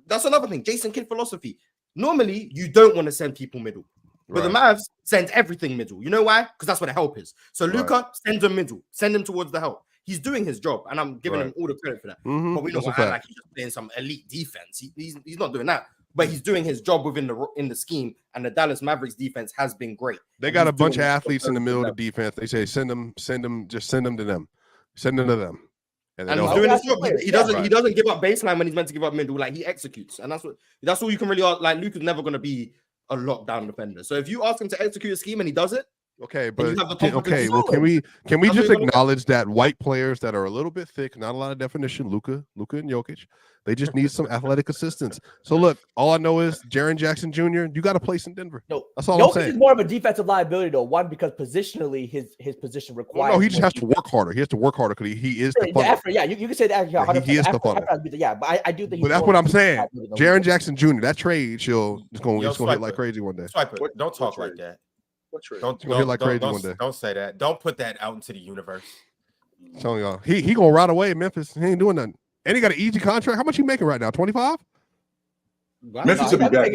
That's another thing. Jason Kidd philosophy. Normally, you don't want to send people middle. But the Mavs send everything middle. You know why? Because that's where the help is. So Luka sends him middle. Send him towards the help. He's doing his job, and I'm giving him all the credit for that. But we know like he's just playing some elite defense. He's not doing that. But he's doing his job within the scheme, and the Dallas Mavericks defense has been great. They got a bunch of athletes in the middle of the defense. They say send them to them. Send them to them. And he's doing his job. He doesn't give up baseline when he's meant to give up middle. Like he executes, and that's all you can really like. Luka's never going to be a lockdown defender. So if you ask him to execute a scheme and he does it, okay, but well, can we just acknowledge that white players that are a little bit thick, not a lot of definition, Luka and Jokic, they just need some athletic assistance. So look, all I know is Jaren Jackson Jr., you got a place in Denver. No, that's all Jokic I'm saying. Is more of a defensive liability though. One, because positionally his position requires. No, he just has to work harder. He has to work harder because he is the funnel. Yeah, you can say that. He is the funnel. Yeah, but I do think. But that's what I'm saying. Jaren Jackson Jr., that trade is going to hit like crazy one day. Don't talk like that. Don't hit like crazy one day. Don't say that. Don't put that out into the universe. I'm telling y'all, he gonna ride away in Memphis. He ain't doing nothing. And he got an easy contract. How much he making right now? 25? Memphis will be back.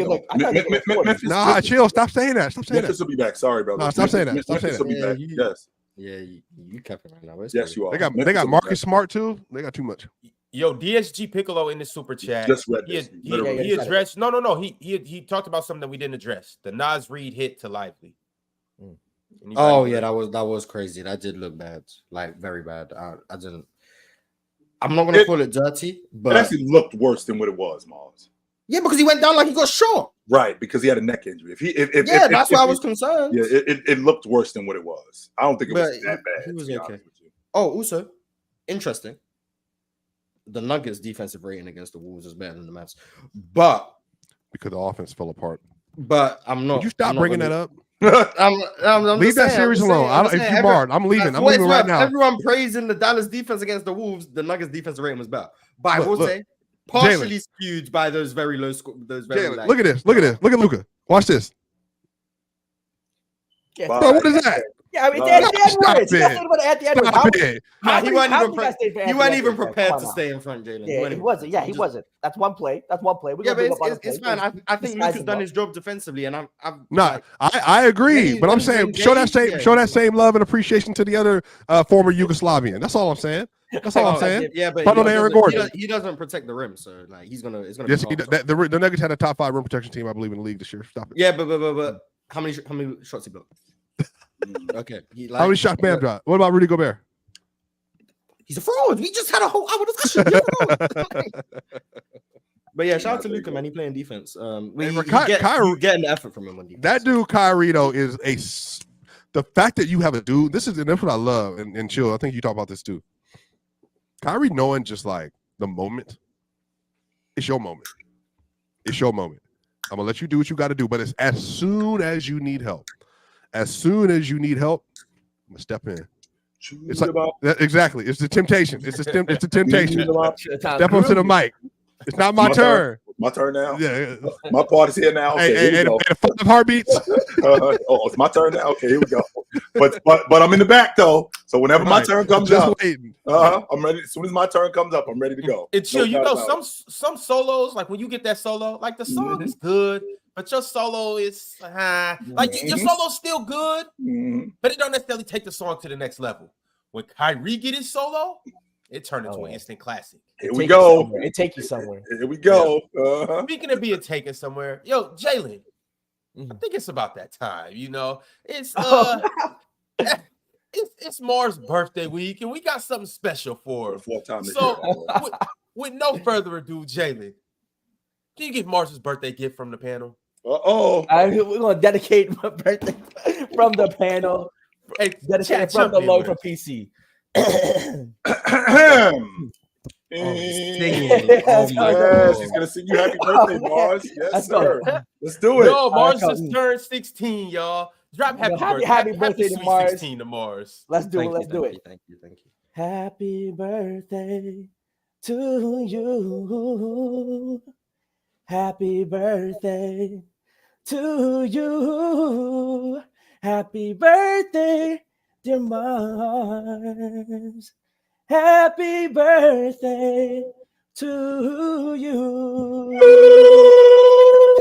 Nah, chill. Stop saying that. Memphis will be back. Sorry, brother. No, stop saying that. Memphis will be back. Yes. Yeah, you kept it right now. Yes, you are. They got Marcus Smart too. They got too much. Yo, DSG Piccolo in the super chat. Just read this. He addressed. No. He talked about something that we didn't address. The Nas Reed hit to Lively. Oh yeah, that was crazy. That did look bad, like very bad. I didn't. I'm not gonna call it dirty, but it actually looked worse than what it was, Marz. Yeah, because he went down like he got shot. Right, because he had a neck injury. That's why I was concerned. Yeah, it looked worse than what it was. I don't think it was that bad. He was okay. Oh, also interesting. The Nuggets' defensive rating against the Wolves is better than the Mavs, but because the offense fell apart. But I'm not. Would you stop bringing that up? I'm leave that series alone. If you're barred, I'm leaving. I'm leaving right now. Everyone praising the Dallas defense against the Wolves. The Nuggets defensive rating was better, but I will say partially skewed by those very low scores. Look at this. Look at Luka. Watch this. Yeah, bro, what is that? Yeah, I mean, he wasn't even prepared to stay in front, Jalen. Yeah, he wasn't. Yeah, he wasn't. That's one play. It's fine. I think Luka's done his job defensively, and I agree. But I'm saying show that same love and appreciation to the other former Yugoslavian. That's all I'm saying. That's all I'm saying. Yeah, but he doesn't protect the rim, so like it's gonna. Yes, the Nuggets had a top 5 rim protection team, I believe, in the league this year. Stop it. Yeah, but how many shots he blocked? Okay. How many shots Bam dropped? What about Rudy Gobert? He's a fraud. We just had a whole hour discussion. But yeah, shout out to Luka, man. He playing defense. You get an effort from him on defense. That dude, Kyrie, though, is the fact that you have a dude. That's what I love. And chill. I think you talk about this too. Kyrie knowing just like the moment. It's your moment. It's your moment. I'm gonna let you do what you got to do. But it's as soon as you need help. As soon as you need help, I'm gonna step in. It's like, exactly. It's the temptation. It's the temptation. Step up to the mic. It's not my turn. My turn now. Yeah. My part is here now. Okay, and 5 heartbeats. It's my turn now. Okay, here we go. But I'm in the back though. So whenever my turn comes up, I'm ready. As soon as my turn comes up, I'm ready to go. It's chill. You know, some solos, like when you get that solo, like the song is good. But your solo is like your solo's still good, but it don't necessarily take the song to the next level. When Kyrie get his solo, it turned into an instant classic. Here we go. It take you somewhere. Here we go. Speaking of being taken somewhere, yo, Jalen, I think it's about that time. You know, it's it's Mar's birthday week, and we got something special for him. So, with no further ado, Jalen, Can you give Marz's birthday gift from the panel? Uh-oh. We're gonna dedicate my birthday from the panel. Hey, Dedicated from the low from PC. Oh my yes, God. he's gonna sing you happy birthday, Marz. Yes, Let's sir. go. Let's do it. No, Marz just turned 16, y'all. Drop happy birthday to sweet Marz. 16 to Marz. Let's do it. Let's do it. Thank you. Happy birthday to you. Happy birthday to you. Happy birthday, dear Marz. Happy birthday to you.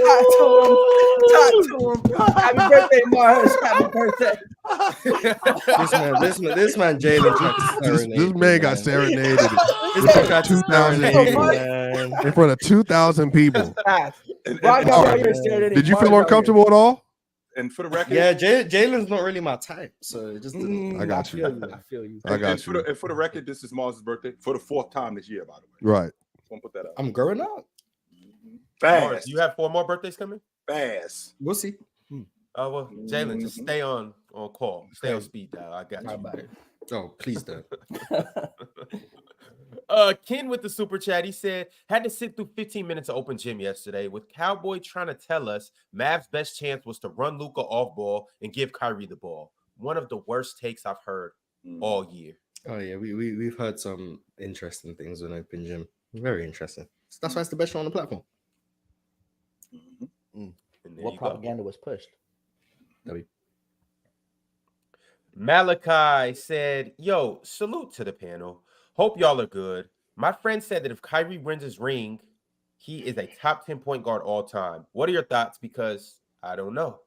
Talk to him. Happy birthday, Marz. Happy birthday. This man, Jalen tried to serenade. This man got serenaded This man tried to 2,000 serenade, people man. in front of 2,000 people. Did you feel uncomfortable at all? And for the record, Yeah, Jalen's not really my type, so it just didn't. I got you. I feel you. I got you. And for the record, this is Marz's birthday for the 4th time this year, by the way. Right. Just want to put that up. I'm growing up. Fast. Marz, you have 4 more birthdays coming? Fast. We'll see. Oh, well, Jalen, just stay on call. Stay on speed dial. I got you. Oh, please don't. Ken with the super chat, he said, had to sit through 15 minutes of open gym yesterday with Cowboy trying to tell us Mavs' best chance was to run Luka off ball and give Kyrie the ball. One of the worst takes I've heard all year. Oh yeah, we've heard some interesting things on open gym. Very interesting. That's why it's the best show on the platform. What propaganda was pushed? Malachi said, yo, salute to the panel. Hope y'all are good. My friend said that if Kyrie wins his ring, he is a top 10 point guard all time. What are your thoughts? Because I don't know.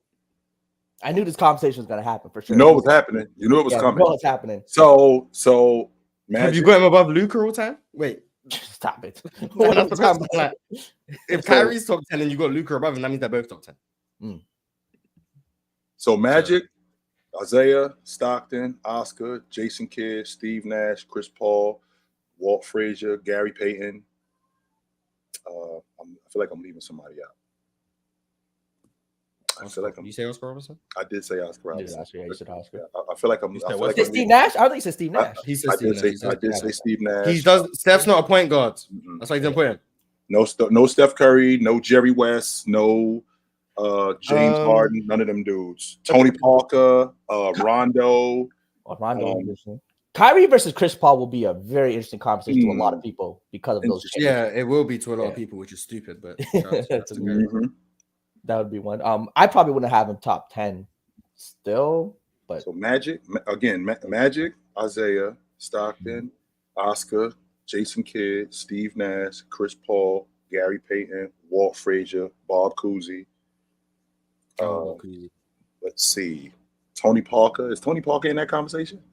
I knew this conversation was going to happen for sure. You know what's happening. You knew it was coming. You know what's happening. So Magic. Have you got him above Luka all time? Wait. Stop it. No, that's the like, if Kyrie's top 10 and you got Luka above him, that means they're both top 10. So Magic, Isaiah, Stockton, Oscar, Jason Kidd, Steve Nash, Chris Paul, Walt Frazier, Gary Payton. I feel like I'm leaving somebody out. You say Oscar Robertson? I did say Oscar Robertson. You said Oscar. I feel like I'm. Steve Nash? I don't think he said Steve Nash. He said Steve Nash. I did say Steve Nash. He does. Steph's not a point guard. That's why he didn't put him. No Steph Curry. No Jerry West. No James Harden. None of them dudes. Tony Parker. Rondo. Kyrie versus Chris Paul will be a very interesting conversation to a lot of people because of those. Yeah, it will be to a lot of people, which is stupid, but that would be one. I probably wouldn't have him top 10 still, but so Magic again. Magic, Isaiah, Stockton, Oscar, Jason Kidd, Steve Nash, Chris Paul, Gary Payton, Walt Frazier, Bob Cousy. Let's see, Tony Parker. Is Tony Parker in that conversation?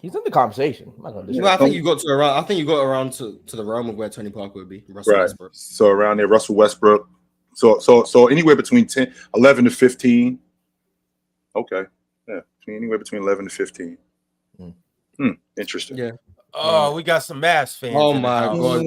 He's in the conversation. I think you got to around. I think you got around to the realm of where Tony Parker would be. Russell Westbrook. So around there, Russell Westbrook. So anywhere between 11 to 15. Okay. Yeah. Anywhere between 11 to 15. Interesting. Yeah. Oh, we got some Mavs fans. Oh my god.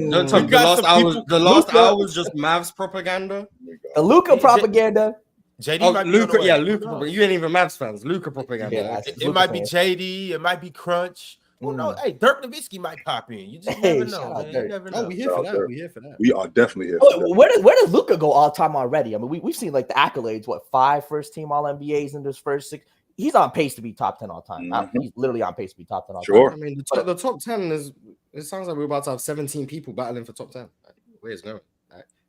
The last hour was just Mavs propaganda. The Luka propaganda. JD might be Luka, Luka. You ain't even Mavs fans. Luka propaganda. Yeah, it might be JD. It might be Crunch. Well, no, hey, Dirk Nowitzki might pop in. You just never know. You never know. Oh, we here for that. We here for that. We are definitely here. Where does Luka go all time already? I mean, we've seen like the accolades. 5 first team All NBAs in his first 6. He's on pace to be top 10 all time. He's literally on pace to be top 10 all time. Sure. I mean, the top 10 is. It sounds like we're about to have 17 people battling for top 10. Where's going?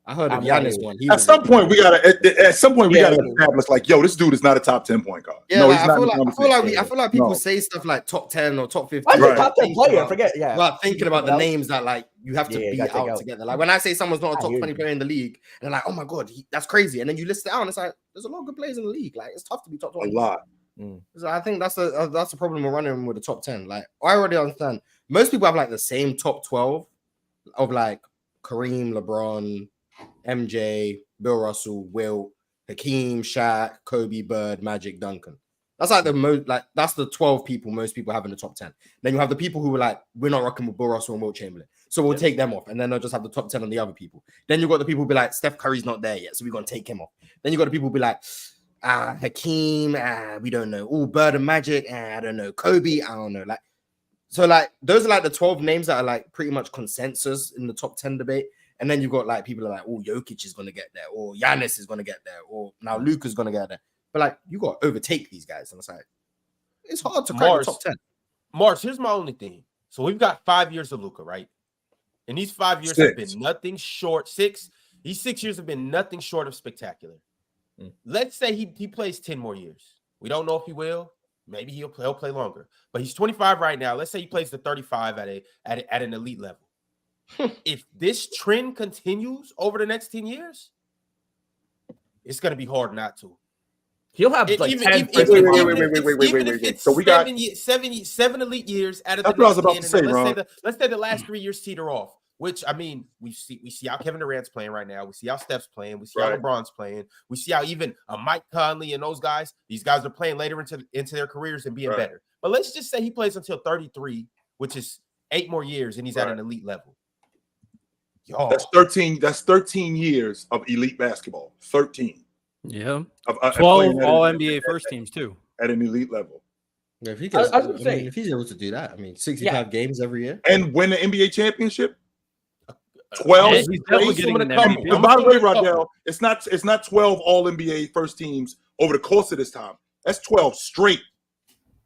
I heard of Giannis one. At some point, we gotta establish like, yo, this dude is not a top 10 point guard. Yeah, no, I feel like people say stuff like top 10 or top 15. Right. Top 10 player, forget. Yeah, but thinking about the names that like you have to be out together. Like when I say someone's not a top 20 player in the league, and they're like, oh my god, that's crazy. And then you list it out, and it's like there's a lot of good players in the league. Like it's tough to be top 20. A lot. So I think that's the problem we're running with the top 10. Like I already understand. Most people have like the same top 12 of like Kareem, LeBron, MJ, Bill Russell, Wilt, Hakeem, Shaq, Kobe, Bird, Magic, Duncan. That's like the most, like that's the 12 people most people have in the top 10. Then you have the people who were like, we're not rocking with Bill Russell and Wilt Chamberlain. So we'll take them off, and then they'll just have the top 10 on the other people. Then you've got the people who be like, Steph Curry's not there yet, so we're going to take him off. Then you got the people who be like, Hakeem, we don't know. Oh, Bird and Magic, I don't know. Kobe, I don't know. Like, so like those are like the 12 names that are like pretty much consensus in the top 10 debate. And then you've got like people are like, oh, Jokic is going to get there, or Giannis is going to get there, or now Luka's going to get there. But like, you got to overtake these guys. And it's like, it's hard to crack the top 10. Marz, here's my only thing. So we've got 5 years of Luka, right? And these 5 years have been nothing short. These 6 years have been nothing short of spectacular. Let's say he plays 10 more years. We don't know if he will. Maybe he'll play longer. But he's 25 right now. Let's say he plays to 35 at an elite level. If this trend continues over the next 10 years, it's going to be hard not to. He'll have like 10. Wait. So we got 7 elite years out of the next 10. Let's say the last 3 years teeter off. Which, I mean, we see how Kevin Durant's playing right now. We see how Steph's playing. We see how LeBron's playing. We see how even Mike Conley and these guys are playing later into their careers and being better. But let's just say he plays until 33, which is 8 more years, and he's at an elite level. Yo. That's 13. That's 13 years of elite basketball. 13. Yeah. 12 all NBA first teams too. At an elite level. Yeah, if he gets, if he's able to do that, 65 games every year. And win the NBA championship. 12. He's definitely getting an MVP. And by the way, Rodell, it's not 12 all NBA first teams over the course of this time. That's 12 straight.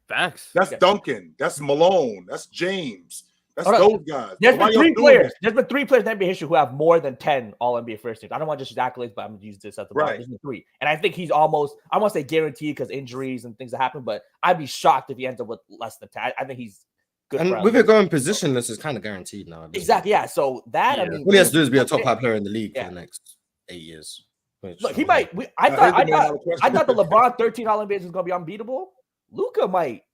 Facts. That's Duncan. That's Malone. That's James. That's those guys. There's been 3 players. There's been 3 players in NBA history who have more than 10 all NBA first teams. I don't want just accolades, but I'm gonna use this as the bar. There's been 3. And I think he's almost, I won't say guaranteed because injuries and things that happen, but I'd be shocked if he ends up with less than 10. I think he's good. And with it going positionless, it's kind of guaranteed now. Exactly. Yeah. So that I mean, all he has to do is be a top 5 player in the league for the next 8 years. Look, he might. I thought the LeBron 13 all NBA was gonna be unbeatable. Luka might.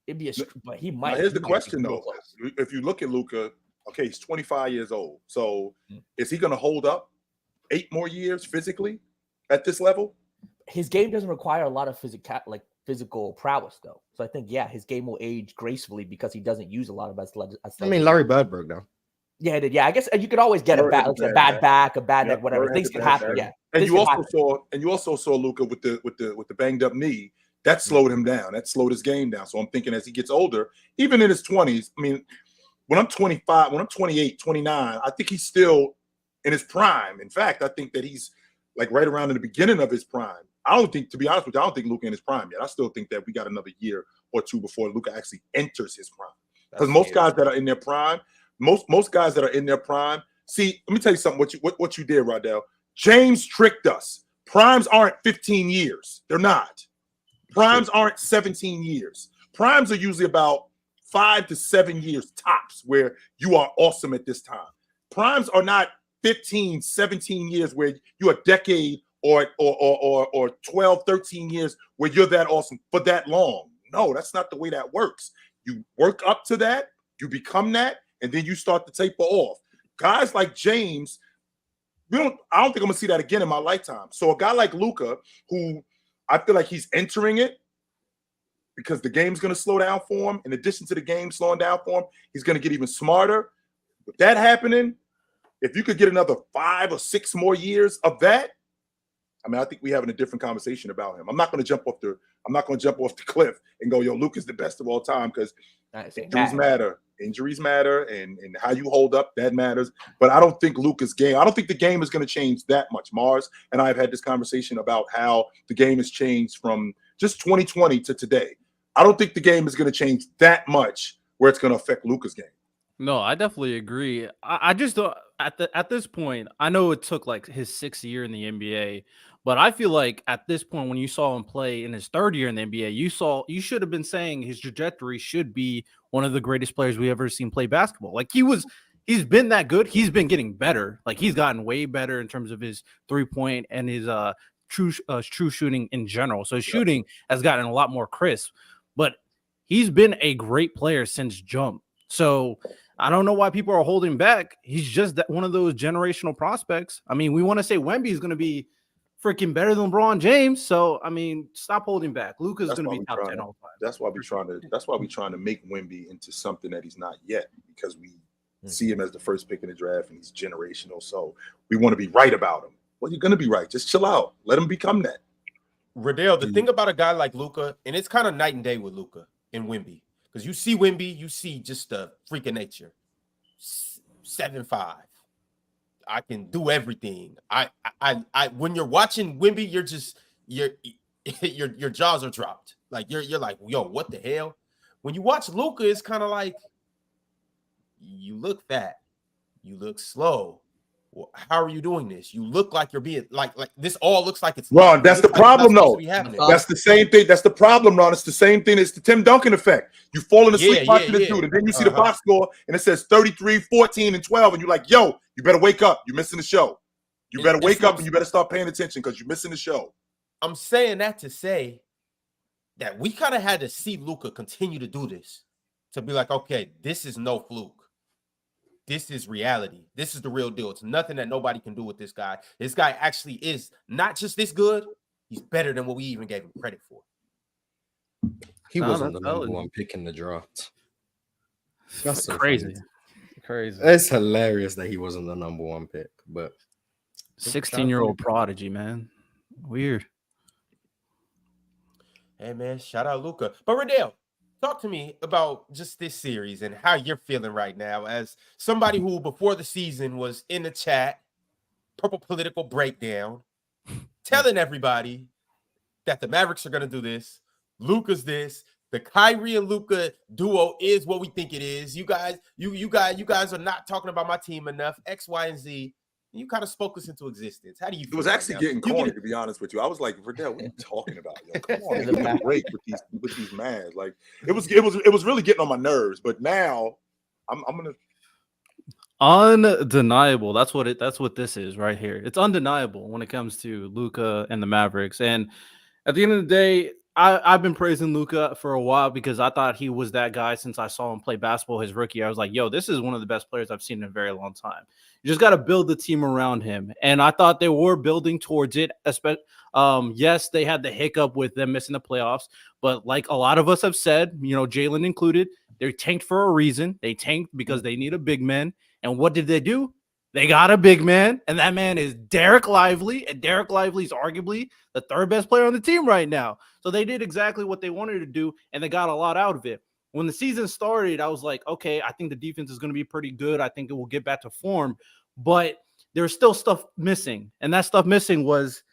It'd be but he might. Now here's the question though: if you look at Luka, okay, he's 25 years old. So is he going to hold up 8 more years physically at this level? His game doesn't require a lot of physical prowess, though. So I think his game will age gracefully because he doesn't use a lot of athletic. I mean, Larry Bird broke down. Yeah, it did. Yeah, I guess you could always get a bad back, a bad neck, whatever. Things can happen. Yeah, and you also saw Luka with the banged up knee. That slowed him down. That slowed his game down. So I'm thinking as he gets older, even in his 20s, I mean, when I'm 25, when I'm 28, 29, I think he's still in his prime. In fact, I think that he's like right around in the beginning of his prime. To be honest with you, I don't think Luka in his prime yet. I still think that we got another year or 2 before Luka actually enters his prime. Because most guys that are in their prime, most guys that are in their prime, see, let me tell you something, what you did, Rodell. James tricked us. Primes aren't 15 years. They're not. Primes aren't 17 years. Primes are usually about 5 to 7 years tops where you are awesome at this time. Primes are not 15, 17 years where you're a decade or 12, 13 years where you're that awesome for that long. No, that's not the way that works. You work up to that, you become that, and then you start to taper off. Guys like James, I don't think I'm going to see that again in my lifetime. So a guy like Luka, who I feel like he's entering it because the game's going to slow down for him. In addition to the game slowing down for him, he's going to get even smarter. With that happening, if you could get another 5 or 6 more years of that, I mean, I think we're having a different conversation about him. I'm not going to jump off the cliff and go, yo, Luka's the best of all time, because injuries matter. Injuries matter, and how you hold up, that matters. But I don't think Luka's game, I don't think the game is going to change that much. Marz and I have had this conversation about how the game has changed from just 2020 to today. I don't think the game is going to change that much where it's going to affect Luka's game. No, I definitely agree. I just don't, at this point, I know it took like his 6th year in the NBA, but I feel like at this point, when you saw him play in his 3rd year in the NBA, you should have been saying his trajectory should be one of the greatest players we ever seen play basketball. Like he's been that good. He's been getting better. Like he's gotten way better in terms of his 3-point and his true shooting in general. So his shooting has gotten a lot more crisp, but he's been a great player since jump. So I don't know why people are holding back. He's just one of those generational prospects. I mean, we want to say Wemby is going to be freaking better than LeBron James. So I mean, stop holding back. Luka's going to be top 10 all time. That's why we're trying to make Wemby into something that he's not yet, because see him as the first pick in the draft, and he's generational. So we want to be right about him. Well, you're going to be right. Just chill out. Let him become that. Riddell, the thing about a guy like Luka, and it's kind of night and day with Luka and Wemby, because you see Wemby, you see just the freak of nature. 7'5". I can do everything. I when you're watching Wemby, you're just your jaws are dropped. Like you're like, yo, what the hell? When you watch Luka, it's kind of like you look fat, you look slow. Well, how are you doing this? You look like you're being like this. All looks like it's Ron. That's the problem, though. That's the same thing. That's the problem, Ron. It's the same thing. It's the Tim Duncan effect. You falling asleep watching this dude, and then you see the box score, and it says 33, 14, and 12, and you're like, yo, you better wake up. You're missing the show. You better wake up, and you better start paying attention because you're missing the show. I'm saying that to say that we kind of had to see Luka continue to do this to be like, okay, this is no fluke. This is reality. This is the real deal. It's nothing that nobody can do with this guy. This guy actually is not just this good. He's better than what we even gave him credit for. He wasn't the number one pick in the draft. That's so crazy. Crazy. It's hilarious that he wasn't the number one pick, but 16-year-old prodigy, man. Weird. Hey, man, shout out Luka. But Riddell, talk to me about just this series and how you're feeling right now as somebody who before the season was in the chat, Purple Political Breakdown, telling everybody that the Mavericks are going to do this. Luka's this. The Kyrie and Luka duo is what we think it is. You guys are not talking about my team enough. X, Y, and Z. You kind of spoke this into existence. How do you feel? It was actually getting corny, to be honest with you. I was like, Riddell, what are you talking about? Yo, come on, give me a break with these man. Like it was really getting on my nerves. But now I'm gonna undeniable. That's what this is right here. It's undeniable when it comes to Luka and the Mavericks. And at the end of the day, I've been praising Luka for a while because I thought he was that guy since I saw him play basketball his rookie. I was like, yo, this is one of the best players I've seen in a very long time. You just got to build the team around him. And I thought they were building towards it. Yes, they had the hiccup with them missing the playoffs. But like a lot of us have said, Jalen included, they tanked for a reason. They tanked because they need a big man. And what did they do? They got a big man, and that man is Derek Lively, and Derek Lively is arguably the third best player on the team right now. So they did exactly what they wanted to do, and they got a lot out of it. When the season started, I was like, okay, I think the defense is going to be pretty good. I think it will get back to form, but there's still stuff missing, and that stuff missing was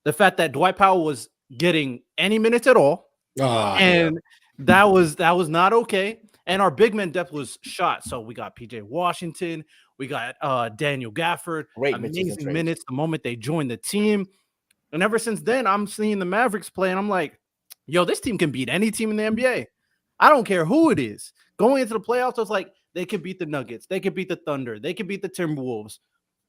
the fact that Dwight Powell was getting any minutes at all, that was not okay. And our big man depth was shot. So we got PJ Washington. We got Daniel Gafford. Amazing minutes the moment they joined the team. And ever since then, I'm seeing the Mavericks play, and I'm like, yo, this team can beat any team in the NBA. I don't care who it is. Going into the playoffs, I was like, they could beat the Nuggets. They could beat the Thunder. They could beat the Timberwolves.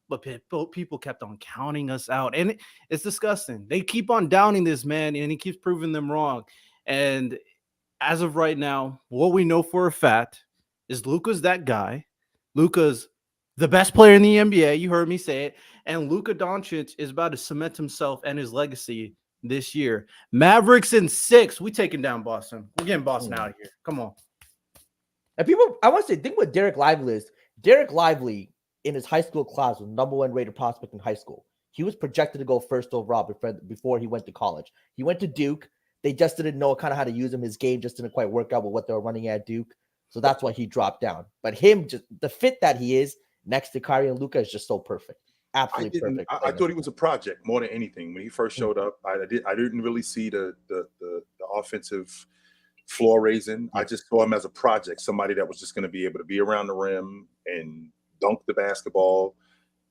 But people kept on counting us out. And it's disgusting. They keep on downing this man, and he keeps proving them wrong. And as of right now, what we know for a fact is Luka's that guy. Luka's the best player in the NBA. You heard me say it. And Luka Doncic is about to cement himself and his legacy this year. Mavericks in 6. We taking down Boston. We're getting Boston out of here. Come on. And people, I want to say, think what Derek Lively is. Derek Lively in his high school class was #1 rated prospect in high school. He was projected to go first overall before he went to college. He went to Duke. They just didn't know kind of how to use him. His game just didn't quite work out with what they were running at Duke. So that's why he dropped down. But him, just the fit that he is next to Kyrie and Luka is just so perfect. Absolutely perfect. I thought he was a project more than anything. When he first showed up, I didn't really see the offensive floor raising. I just saw him as a project, somebody that was just going to be able to be around the rim and dunk the basketball,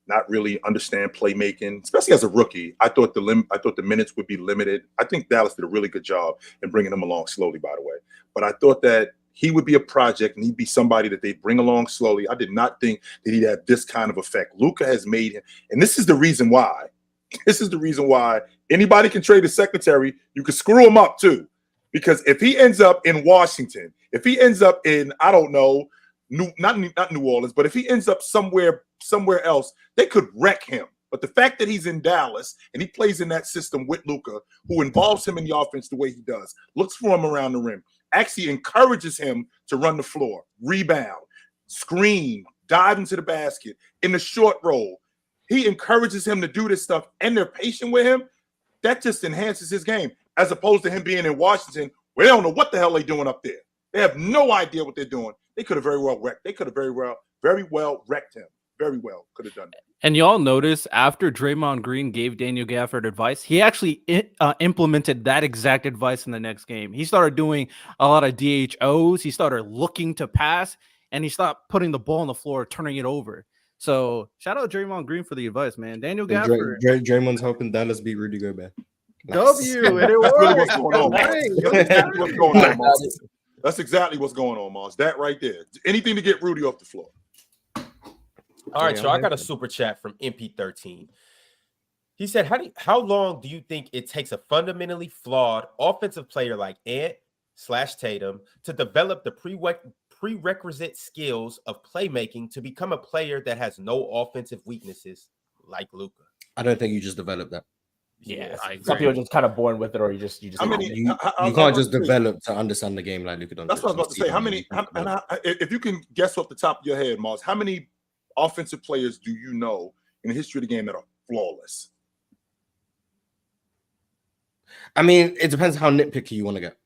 not really understand playmaking, especially as a rookie. I thought the minutes would be limited. I think Dallas did a really good job in bringing him along slowly, by the way. But I thought that he would be a project and he'd be somebody that they'd bring along slowly. I did not think that he'd have this kind of effect. Luka has made him, and this is the reason why. This is the reason why anybody can trade a secretary. You can screw him up too. Because if he ends up in Washington, if he ends up in, I don't know, not New Orleans, but if he ends up somewhere else, they could wreck him. But the fact that he's in Dallas and he plays in that system with Luka, who involves him in the offense the way he does, looks for him around the rim, actually encourages him to run the floor, rebound, screen, dive into the basket in the short roll. He encourages him to do this stuff, and they're patient with him. That just enhances his game, as opposed to him being in Washington, where they don't know what the hell they're doing up there. They have no idea what they're doing. They could have very well wrecked. They could have very well wrecked him. Very well could have done that. And y'all notice after Draymond Green gave Daniel Gafford advice, he actually implemented that exact advice in the next game. He started doing a lot of DHOs. He started looking to pass, and he stopped putting the ball on the floor, turning it over. So shout out Draymond Green for the advice, man. Daniel Gafford. Draymond's helping Dallas beat Rudy Gobert. W, and it That's worked. really what's going on, Marz. That's exactly what's going on, Marz. That right there. Anything to get Rudy off the floor. All right, y'all. I got a super chat from MP13. He said, how long do you think it takes a fundamentally flawed offensive player like Ant/Tatum to develop the prerequisite skills of playmaking to become a player that has no offensive weaknesses like Luka? I don't think you just develop that. Yeah, some people are just kind of born with it, or you just you can't just develop to understand the game like Luka Doncic. That's what I was about to say. How many? If you can guess off the top of your head, Marz, how many offensive players do you know in the history of the game that are flawless? I mean, it depends how nitpicky you want to get.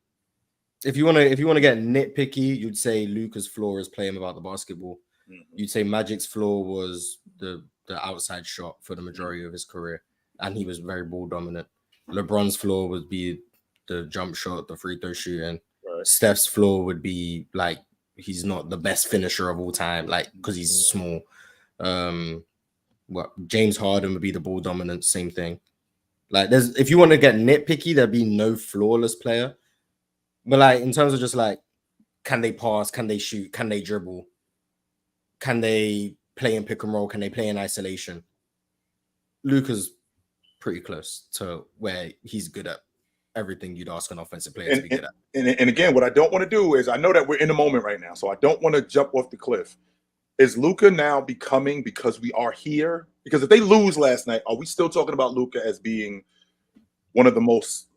If you want to get nitpicky, you'd say Luka's flaw is playing without the basketball. Mm-hmm. You'd say Magic's flaw was the outside shot for the majority of his career, and he was very ball dominant. LeBron's flaw would be the jump shot, the free throw shooting. Right. Steph's flaw would be like he's not the best finisher of all time, like because he's small. James Harden would be the ball dominant, same thing. Like, if you want to get nitpicky, there'd be no flawless player. But like in terms of just like, can they pass? Can they shoot? Can they dribble? Can they play in pick and roll? Can they play in isolation? Luka's pretty close to where he's good at everything you'd ask an offensive player to be good at. And again, what I don't want to do is, I know that we're in the moment right now, so I don't want to jump off the cliff. Is Luka now becoming, because we are here? Because if they lose last night, are we still talking about Luka as being one of the most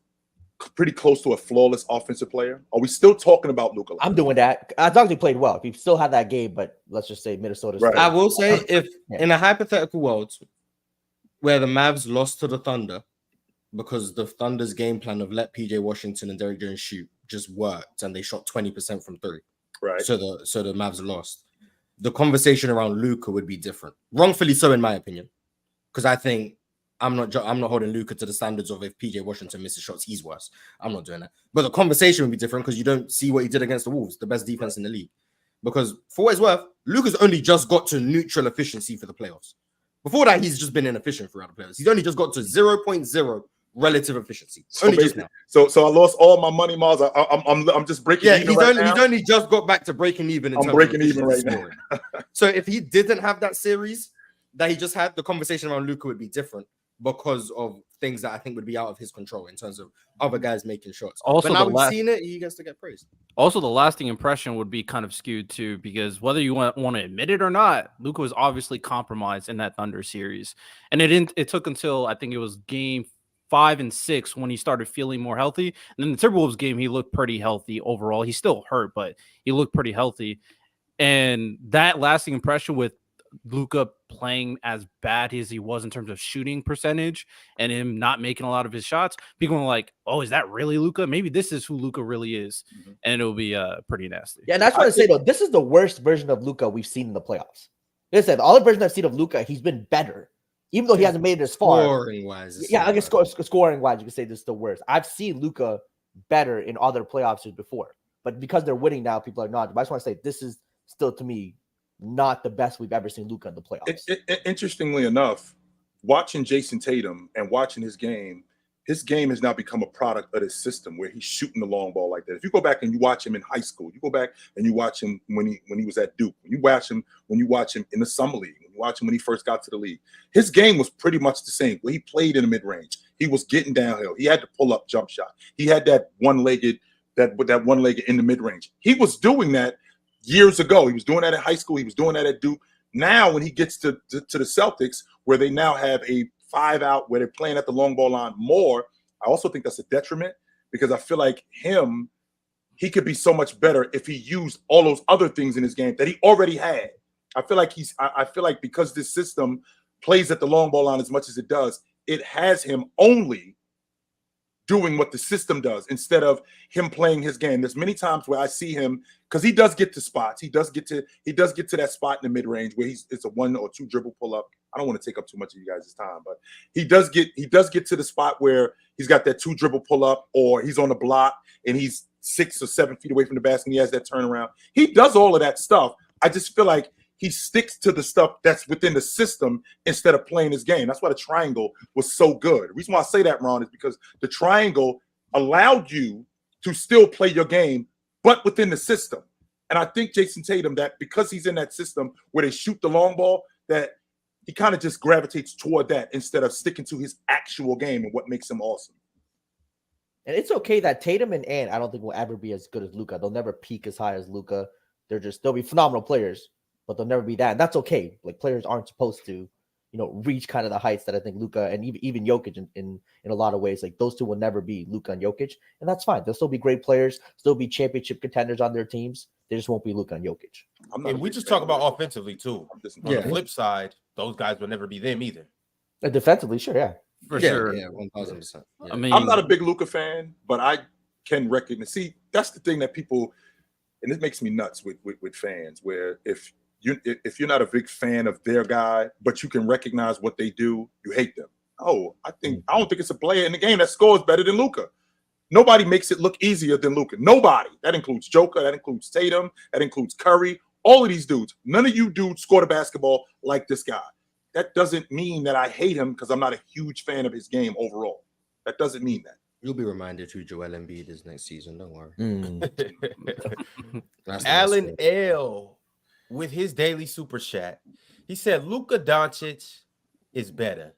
pretty close to a flawless offensive player? Are we still talking about Luka? I'm doing that. I thought he played well. He still had that game, but let's just say Minnesota. Right. I will say, if in a hypothetical world where the Mavs lost to the Thunder because the Thunder's game plan of let PJ Washington and Derrick Jones shoot just worked, and they shot 20% from three, right? So the Mavs lost. The conversation around Luka would be different, wrongfully so, in my opinion, because I think I'm not holding Luka to the standards of if PJ Washington misses shots, he's worse. I'm not doing that. But the conversation would be different because you don't see what he did against the Wolves, the best defense in the league. Because for what it's worth, Luka's only just got to neutral efficiency for the playoffs. Before that, he's just been inefficient throughout the playoffs. He's only just got to 0.0 relative efficiency. So only just now. So I lost all my money, Marz. I'm just breaking even. He's only just got back to breaking even. I'm breaking even right now. So if he didn't have that series that he just had, the conversation around Luka would be different because of things that I think would be out of his control in terms of other guys making shots. Also, but now we've seen it, he gets to get praised. Also, the lasting impression would be kind of skewed too, because whether you want to admit it or not, Luka was obviously compromised in that Thunder series, and it took until I think it was game 5 and 6 when he started feeling more healthy. And in the Timberwolves game, he looked pretty healthy overall. He's still hurt, but he looked pretty healthy. And that lasting impression with Luka playing as bad as he was in terms of shooting percentage and him not making a lot of his shots, people are like, oh, is that really Luka? Maybe this is who Luka really is. Mm-hmm. And it'll be pretty nasty. Yeah, and that's what I say, though. This is the worst version of Luka we've seen in the playoffs. Listen, all the versions I've seen of Luka, he's been better. Even though he hasn't made it as far. Scoring-wise. Yeah, I guess scoring-wise, you can say this is the worst. I've seen Luka better in other playoffs before. But because they're winning now, people are not. But I just want to say, this is still, to me, not the best we've ever seen Luka in the playoffs. Interestingly enough, watching Jayson Tatum and watching his game has now become a product of his system where he's shooting the long ball like that. If you go back and you watch him in high school, you go back and you watch him when he was at Duke, when you watch him in the summer league, when you watch him when he first got to the league, his game was pretty much the same. Where he played in the mid-range, he was getting downhill. He had to pull up jump shot. He had that one-legged in the mid-range. He was doing that years ago. He was doing that in high school. He was doing that at Duke. Now, when he gets to the Celtics, where they now have a 5-out, where they're playing at the long ball line more, I also think that's a detriment because I feel like he could be so much better if he used all those other things in his game that he already had. I feel like because this system plays at the long ball line as much as it does, it has him only doing what the system does instead of him playing his game. There's many times where I see him, because he does get to spots. He does get to that spot in the mid range where it's a 1 or 2 dribble pull up. I don't want to take up too much of you guys' time, but he does get to the spot where he's got that 2 dribble pull up, or he's on the block and he's 6 or 7 feet away from the basket and he has that turnaround. He does all of that stuff. I just feel like he sticks to the stuff that's within the system instead of playing his game. That's why the triangle was so good. The reason why I say that, Ron, is because the triangle allowed you to still play your game, but within the system. And I think Jayson Tatum, that because he's in that system where they shoot the long ball, that he kind of just gravitates toward that instead of sticking to his actual game and what makes him awesome. And it's okay that Tatum and Ant, I don't think will ever be as good as Luka. They'll never peak as high as Luka. They'll be phenomenal players, but they'll never be that. And that's okay. Like, players aren't supposed to, reach kind of the heights that I think Luka and even Jokic in a lot of ways. Like, those two will never be Luka and Jokic, and that's fine. They'll still be great players, still be championship contenders on their teams. They just won't be Luka and Jokic. And we just talk about offensively too. On the flip side, those guys will never be them either. And defensively, sure, yeah. For sure. Yeah, 1000%. Yeah. I mean, I'm not a big Luka fan, but I can recognize. See, that's the thing that people, and it makes me nuts with fans, where if you're not a big fan of their guy, but you can recognize what they do, you hate them. Oh, I don't think it's a player in the game that scores better than Luka. Nobody makes it look easier than Luka. Nobody. That includes Joker. That includes Tatum. That includes Curry. All of these dudes. None of you dudes score the basketball like this guy. That doesn't mean that I hate him because I'm not a huge fan of his game overall. That doesn't mean that. You'll be reminded who Joel Embiid is next season. Don't worry. Alan L. with his daily super chat. He said Luka Doncic is better.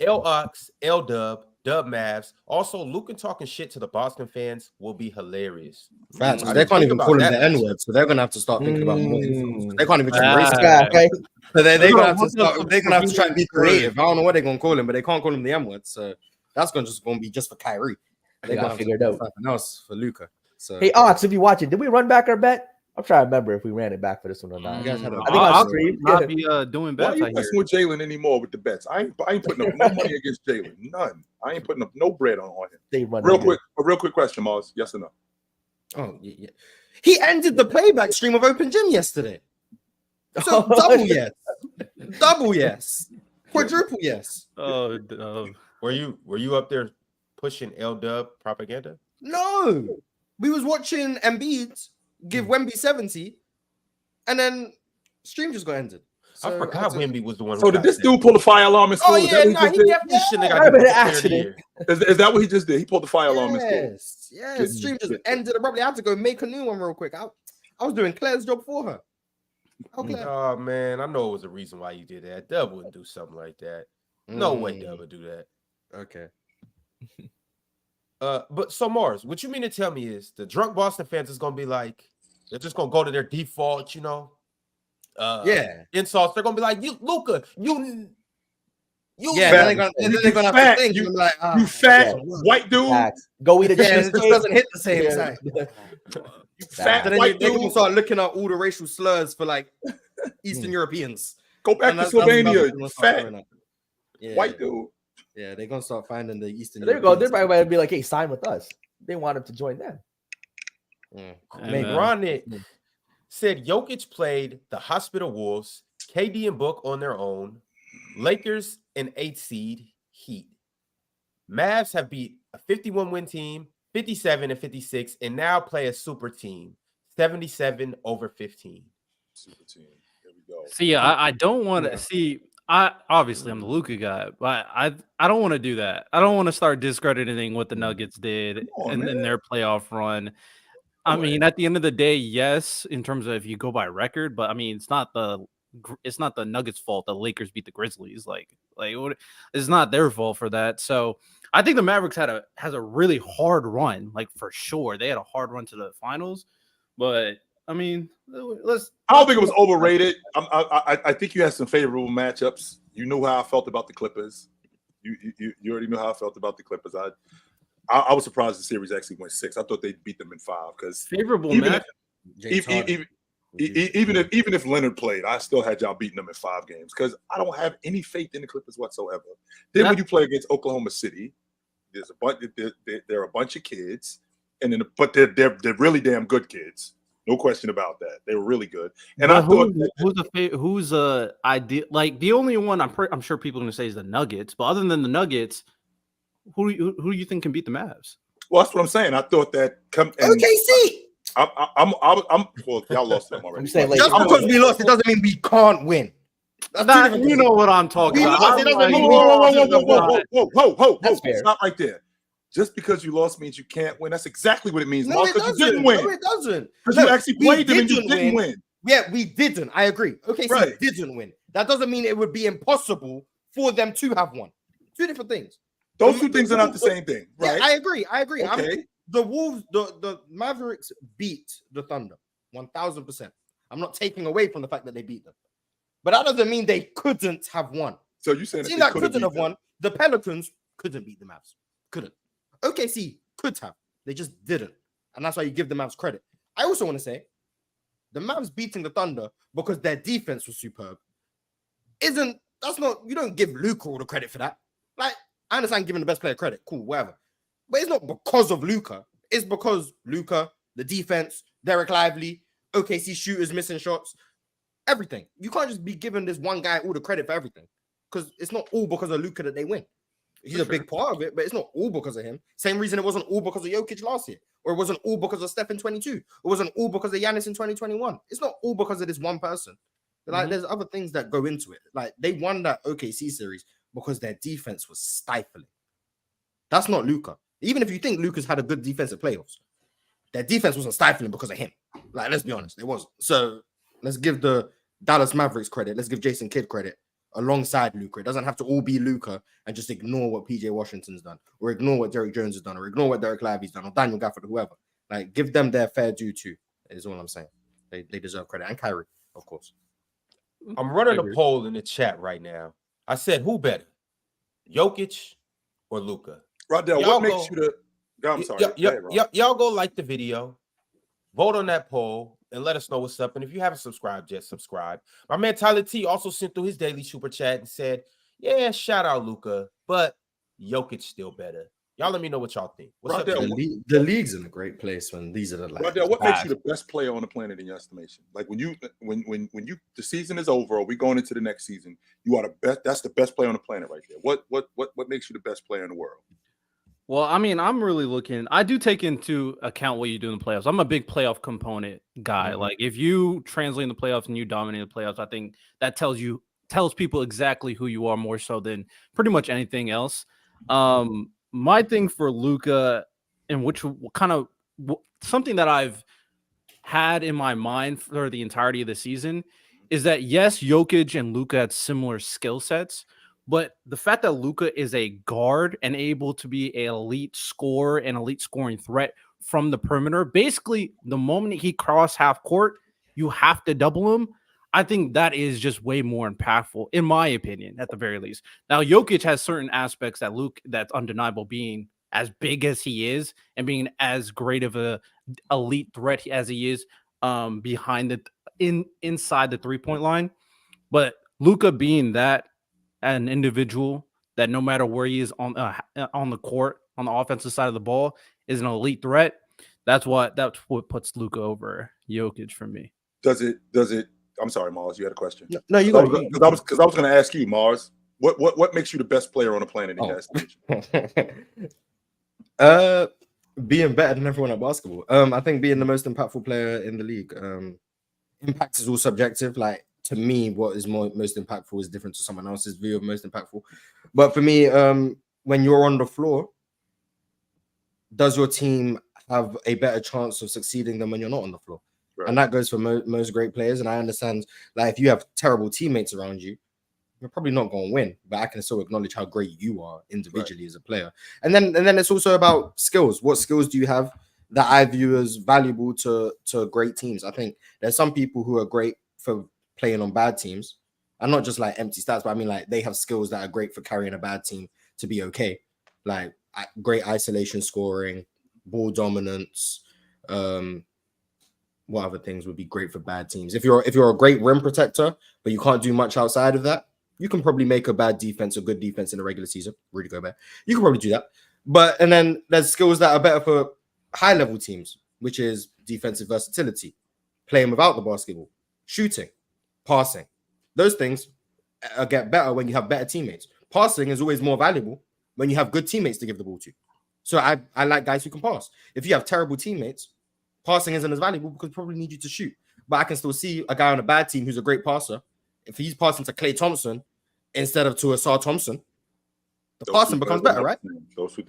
L Ox, L Dub, Dub Mavs. Also, Luka talking shit to the Boston fans will be hilarious. Facts. They can't even call him the N-word, so they're gonna have to start thinking about more. They can't even embrace that. Okay? So they're gonna have to start. They're gonna have to try and be creative. I don't know what they're gonna call him, but they can't call him the N-word. So that's gonna be just for Kyrie. They gotta figure it out. Something else for Luka. So hey, Ox, if you watch it, did we run back our bet? I'm trying to remember if we ran it back for this one or not. You guys had I think I'll be doing bets. Why are you messing with Jalen anymore with the bets? I ain't putting up no money against Jalen. None. I ain't putting up no bread on him. A real quick question, Marz. Yes or no? Oh, yeah. He ended the playback stream of Open Gym yesterday. So double yes. Double yes. Quadruple yes. Oh, Were you up there pushing L Dub propaganda? No. We was watching Embiid give Wemby 70, and then stream just got ended. So I forgot Wemby was the one. So did this dude pull the fire alarm in school? Oh yeah, no, he definitely shouldn't have got an accident. Is that what he just did? He pulled the fire alarm in school. Yes, stream just ended abruptly. I had to go make a new one real quick. I was doing Claire's job for her. Oh man, I know it was a reason why you did that. Dub wouldn't do something like that. No way Dub would do that. Okay. But so Marz, what you mean to tell me is the drunk Boston fans is gonna be like, they're just gonna go to their default, insults. They're gonna be like, you Luka, you they're gonna have to think you fat white dude. Go eat a chicken. It just doesn't hit the same time. You fat white dude. They can start looking at all the racial slurs for like Eastern Europeans. Go back to Slovenia, you fat white dude. Yeah, they're gonna start finding the Eastern. There you go. They're probably gonna be like, "Hey, sign with us." They want him to join them. Maybe Ron said Jokic played the Hospital Wolves, KD and Book on their own, Lakers an 8th seed, Heat. Mavs have beat a 51-win team, 57 and 56, and now play a super team, 77 over 15. Super team. Here we go. See, I don't want to see. Obviously I'm the Luka guy, but I don't want to do that. I don't want to start discrediting what the Nuggets did in their playoff run. I mean, at the end of the day, yes, in terms of if you go by record, but I mean, it's not the Nuggets' fault the Lakers beat the Grizzlies. Like it's not their fault for that. So I think the Mavericks has a really hard run, like for sure. They had a hard run to the finals, but I mean, I don't think it was overrated. I think you had some favorable matchups. You knew how I felt about the Clippers. You already knew how I felt about the Clippers. I was surprised the series actually went 6. I thought they'd beat them in 5 because favorable match. Even if Leonard played, I still had y'all beating them in 5 games because I don't have any faith in the Clippers whatsoever. Then when you play against Oklahoma City, there's a bunch. There are a bunch of kids, but they're really damn good kids. No question about that. They were really good. And I thought who's idea, like the only one I'm sure people are going to say is the Nuggets. But other than the Nuggets, who do you think can beat the Mavs? Well, that's what I'm saying. I thought that OKC. I'm well, y'all lost them already. Just because we lost, it doesn't mean we can't win. You know what I'm talking about. Whoa. Stop right there. Just because you lost means you can't win. That's exactly what it means. No, because you didn't win. No, it doesn't. Because you actually played them and you didn't win. Yeah, we didn't. I agree. Okay, so we didn't win. That doesn't mean it would be impossible for them to have won. 2 different things. Those 2 things are not the same thing, right? Yeah, I agree. Okay. The Wolves, the Mavericks beat the Thunder 1,000%. I'm not taking away from the fact that they beat them, but that doesn't mean they couldn't have won. So you saying that couldn't have won? The Pelicans couldn't beat the Mavs. Couldn't. OKC could have. They just didn't, and that's why you give the Mavs credit. I also want to say the Mavs beating the Thunder because their defense was superb. You don't give Luka all the credit for that. Like, I understand giving the best player credit, cool, whatever. But it's not because of Luka. It's because Luka, the defense, Derek Lively, OKC shooters missing shots, everything. You can't just be giving this one guy all the credit for everything because it's not all because of Luka that they win. He's a big part of it, but it's not all because of him. Same reason it wasn't all because of Jokic last year, or it wasn't all because of Steph in 22. It wasn't all because of Giannis in 2021. It's not all because of this one person. Like, there's other things that go into it. Like, they won that OKC series because their defense was stifling. That's not Luka. Even if you think Luka's had a good defensive playoffs, their defense wasn't stifling because of him. Like, let's be honest, it wasn't. So let's give the Dallas Mavericks credit. Let's give Jason Kidd credit alongside Luka. It doesn't have to all be Luka and just ignore what PJ Washington's done, or ignore what Derrick Jones has done, or ignore what Derek Lively's done, or Daniel Gafford, or whoever. Like, give them their fair due too, is all I'm saying. They deserve credit. And Kyrie, of course. I'm running a poll in the chat right now. I said, who better, Jokic or Luka? Rodell, what makes you the... I'm sorry. Y'all go like the video, vote on that poll, and let us know what's up. And if you haven't subscribed yet, subscribe. My man Tyler T also sent through his daily super chat and said, yeah, shout out Luka, but Jokic still better. Y'all let me know what y'all think. What's up? The league's in a great place when these are the like. Rodell, what makes you the best player on the planet in your estimation? Like when the season is over, or we going into the next season, you are the best. That's the best player on the planet right there. What makes you the best player in the world? Well, I mean, I'm really looking. I do take into account what you do in the playoffs. I'm a big playoff component guy. Like, if you translate in the playoffs and you dominate the playoffs, I think that tells people exactly who you are more so than pretty much anything else. My thing for Luka, and which kind of something that I've had in my mind for the entirety of the season, is that yes, Jokic and Luka had similar skill sets. But the fact that Luka is a guard and able to be an elite scorer and elite scoring threat from the perimeter, basically the moment he crosses half court, you have to double him. I think that is just way more impactful, in my opinion, at the very least. Now, Jokic has certain aspects that's undeniable, being as big as he is and being as great of a elite threat as he is inside the 3-point line. But Luka being that, an individual that no matter where he is on the court, on the offensive side of the ball, is an elite threat. That's what puts Luka over Jokic for me. Does it? I'm sorry, Marz, you had a question. No, you got because I was going to ask you, Marz, what makes you the best player on the planet in your estimation? Being better than everyone at basketball. I think being the most impactful player in the league. Impact is all subjective. Like, to me, what is most impactful is different to someone else's view of most impactful. But for me, when you're on the floor, does your team have a better chance of succeeding than when you're not on the floor? Right. And that goes for most great players. And I understand, like, if you have terrible teammates around you, you're probably not going to win. But I can still acknowledge how great you are individually as a player. And then it's also about skills. What skills do you have that I view as valuable to great teams? I think there's some people who are great for playing on bad teams, and not just like empty stats, but I mean, like, they have skills that are great for carrying a bad team to be okay. Like great isolation scoring, ball dominance, what other things would be great for bad teams. If you're a great rim protector, but you can't do much outside of that, you can probably make a bad defense a good defense in the regular season. Rudy Gobert. You can probably do that. And then there's skills that are better for high level teams, which is defensive versatility, playing without the basketball, shooting, passing. Those things get better when you have better teammates. Passing is always more valuable when you have good teammates to give the ball to. So I like guys who can pass. If you have terrible teammates, passing isn't as valuable because they probably need you to shoot. But I can still see a guy on a bad team who's a great passer. If he's passing to Klay Thompson instead of to Asar Thompson, the passing becomes better, right?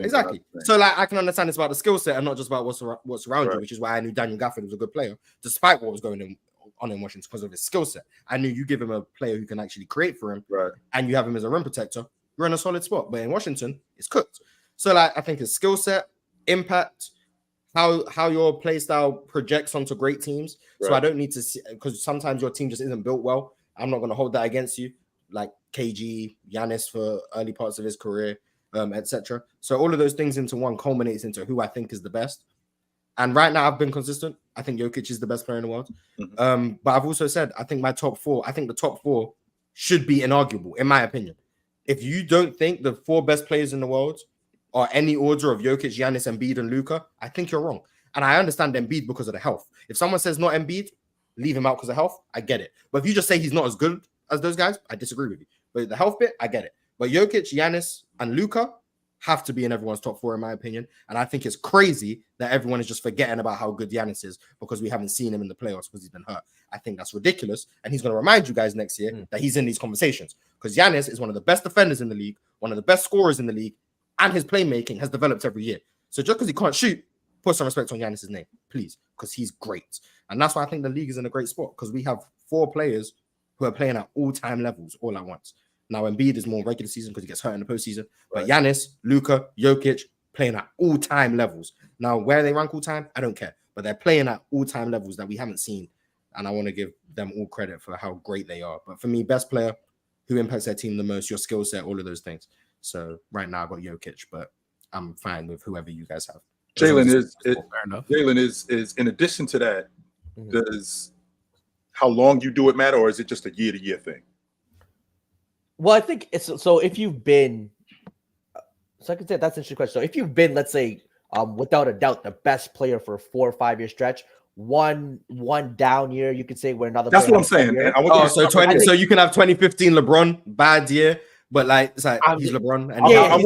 Exactly. So like I can understand it's about the skill set and not just about what's around you, which is why I knew Daniel Gafford was a good player, despite what was going on in Washington because of his skill set. I knew you give him a player who can actually create for him, and you have him as a rim protector, you're in a solid spot. But in Washington, it's cooked. So like I think his skill set, impact, how your play style projects onto great teams. So I don't need to see, because sometimes your team just isn't built well. I'm not going to hold that against you, like KG, Giannis for early parts of his career, etc. So all of those things into one culminates into who I think is the best. And right now I've been consistent. I think Jokic is the best player in the world. But I've also said I think the top four should be inarguable, in my opinion. If you don't think the 4 best players in the world are any order of Jokic, Giannis, Embiid, and Luka, I think you're wrong. And I understand Embiid because of the health. If someone says not Embiid, leave him out because of health, I get it. But if you just say he's not as good as those guys, I disagree with you. But the health bit, I get it. But Jokic, Giannis, and Luka have to be in everyone's top 4, in my opinion. And I think it's crazy that everyone is just forgetting about how good Giannis is because we haven't seen him in the playoffs because he's been hurt. I think that's ridiculous. And he's going to remind you guys next year that he's in these conversations because Giannis is one of the best defenders in the league, one of the best scorers in the league, and his playmaking has developed every year. So just because he can't shoot, put some respect on Giannis's name, please, because he's great. And that's why I think the league is in a great spot because we have 4 players who are playing at all-time levels all at once. Now, Embiid is more regular season because he gets hurt in the postseason. But Giannis, Luka, Jokic, playing at all-time levels. Now, where they rank all-time, I don't care. But they're playing at all-time levels that we haven't seen. And I want to give them all credit for how great they are. But for me, best player, who impacts their team the most, your skill set, all of those things. So right now, I got Jokic, but I'm fine with whoever you guys have. Jalen is in addition to that, does how long you do it matter, or is it just a year-to-year thing? Well, I think it's so if you've been, so I can say that's an interesting question. So if you've been, let's say, without a doubt, the best player for a 4 or 5 year stretch, one down year, you could say where another. That's what I'm saying. So you can have 2015 LeBron bad year, but like it's like he's LeBron. And I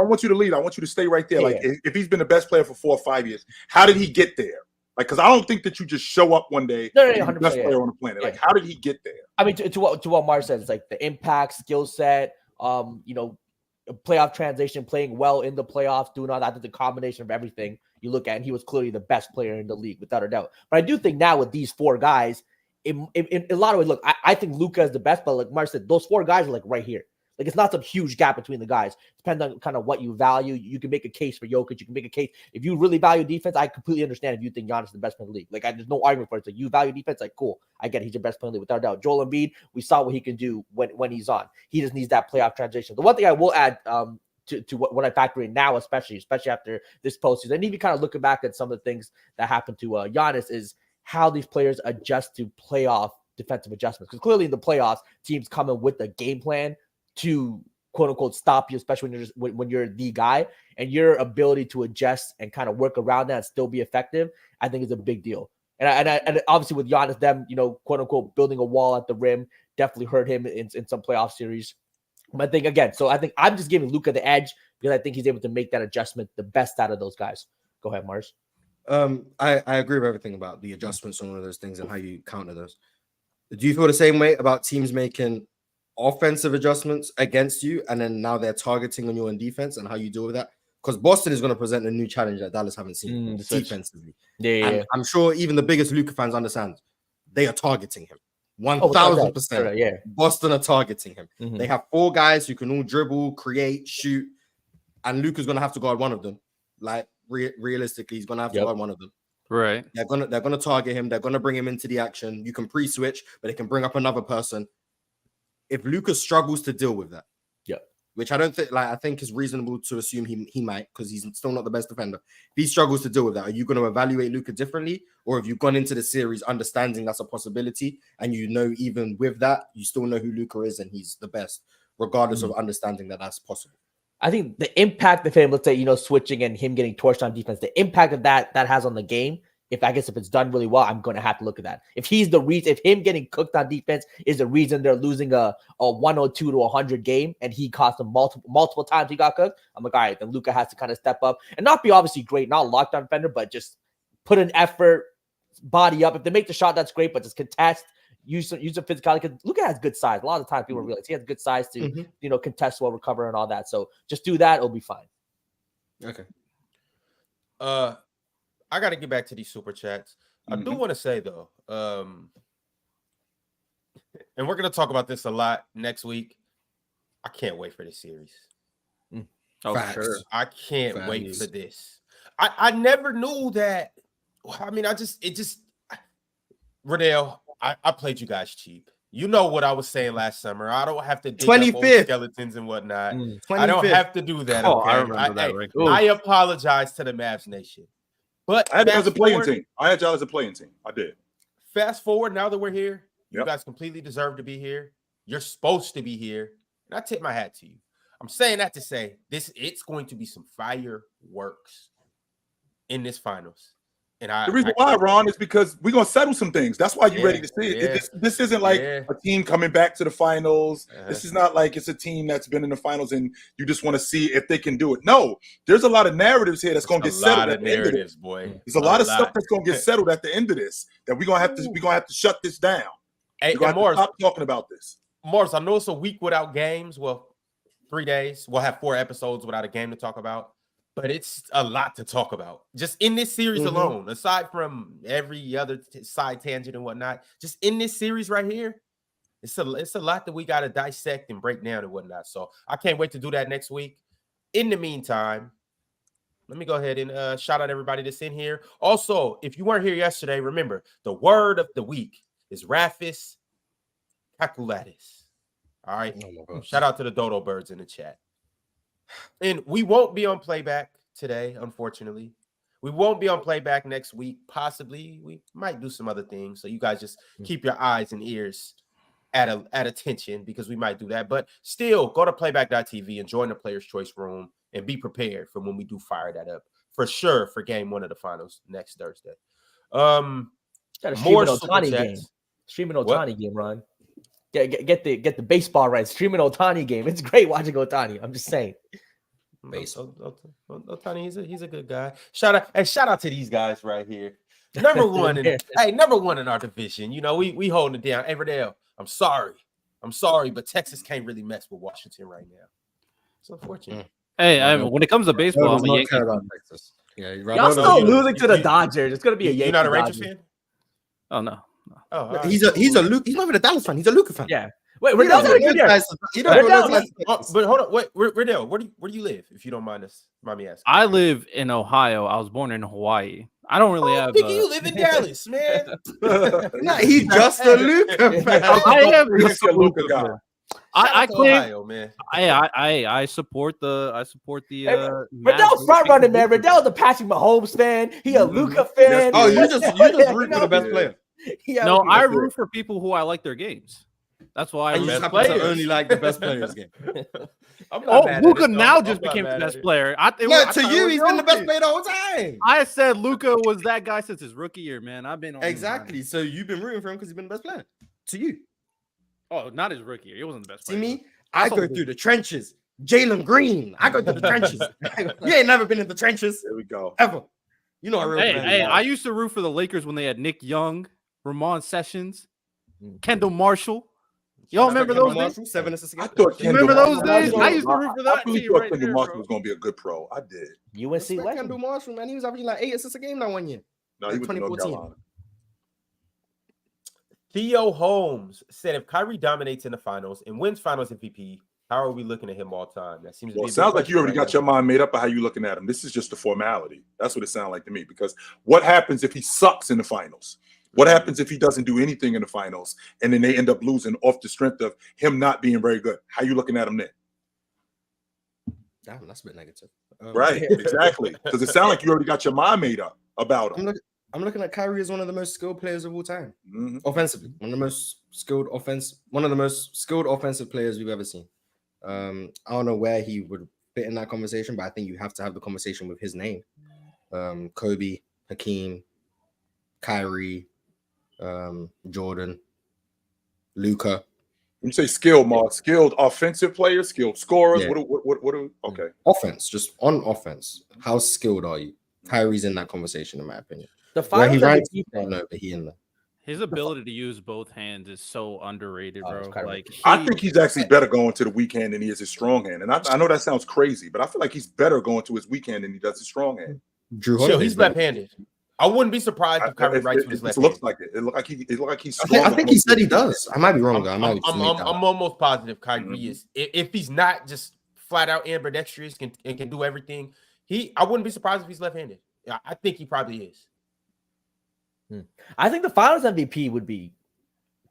want you to lead. I want you to stay right there. If he's been the best player for 4 or 5 years, how did he get there? Like, because I don't think that you just show up one day and be the best player on the planet. Like, how did he get there? I mean, to what Marz says, it's like the impact, skill set, playoff transition, playing well in the playoffs, doing all that, the combination of everything you look at, and he was clearly the best player in the league, without a doubt. But I do think now with these 4 guys, in a lot of ways, look, I think Luka is the best, but like Marz said, those 4 guys are like right here. Like, it's not some huge gap between the guys. Depends on kind of what you value. You can make a case for Jokic. You can make a case. If you really value defense, I completely understand if you think Giannis is the best player in the league. Like, there's no argument for it. So you value defense, like, cool. I get it. He's the best player in the league, without a doubt. Joel Embiid, we saw what he can do when he's on. He just needs that playoff transition. The one thing I will add to what I factor in now, especially after this postseason, and even kind of looking back at some of the things that happened to Giannis, is how these players adjust to playoff defensive adjustments. Because clearly in the playoffs, teams come in with a game plan to quote unquote stop you, especially when you're the guy, and your ability to adjust and kind of work around that and still be effective, I think is a big deal. And obviously with Giannis, them, quote unquote, building a wall at the rim definitely hurt him in some playoff series. But I think again, so I think I'm just giving Luka the edge because I think he's able to make that adjustment the best out of those guys. Go ahead, Marz. I agree with everything about the adjustments on all of those things and how you counter those. Do you feel the same way about teams making offensive adjustments against you, and then now they're targeting on you on defense, and how you deal with that? Because Boston is going to present a new challenge that Dallas haven't seen defensively. And I'm sure even the biggest Luka fans understand they are targeting him 1,000%. Yeah, Boston are targeting him. They have 4 guys who can all dribble, create, shoot, and Luka's going to have to guard one of them. Like realistically, he's going to have to guard one of them. Right? They're gonna target him. They're gonna bring him into the action. You can pre-switch, but it can bring up another person. If Luka struggles to deal with that, which I don't think, like, I think is reasonable to assume he might, because he's still not the best defender. If he struggles to deal with that, are you going to evaluate Luka differently, or have you gone into the series understanding that's a possibility, and you know even with that you still know who Luka is and he's the best, regardless of understanding that that's possible? I think the impact of him, let's say, switching and him getting torched on defense, the impact of that has on the game. If it's done really well, I'm going to have to look at that. If he's the reason, if him getting cooked on defense is the reason they're losing a 102 to 100 game, and he cost them multiple times he got cooked, I'm like, all right, then Luka has to kind of step up and not be obviously great, not a lockdown defender, but just put an effort, body up. If they make the shot, that's great, but just contest, use some physicality. Because Luka has good size. A lot of times people realize he has good size to contest well, recover, and all that. So just do that, it'll be fine. Okay. I got to get back to these super chats. I do want to say, though, and we're going to talk about this a lot next week. I can't wait for this series. Oh, sure. I can't wait for this. I never knew that. I mean, Riddell, I played you guys cheap. You know what I was saying last summer. I don't have to dig up old skeletons and whatnot. I don't have to do that. Okay? I remember that. Right? I apologize to the Mavs Nation. But I had y'all as a playing team. I did. Fast forward, now that we're here, you guys completely deserve to be here. You're supposed to be here. And I tip my hat to you. I'm saying that to say it's going to be some fireworks in this finals. And the reason why, Ron, is because we're gonna settle some things. That's why you're ready to see it. This isn't like a team coming back to the finals. This is not like it's a team that's been in the finals and you just want to see if they can do it. No, there's a lot of narratives here that's gonna get settled at the end of this. There's a lot of stuff that's gonna get settled at the end of this that we're gonna have to shut this down. Hey, we're gonna stop talking about this. Marz, I know it's a week without games. Well, 3 days. We'll have 4 episodes without a game to talk about. But it's a lot to talk about just in this series alone, aside from every other side tangent and whatnot. Just in this series right here, it's a lot that we got to dissect and break down and whatnot. So I can't wait to do that next week. In the meantime, let me go ahead and shout out everybody that's in here. Also, if you weren't here yesterday, remember the word of the week is Raphis Kakulatis. All right. Shout out to the dodo birds in the chat. And we won't be on playback today, unfortunately. We won't be on playback next week. Possibly. We might do some other things. So you guys just keep your eyes and ears at attention because we might do that. But still, go to playback.tv and join the Players' Choice Room and be prepared for when we do fire that up. For sure, for game 1 of the finals next Thursday. More Ohtani game. Streaming Ohtani game, Ron. Get the baseball rights. Streaming Ohtani game. It's great watching Ohtani. I'm just saying. Ohtani, he's a good guy. Shout out to these guys right here. Number one in our division. You know, we holding it down. Hey, Riddell, I'm sorry, but Texas can't really mess with Washington right now. It's unfortunate. Hey, when it comes to baseball, I'm a Yankee fan. Texas. Yeah, y'all still losing to the Dodgers. It's gonna be a Yankee. You're not a Rangers fan? Oh no. Oh, right. He's a Luke. He's not even a Dallas fan. He's a Luka fan. Yeah. Wait, Riddell's a good guy. But hold on. Wait, Riddell, where do you live? If you don't mind me asking. I live in Ohio. I was born in Hawaii. I don't really have. You live in Dallas, man. No, he's just a Luka fan. I am just a Luka guy. I claim, Ohio, man. I support the Riddell's front running, man. Riddell's a Patrick Mahomes fan. He a Luka fan. Oh, you just root for the best player. No, I root for people who I like their games. That's why I only like the best players game. Luka now just became the best player. To you, he's been the best player the whole time. I said Luka was that guy since his rookie year, man. I've been on exactly. So you've been rooting for him because he's been the best player. To you. Oh, not his rookie year. He wasn't the best player. See me? I go through the trenches. Jalen Green. I go through the trenches. You ain't never been in the trenches. There we go. Ever. You know I Hey, I used to root for the Lakers when they had Nick Young, Ramon Sessions, Kendall Marshall. Y'all remember those days? 7 assists. I thought remember those days? I used to root for that. I really thought Kendall Marshall was going to be a good pro. I did. UNC legend. Kendall Marshall, man. He was averaging like 8 assists a game that 1 year. No, he was in North Carolina. Theo Holmes said, if Kyrie dominates in the finals and wins finals MVP, how are we looking at him all time? That seems to be sounds like you already got your mind made up of how you're looking at him. This is just a formality. That's what it sounds like to me. Because what happens if he sucks in the finals? What happens if he doesn't do anything in the finals and then they end up losing off the strength of him not being very good? How you looking at him then? Damn, that's a bit negative. Right, exactly. Because it sounds like you already got your mind made up about him. I'm looking at Kyrie as one of the most skilled players of all time. Offensively, one of the most skilled offensive players we've ever seen. I don't know where he would fit in that conversation, but I think you have to have the conversation with his name. Kobe, Hakeem, Kyrie, Jordan, Luka. When you say skilled, Marz, skilled offensive players, skilled scorers. Yeah. What okay. Offense, just on offense. How skilled are you? Kyrie's in that conversation, in my opinion. The finals his ability to use both hands is so underrated, bro. Like I think he's actually better going to the weak hand than he is his strong hand. And I know that sounds crazy, but I feel like he's better going to his weak hand than he does his strong hand. He's left-handed. I wouldn't be surprised if Kyrie writes with his left hand. It looks like it. It looks like he's strong. I think he said he does. I might be wrong. I'm almost positive Kyrie is. If he's not just flat out ambidextrous and can do everything, I wouldn't be surprised if he's left-handed. I think he probably is. I think the Finals MVP would be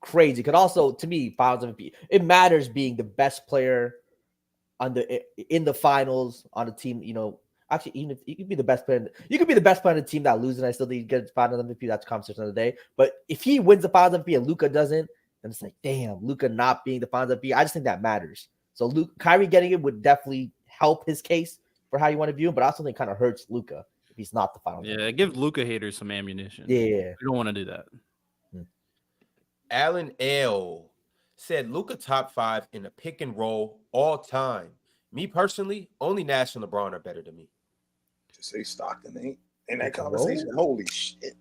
crazy. Because also, to me, Finals MVP, it matters being the best player in the finals on a team. You know, actually, even if you could be the best player, you could be the best player on the team that loses, and I still think you get Finals MVP. That's a conversation of the day. But if he wins the Finals MVP and Luka doesn't, then it's like, damn, Luka not being the Finals MVP. I just think that matters. So Kyrie getting it would definitely help his case for how you want to view him, but I also think it kind of hurts Luka if he's not the Finals MVP. Yeah, give Luka haters some ammunition. Yeah, we don't want to do that. Alan L said Luka top 5 in a pick and roll all time. Me personally, only Nash and LeBron are better than me. To say Stockton ain't in that conversation. Holy shit.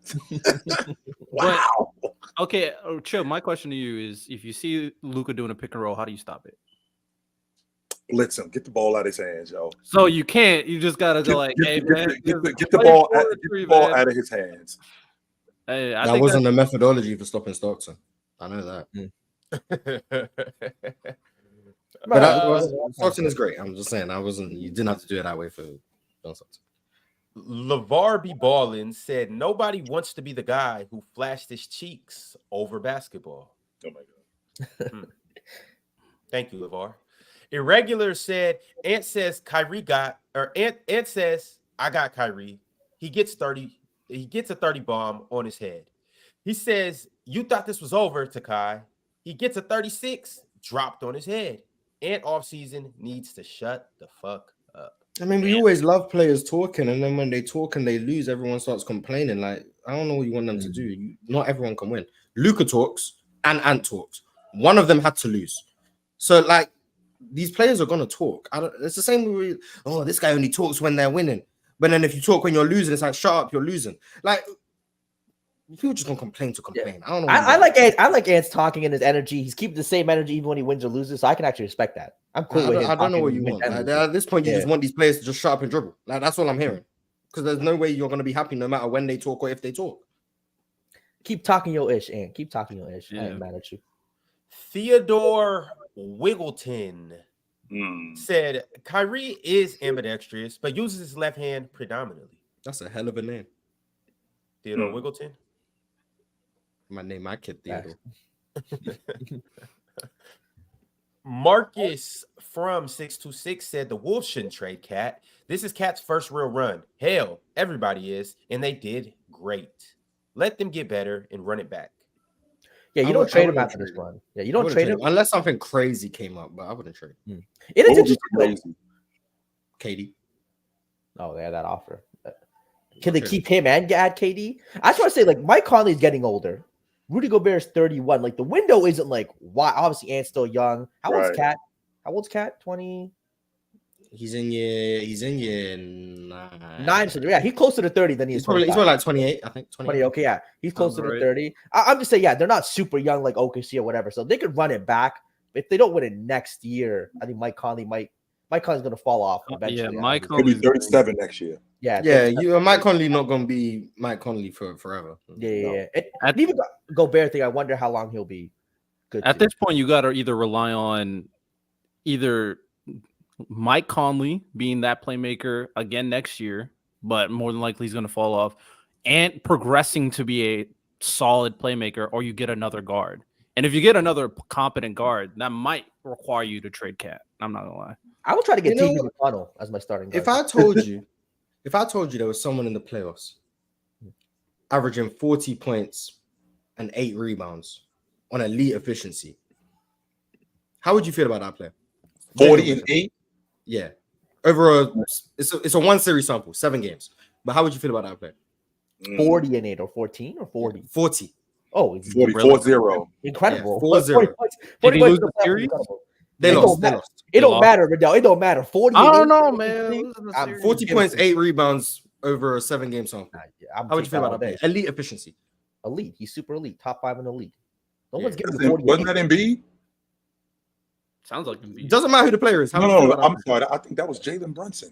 Wow. But, okay, Chill, my question to you is, if you see Luka doing a pick and roll, how do you stop it? Blitz him. Get the ball out of his hands, yo. So you can't. You just gotta go like, hey, man, get the ball out of his hands. Hey, that wasn't a methodology for stopping Stockton. I know that. But Stockton is great. I'm just saying, you didn't have to do it that way for John Stockton. LeVar B. Ballin said nobody wants to be the guy who flashed his cheeks over basketball. Oh my God. Thank you, LeVar. Irregular said Ant says Ant says I got Kyrie. He gets 30. He gets a 30 bomb on his head. He says you thought this was over, Takai. He gets a 36 dropped on his head. Ant offseason needs to shut the fuck up. I mean, we always love players talking, and then when they talk and they lose, everyone starts complaining. Like, I don't know what you want them to do. Not everyone can win. Luka talks and Ant talks. One of them had to lose. So, like, these players are gonna talk. It's the same way. Oh, this guy only talks when they're winning. But then if you talk when you're losing, it's like, shut up, you're losing. Like, people just gonna complain to complain. Yeah. I don't know. I like Ant's talking and his energy. He's keeping the same energy even when he wins or loses. So I can actually respect that. I'm cool with him. I don't know what you want. Like, at this point, you just want these players to just shut up and dribble. Like, that's all I'm hearing. Because there's no way you're gonna be happy no matter when they talk or if they talk. Keep talking your ish, Ant. Keep talking your ish. I ain't mad at you. Theodore Wiggleton said Kyrie is ambidextrous, but uses his left hand predominantly. That's a hell of a name. Theodore Wiggleton. My name, my kid Theodore. Marcus from 626 said the Wolves shouldn't trade Cat. This is Cat's first real run. Hell, everybody is, and they did great. Let them get better and run it back. Yeah, you don't trade him after this run. Yeah, you don't trade him unless something crazy came up, but I wouldn't trade. It is interesting. KD. Oh, they had that offer. Can they keep him and add KD? I just want to say, like, Mike Conley's getting older. Rudy Gobert is 31. Like, the window isn't like why. Obviously, Ant's still young. How old's Cat? How old's Cat? 20. He's in year 9. So yeah, he's closer to 30 than he is. He's more like 28, I think. 20. Okay, yeah, he's closer to 30. I'm just saying, yeah, they're not super young like OKC or whatever, so they could run it back. If they don't win it next year, I think Mike Conley's going to fall off eventually. Yeah, Mike Conley will be 37 next year. Yeah, Mike Conley not going to be Mike Conley for forever. Yeah. And even Gobert thing, I wonder how long he'll be good. At this point, you got to either rely on either Mike Conley being that playmaker again next year, but more than likely he's going to fall off, and progressing to be a solid playmaker, or you get another guard. And if you get another competent guard, that might require you to trade Cat. I'm not gonna lie. I would try to get You know, TJ McConnell as my starting guard. If I told you there was someone in the playoffs averaging 40 points and 8 rebounds on elite efficiency, how would you feel about that player? 40 and 8? Yeah. Over it's a one series sample, 7 games. But how would you feel about that player? 40 and 8 or 14 or 40? 40. Oh, it's 40-0. incredible. Yeah, 4-0. 40 Did he lose points the series? They lost. It don't matter, Riddell. It don't matter. 40. I don't know, man. 40 points, 8 rebounds over a 7-game sample. How would you feel about that? Elite efficiency. Elite. He's super elite. Top 5 in the league. No Yeah. one's getting 40. Wasn't that Embiid? Sounds like Embiid. Doesn't matter who the player is. How No, I'm sorry. I think that was Jalen Brunson.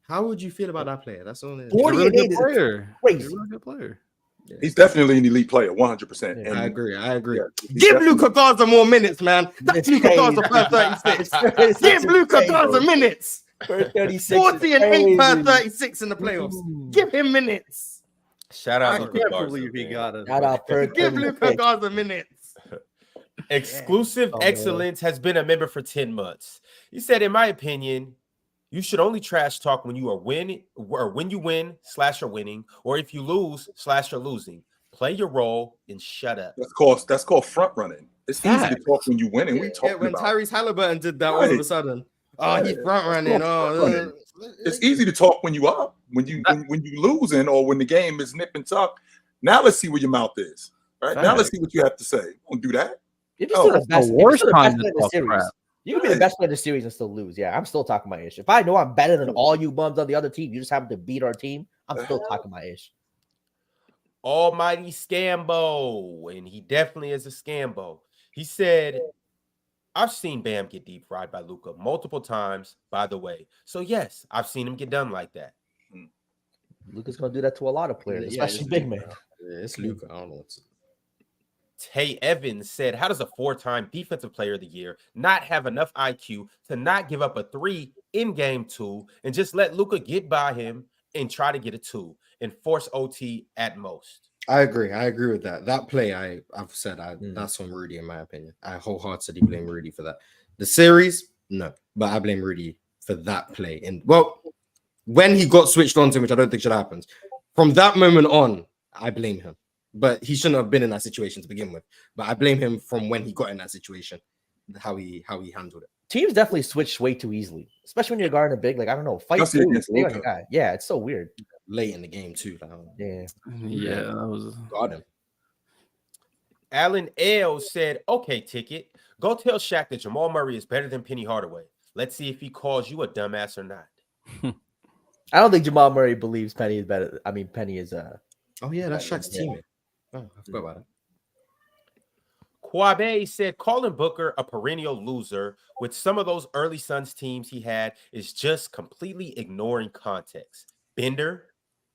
How would you feel about that player? That's only 40 and 8 is player. crazy. He's a really good player. Yeah. He's definitely an elite player, 100%. Yeah, I agree. Yeah, Give Luka Garza more minutes, man. That's Luka Garza per 36. Give Luka Garza minutes. Per 36. 40 and 8 per 36 in the playoffs. Give him minutes. Shout out I Luka can't Garza, believe he man. got it. Shout out per Give 36. Luka Garza minutes. Exclusive Oh, man. Excellence has been a member for 10 months. He said, in my opinion, you should only trash talk when you are winning, or when you win / are winning, or if you lose / are losing. Play your role and shut up. That's called front running. It's easy to talk when you win, and we talking when about. Tyrese Halliburton did that all of a sudden. Oh, he front running. Oh, it's easy to talk when you up, when you losing, or when the game is nip and tuck. Now let's see where your mouth is. Right now, let's see what you have to say. Don't do that. If you're still the best, worst if you're time the to best player in the talk series, crap. you can be the best player in the series and still lose. Yeah, I'm still talking my ish. If I know I'm better than all you bums on the other team, you just happen to beat our team, I'm still talking my ish. Almighty Scambo, and he definitely is a Scambo. He said, I've seen Bam get deep fried by Luka multiple times, by the way. So yes, I've seen him get done like that. Luka's gonna do that to a lot of players, especially big men. Yeah, it's Luka. I don't know what's. Tay Evans said, how does a 4-time defensive player of the year not have enough IQ to not give up a 3 in game 2 and just let Luka get by him and try to get a 2 and force OT at most? I agree. I agree with that. That play, I've said that's on Rudy, in my opinion. I wholeheartedly blame Rudy for that. The series, no, but I blame Rudy for that play. And well, when he got switched on to him, which I don't think should happen, from that moment on, I blame him. But he shouldn't have been in that situation to begin with. But I blame him from when he got in that situation, how he handled it. Teams definitely switch way too easily, especially when you're guarding a big. Like I don't know, fight through, stay on your guy. Yeah, it's so weird. Late in the game too. Yeah, that was got him. Alan L said, "Okay, Ticket, go tell Shaq that Jamal Murray is better than Penny Hardaway. Let's see if he calls you a dumbass or not." I don't think Jamal Murray believes Penny is better. I mean, Penny is Oh yeah, that's Shaq's teammate. Oh, I forgot about it. Kwabe said, calling Booker a perennial loser with some of those early Suns teams he had is just completely ignoring context. Bender,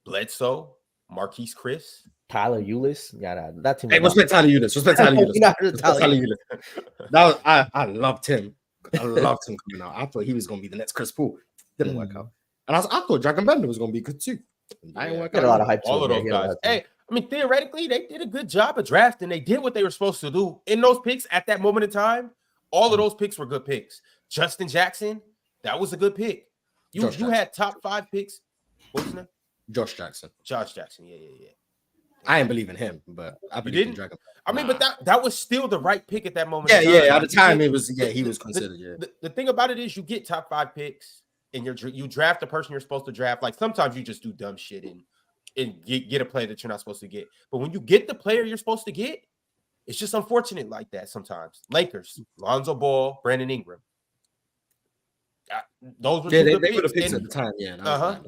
Bledsoe, Marquise Chris, Tyler Ulis. Yeah, that team. Hey, respect Tyler Ulis. Respect Tyler Ulis. I loved him. I loved him coming out. I thought he was going to be the next Chris Paul. Didn't work out. And I thought Dragon Bender was going to be good too. I didn't work out. A lot of hype. All of those guys. Hey, I mean, theoretically, they did a good job of drafting. They did what they were supposed to do in those picks at that moment in time. All of those picks were good picks. Justin Jackson, that was a good pick. You had top 5 picks. What was his name? Josh Jackson. Josh Jackson. Yeah. I didn't believe in him, but I believe in Dragon. I mean, but that was still the right pick at that moment. Yeah. At the time, it was. Yeah, he was considered. Yeah. The thing about it is, you get top 5 picks, and you draft the person you're supposed to draft. Like sometimes you just do dumb shit and get a player that you're not supposed to get. But when you get the player you're supposed to get, it's just unfortunate like that sometimes. Lakers, Lonzo Ball, Brandon Ingram. Those were they good were the picks at the time. Yeah.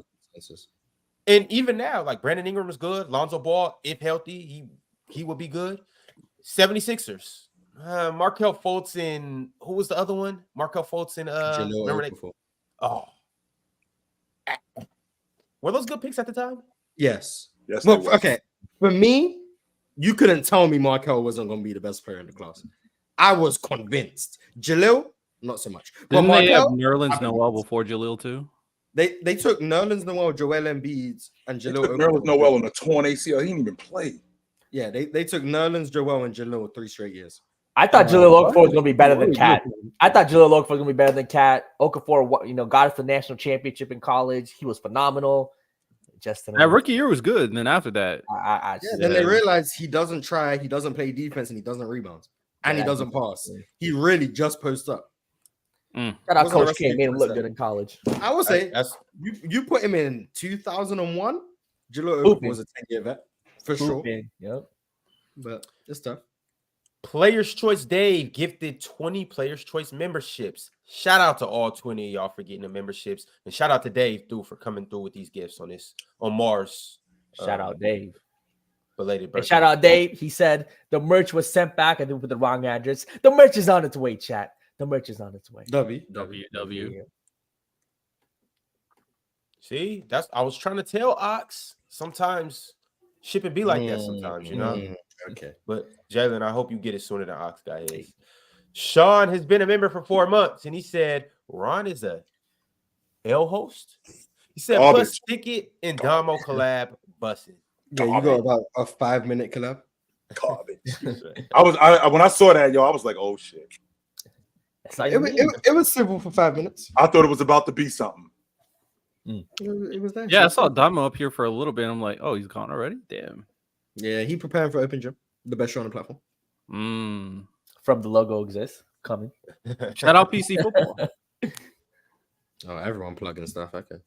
And even now, like Brandon Ingram is good. Lonzo Ball, if healthy, he will be good. 76ers. Markelle Fultz and who was the other one? Markelle Fultz and remember they? Oh, were those good picks at the time? Yes. Well, okay. For me, you couldn't tell me Markelle wasn't going to be the best player in the class. I was convinced. Jalil, not so much. Didn't they have Nerlens Noel before Jalil too? They took Nerlens Noel, Joel Embiid, and Jalil. Nerlens Noel on a torn ACL. He didn't even play. Yeah, they took Nerlens, Joel, and Jalil 3 straight years. I thought Jahlil Okafor was going to be better than Cat. I thought Jahlil Okafor was going to be better than Cat. Okafor, got us the national championship in college. He was phenomenal. That rookie year was good, and then after that, then they realized he doesn't try, he doesn't play defense, and he doesn't rebound, and he doesn't pass. He really just posts up. Shout out Coach K, made him look good in college. I would say you put him in 2001. Jahlil Okafor was a 10-year vet for sure. Yep, but it's tough. Players Choice Dave gifted 20 Players Choice memberships. Shout out to all 20 of y'all for getting the memberships, and shout out to Dave for coming through with these gifts on Marz. Shout out Dave. Belated birthday. And shout out Dave. He said the merch was sent back. I think with the wrong address. The merch is on its way, chat. The merch is on its way. WWW. See, I was trying to tell Ox. Sometimes shipping be like that. Sometimes, Okay. But Jalen, I hope you get it sooner than Ox guy is. Sean has been a member for 4 months, and he said Ron is a L host. He said plus Ticket and Damo collab busting. Yeah, you got about a 5-minute collab. Garbage. When I saw that, I was like, oh shit. It was simple for 5 minutes. I thought it was about to be something. It was that. Yeah, I saw Damo up here for a little bit. I'm like, oh, he's gone already? Damn. Yeah, he preparing for Open Gym, the best show on the platform. From the logo exists. Coming. Shout out PC football. Oh, everyone plugging stuff. Okay.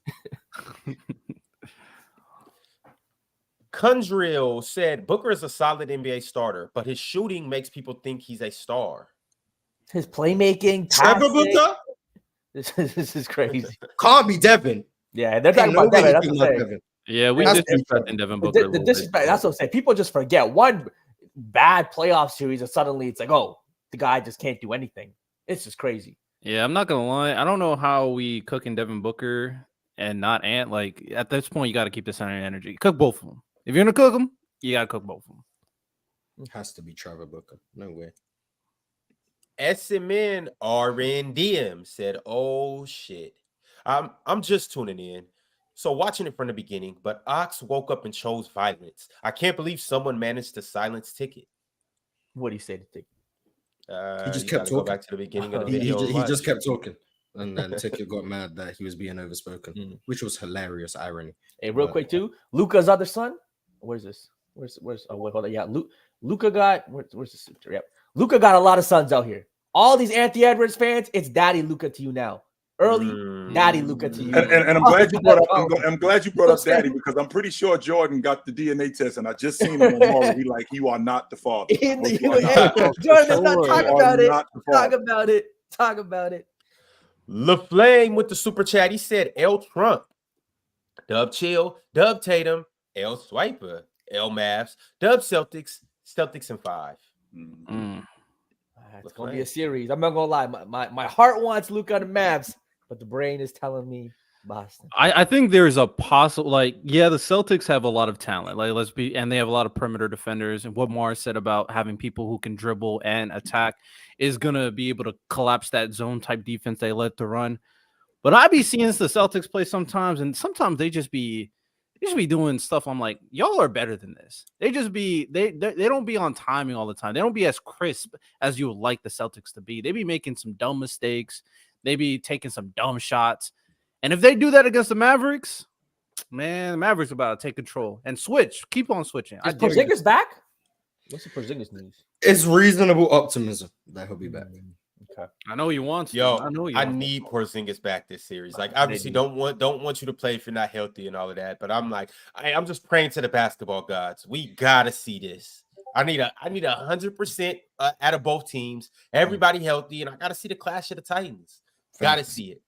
Kundrill said Booker is a solid NBA starter, but his shooting makes people think he's a star. His playmaking, Trevor Booker. This is crazy. Can't be Devin. Yeah, they're talking about Devin. That's what I'm saying. Yeah, we disrespecting Devin Booker. The disrespect. That's what I'm saying. People just forget one bad playoff series, and suddenly it's like, oh, the guy just can't do anything. It's just crazy. Yeah, I'm not gonna lie. I don't know how we cooking Devin Booker and not Ant. Like at this point, you got to keep the center energy. Cook both of them. If you're gonna cook them, you gotta cook both of them. It has to be Trevor Booker. No way. SMN RNDM said, "Oh shit, I'm just tuning in, so watching it from the beginning. But Ox woke up and chose violence. I can't believe someone managed to silence Ticket. What did he say to Ticket? He just kept talking. Go back to the beginning of the video. He just kept talking, and then Ticket got mad that he was being overspoken, which was hilarious irony. Hey, real quick too, Luka's other son. Where's this? Where's? Oh wait, hold on. Yeah, Luka got where's the suture? Yep. Luka got a lot of sons out here. All these Anthony Edwards fans, it's Daddy Luka to you now. Early Daddy Luka to you. And I'm glad you brought up. I'm glad you brought up Daddy because I'm pretty sure Jordan got the DNA test, and I just seen him on Morant. He like you are not the father. Jordan, let's not talk about it. Talk about it. Talk about it. LaFlame with the super chat. He said L Trump, Dub Chill, Dub Tatum, L Swiper, L Mavs, Dub Celtics in 5. It's gonna be a series. I'm not gonna lie. My heart wants Luka and the Mavs, but the brain is telling me Boston. I think there's a possible the Celtics have a lot of talent. And they have a lot of perimeter defenders. And what Marz said about having people who can dribble and attack is gonna be able to collapse that zone type defense they let to run. But I be seeing the Celtics play sometimes, and sometimes they just be doing stuff. I'm like, y'all are better than this. They just be they don't be on timing all the time. They don't be as crisp as you would like the Celtics to be. They be making some dumb mistakes. They be taking some dumb shots. And if they do that against the Mavericks, man, the Mavericks are about to take control and switch. Keep on switching. Is Porzingis back? What's the Porzingis news? It's reasonable optimism that he'll be back. Okay. I know he wants. I need Porzingis back this series. Like, obviously, don't want you to play if you're not healthy and all of that. But I'm like, I'm just praying to the basketball gods. We gotta see this. I need 100% out of both teams. Everybody healthy, and I gotta see the clash of the Titans. Gotta see it.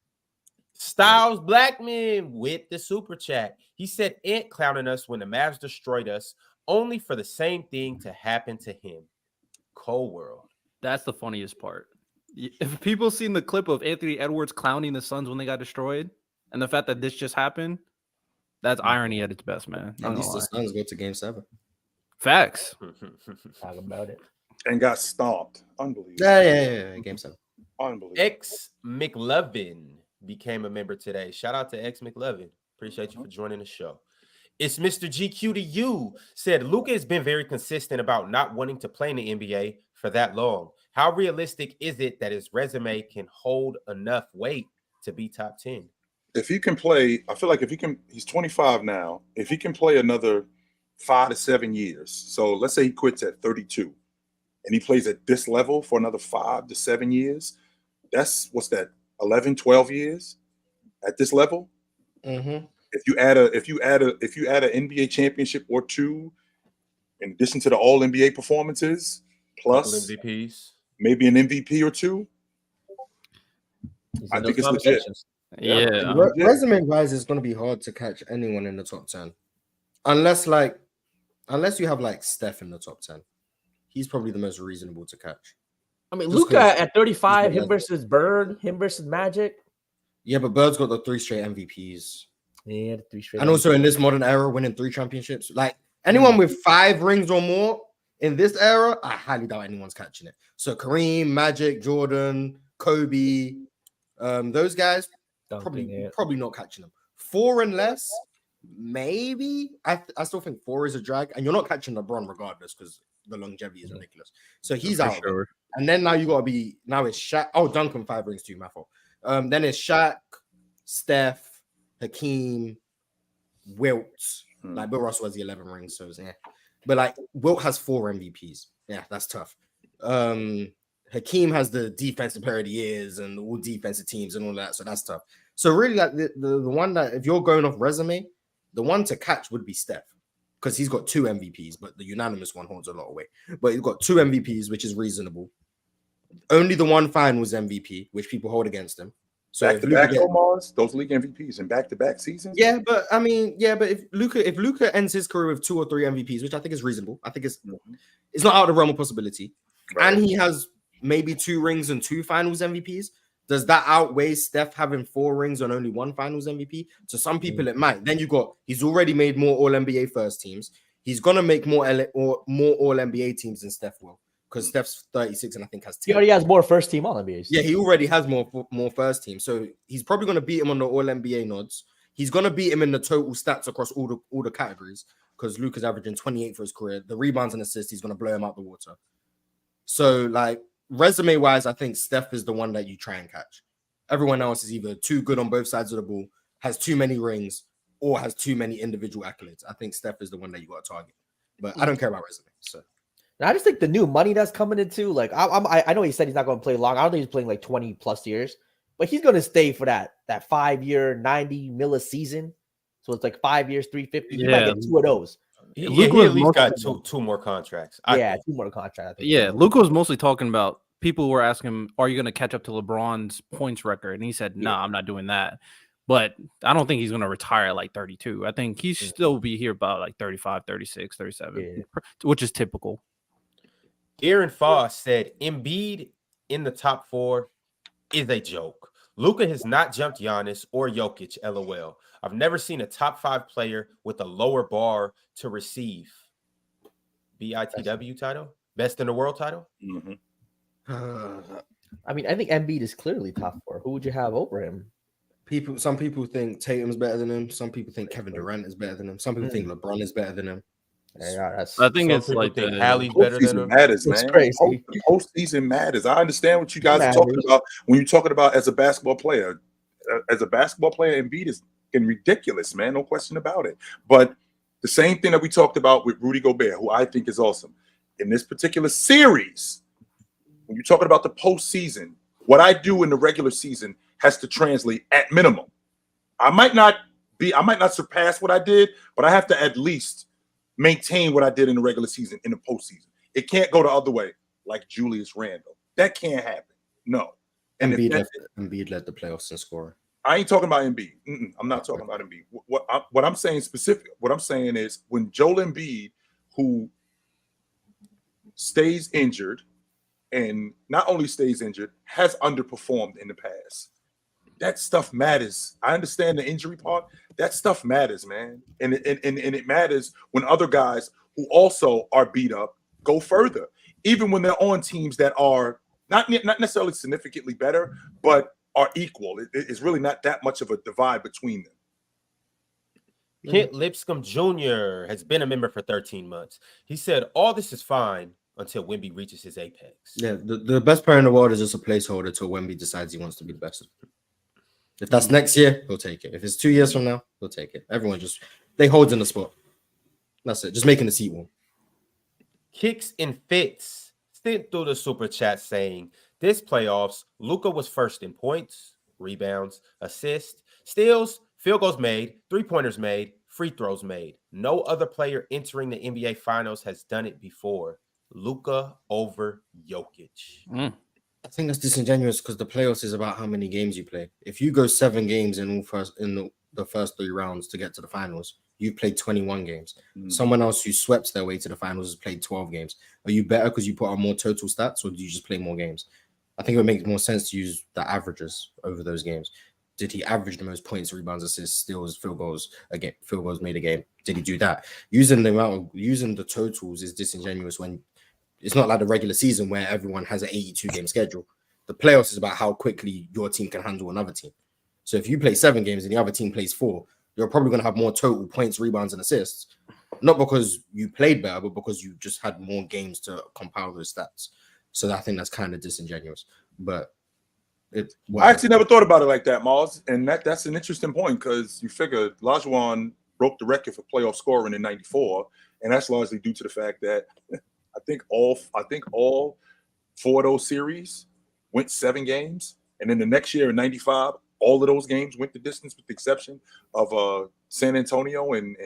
Styles Blackman with the super chat. He said, "Ant clowning us when the Mavs destroyed us, only for the same thing to happen to him." Cold world. That's the funniest part. If people seen the clip of Anthony Edwards clowning the Suns when they got destroyed, and the fact that this just happened, that's irony at its best, man. At least the Suns go to Game 7. Facts. Talk about it. And got stomped. Unbelievable. Yeah. Game 7. Unbelievable. X McLovin became a member today. Shout out to X McLovin. Appreciate you for joining the show. It's Mr. GQ to you. Said Luka has been very consistent about not wanting to play in the NBA for that long. How realistic is it that his resume can hold enough weight to be top 10? If he can play, I feel like if he can, he's 25 now. If he can play another 5 to 7 years, so let's say he quits at 32 and he plays at this level for another 5 to 7 years, that's what's that, 11, 12 years at this level? Mm-hmm. If you add an NBA championship or two, in addition to the All NBA performances, plus MVPs, maybe an MVP or two, I think it's legit. Yeah. Resume wise, it's going to be hard to catch anyone in the top 10, unless you have like Steph in the top 10. He's probably the most reasonable to catch. I mean, Luka at 35, him versus Bird, him versus Magic. Yeah, but Bird's got the 3 straight MVPs. Yeah, 3 straight. And also in this modern era, winning 3 championships. Like anyone with 5 rings or more in this era, I highly doubt anyone's catching it. So Kareem, Magic, Jordan, Kobe, those guys probably not catching them. 4 and less, maybe. I still think 4 is a drag, and you're not catching LeBron regardless because the longevity is ridiculous. So he's out. Sure. And then now you gotta be it's Shaq. Oh, Duncan 5 rings too, my fault. Then it's Shaq, Steph, Hakeem, Wilt. Like Bill Russell has the 11 rings, so yeah. But like Wilt has 4 MVPs. Yeah, that's tough. Hakeem has the defensive player of the years and all defensive teams and all that, so that's tough. So really, like the one that if you're going off resume, the one to catch would be Steph because he's got 2 MVPs, but the unanimous one holds a lot of weight. But he's got 2 MVPs, which is reasonable. Only the 1 finals MVP, which people hold against him. So back-to-back Marz, those league MVPs and back-to-back seasons. Yeah, but if Luka ends his career with 2 or 3 MVPs, which I think is reasonable, I think it's not out of the realm of possibility, right. And he has maybe 2 rings and 2 finals MVPs. Does that outweigh Steph having 4 rings and only 1 finals MVP? To some people, it might. Then he's already made more All NBA first teams. He's gonna make more All NBA teams than Steph will. Because Steph's 36 and I think has 10. He already has more first team All NBAs. Yeah, he already has more first team. So he's probably going to beat him on the All NBA nods. He's going to beat him in the total stats across all the categories because Luka's averaging 28 for his career. The rebounds and assists, he's going to blow him out the water. So like resume wise, I think Steph is the one that you try and catch. Everyone else is either too good on both sides of the ball, has too many rings, or has too many individual accolades. I think Steph is the one that you got to target. But I don't care about resume. So. And I just think the new money that's coming in too. Like I know he said he's not going to play long. I don't think he's playing like 20 plus years, but he's going to stay for that 5-year, 90 mil a season. So it's like 5 years, 350. You might get 2 of those. Luka at least got two more contracts. 2 more contracts. Yeah, Luka was mostly talking about people were asking him, "Are you going to catch up to LeBron's points record?" And he said, "No, I'm not doing that." But I don't think he's going to retire at like 32. I think he should still be here about like 35, 36, 37, which is typical. Aaron Foss said Embiid in the top 4 is a joke. Luka has not jumped Giannis or Jokic, LOL. I've never seen a top 5 player with a lower bar to receive. BITW title? Best in the world title? Mm-hmm. I mean, I think Embiid is clearly top 4. Who would you have over him? Some people think Tatum's better than him. Some people think Kevin Durant is better than him. Some people think LeBron is better than him. Yeah, I think it's like Hallie's better than him. Matters, man. Crazy. Postseason matters. I understand what you guys are talking about when you're talking about as a basketball player. As a basketball player, Embiid is getting ridiculous, man. No question about it. But the same thing that we talked about with Rudy Gobert, who I think is awesome. In this particular series, when you're talking about the postseason, what I do in the regular season has to translate at minimum. I might not surpass what I did, but I have to at least maintain what I did in the regular season in the postseason. It can't go the other way like Julius Randle. That can't happen. No. And Embiid led the playoffs in scoring. I ain't talking about Embiid. I'm not talking about Embiid. What I'm saying what I'm saying is when Joel Embiid, who stays injured, and not only stays injured, has underperformed in the past. That stuff matters. I understand the injury part. That stuff matters, man. And it matters when other guys who also are beat up go further, even when they're on teams that are not necessarily significantly better, but are equal. It's really not that much of a divide between them. Kent Lipscomb Jr. has been a member for 13 months. He said, all this is fine until Wemby reaches his apex. Yeah, the best player in the world is just a placeholder till Wemby decides he wants to be the best. If that's next year, he'll take it. If it's 2 years from now, he'll take it. Everyone they hold in the spot. That's it. Just making the seat warm. Kicks and Fits sent through the super chat saying, this playoffs, Luka was first in points, rebounds, assists, steals, field goals made, three-pointers made, free throws made. No other player entering the NBA Finals has done it before. Luka over Jokic. I think that's disingenuous because the playoffs is about how many games you play. If you go 7 games in the first 3 rounds to get to the finals, you've played 21 games. Someone else who swept their way to the finals has played 12 games. Are you better because you put on more total stats, or do you just play more games? I think it would make more sense to use the averages over those games. Did he average the most points, rebounds, assists, steals, field goals made a game? Did he do that? Using the totals is disingenuous when it's not like the regular season where everyone has an 82-game schedule. The playoffs is about how quickly your team can handle another team. So if you play 7 games and the other team plays 4, you're probably going to have more total points, rebounds, and assists. Not because you played better, but because you just had more games to compile those stats. So I think that's kind of disingenuous. But I actually never thought about it like that, Marz. And that's an interesting point because you figure Olajuwon broke the record for playoff scoring in '94, and that's largely due to the fact that I think all 4 of those series went 7 games, and then the next year in '95, all of those games went the distance, with the exception of San Antonio and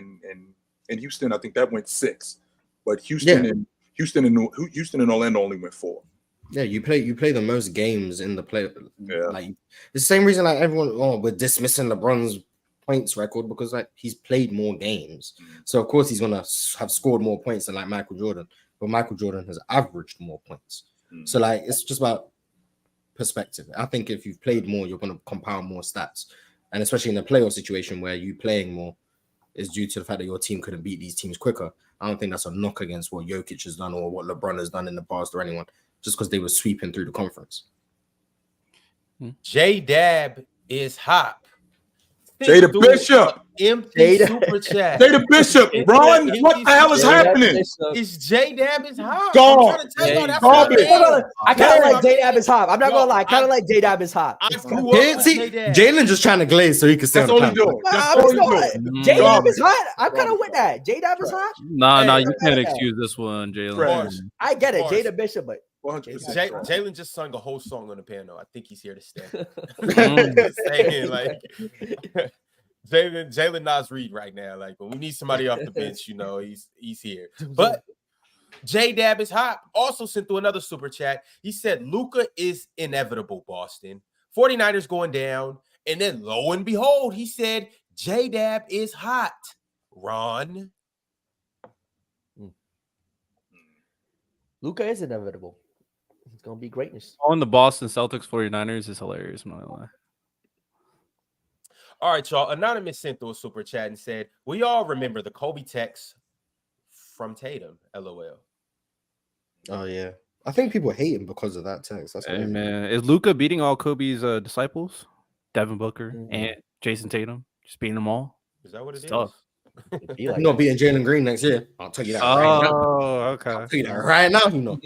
Houston. I think that went 6, but Houston and Orlando only went 4. Yeah, you play the most games in the play. Yeah, like the same reason like everyone we're dismissing LeBron's points record because like he's played more games. So of course he's gonna have scored more points than like Michael Jordan, but Michael Jordan has averaged more points. So like it's just about perspective. I think if you've played more, you're gonna compile more stats, and especially in a playoff situation where you playing more is due to the fact that your team couldn't beat these teams quicker. I don't think that's a knock against what Jokic has done or what LeBron has done in the past or anyone, just because they were sweeping through the conference. J-Dab is hot. Jada Bishop. Empty super chat. Jada Bishop. Ron, what the hell is happening? It's J-Dab is hot. Gone. I kind of like J-Dab is hot. I'm not going to lie. I kind of like J-Dab is hot. Jalen just trying to glaze so he can stay on the panel. J-Dab is hot. I'm kind of with that. J-Dab is hot. Nah, you can't excuse this one, Jalen. I get it. Jada Bishop, but Jalen just sung a whole song on the piano. I think he's here to stay. Saying, like, Jalen Nas Reed right now. Like when we need somebody off the bench, you know, he's here. But J-Dab is hot. Also sent through another super chat. He said Luka is inevitable, Boston. 49ers going down. And then lo and behold, he said J-Dab is hot. Ron. Luka is inevitable. It's going to be greatness. On the Boston Celtics 49ers is hilarious. I'm not gonna lie. All right, y'all. Anonymous sent through a super chat and said, we all remember the Kobe text from Tatum. LOL. Oh, yeah. I think people hate him because of that text. That's hey, man. Is Luka beating all Kobe's disciples? Devin Booker and Jayson Tatum? Just beating them all? Is that what it is? Tough. You're not beating Jalen Green next year. I'll tell you that right now. Oh, okay. I'll tell you that right now, you know.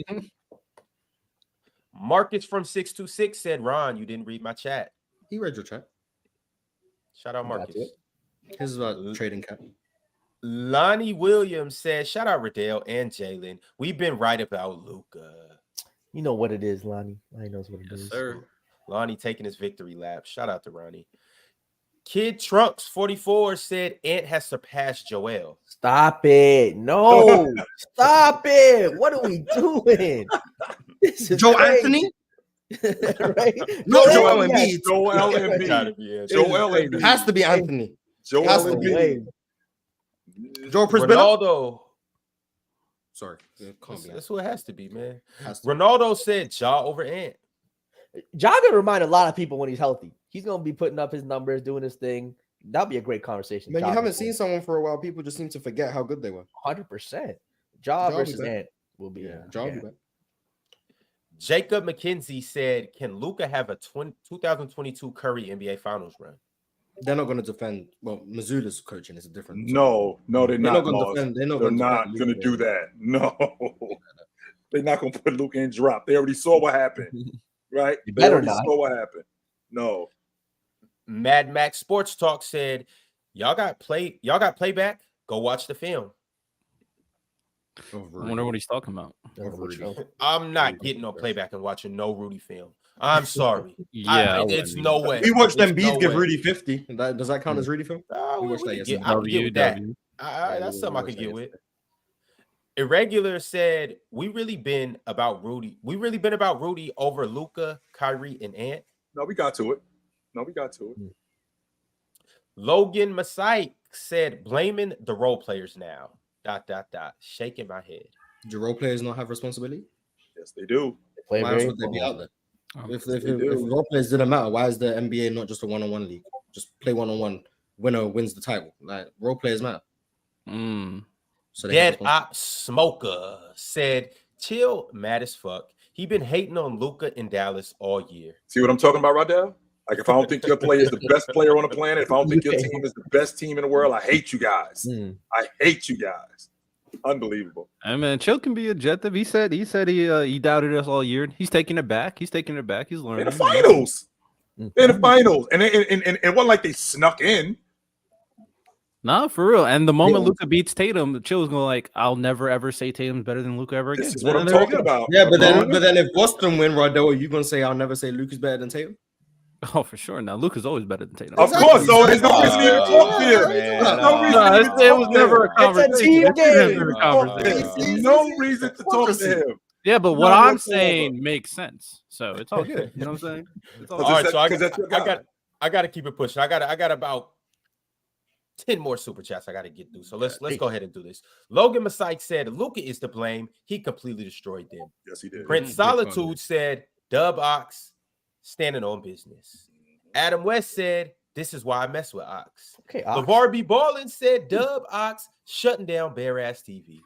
Marcus from 626 said, Ron, you didn't read my chat. He read your chat. Shout out Marcus. His is about trading cap. Lonnie Williams said, shout out Riddell and Jalen. We've been right about Luka. You know what it is, Lonnie. Lonnie knows what it is. Sir. Lonnie taking his victory lap. Shout out to Ronnie. Kid Trunks 44 said Ant has surpassed Joel. Stop it. No. Stop it. What are we doing? This is Joe Anthony? Right? No, Joel Embiid. Joel Embiid. Joel Embiid. Has to be Anthony. Joel Embiid. Joel Prisbilla. Ronaldo. Sorry. That's what it has to be, man. Ronaldo said Ja over Ant. Ja gonna remind a lot of people when he's healthy. He's gonna be putting up his numbers, doing his thing. That'll be a great conversation. Man, you haven't seen someone for a while. People just seem to forget how good they were. 100%. Ja versus Ant will be. Yeah, Ja will be back. Jacob McKenzie said, can Luka have a 2022 Curry NBA Finals run? They're not going to defend. Well, Missoula's coaching is a different. No, they're not going to defend. They're not going to do that. No, they're not going to put Luka in drop. They already saw what happened, right? They already saw what happened. No. Mad Max Sports Talk said, "Y'all got playback. Go watch the film." I wonder what he's talking about. I'm not getting no playback and watching no Rudy film. I'm sorry. Yeah, it's no way. We watched them bees give Rudy 50. Does that count as Rudy film? We watched that yesterday. I can get with that. That's something I can get with. Irregular said, "We really been about Rudy. We really been about Rudy over Luka, Kyrie, and Ant." No, we got to it. Logan Masai said, "Blaming the role players now." ... Shaking my head. Do role players not have responsibility? Yes, they do. Why else would they be out there? If role players didn't matter, why is the NBA not just a one-on-one league? Just play one-on-one. Winner wins the title. Like role players matter. So Dead Op Smoker said, "Chill, mad as fuck. He been hating on Luka in Dallas all year." See what I'm talking about, Rodell? Like if I don't think your player is the best player on the planet, if I don't think your team is the best team in the world, I hate you guys. I hate you guys. Unbelievable. I mean, Chill can be objective. He said he doubted us all year. He's taking it back. He's learning. In the finals. And it wasn't like they snuck in. No, for real. And the moment Luka beats Tatum, Chill was going like, "I'll never ever say Tatum's better than Luka ever again." This is what I'm talking about. Yeah, but then if Boston win, Rodell, are you gonna say I'll never say Luka's better than Tatum? Oh, for sure. Now Luka's always better than Tatum. Of course, so there's no reason to even talk here. It was never a conversation. It's a team game. There's no reason to talk to him. Yeah, but what I'm saying makes sense. So it's all good. You know what I'm saying? All right, so I got to keep it pushing. I got about 10 more super chats I got to get through. So let's go ahead and do this. Logan Masai said, "Luka is to blame. He completely destroyed them." Yes, he did. Prince Solitude said, "Dub Ox standing on business." Adam West said, "This is why I mess with Ox." Okay, LeVar B. Ballin said, "Dub Ox shutting down Bare Ass TV."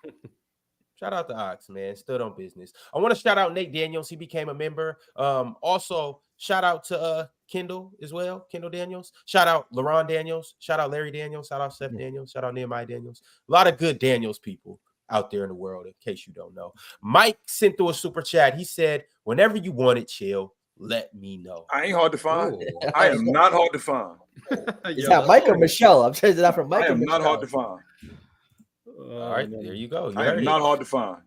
Shout out to Ox, man. Stood on business. I want to shout out Nate Daniels. He became a member. Also, shout out to Kendall as well. Kendall Daniels. Shout out LaRon Daniels. Shout out Larry Daniels. Shout out Seth Daniels. Shout out Nehemiah Daniels. A lot of good Daniels people out there in the world, in case you don't know. Mike sent through a super chat. He said, "Whenever you want it, chill, let me know." I ain't hard to find. I am not hard to find. Is that Mike or Michelle? I'm changing that from Mike. I am not hard to find. All right, there you go. I am not hard to find.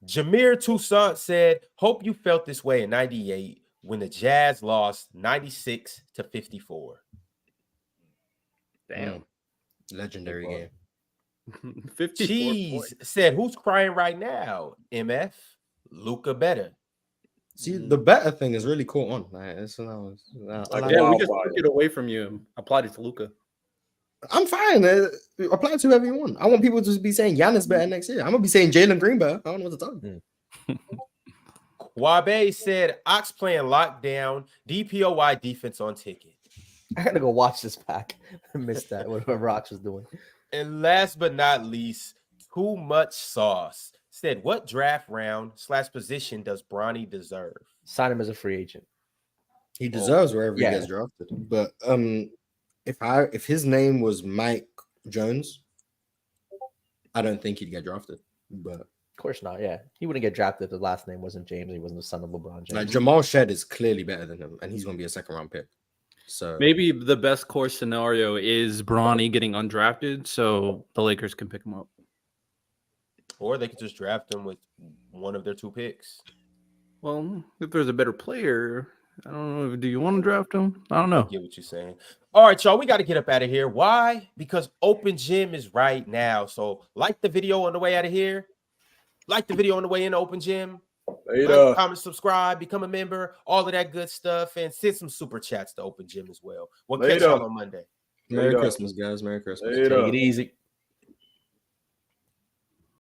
Jameer Toussaint said, "Hope you felt this way in '98 when the Jazz lost 96-54. Damn. Legendary game. 54 Cheese said, "Who's crying right now? MF, Luka better." See, the better thing is really caught on. We just took it away from you and applied it to Luka. I'm fine. Apply it to whoever you want. I want people to be saying Giannis better next year. I'm gonna be saying Jalen Green better. I don't know what to talk about. Kwabe said, "Ox playing lockdown, DPOY defense on ticket." I gotta go watch this pack. I missed that. What Rox was doing. And last but not least, Too Much Sauce said, "What draft round / position does Bronny deserve?" Sign him as a free agent. He deserves wherever he gets drafted. But if his name was Mike Jones, I don't think he'd get drafted. But of course not. Yeah, he wouldn't get drafted if the last name wasn't James. He wasn't the son of LeBron James. Like Jamal Shed is clearly better than him, and he's going to be a second-round pick. So maybe the best course scenario is Bronny getting undrafted, so the Lakers can pick him up, or they could just draft him with one of their 2 picks. Well, if there's a better player, I don't know. Do you want to draft him? I don't know. I get what you're saying. All right, y'all, we got to get up out of here. Why? Because Open Gym is right now. So like the video on the way out of here. Like the video on the way in Open Gym. Like, comment, subscribe, become a member, all of that good stuff, and send some super chats to Open Gym as well. We'll catch y'all on Monday. Merry Christmas, guys. Merry Christmas. Take it easy.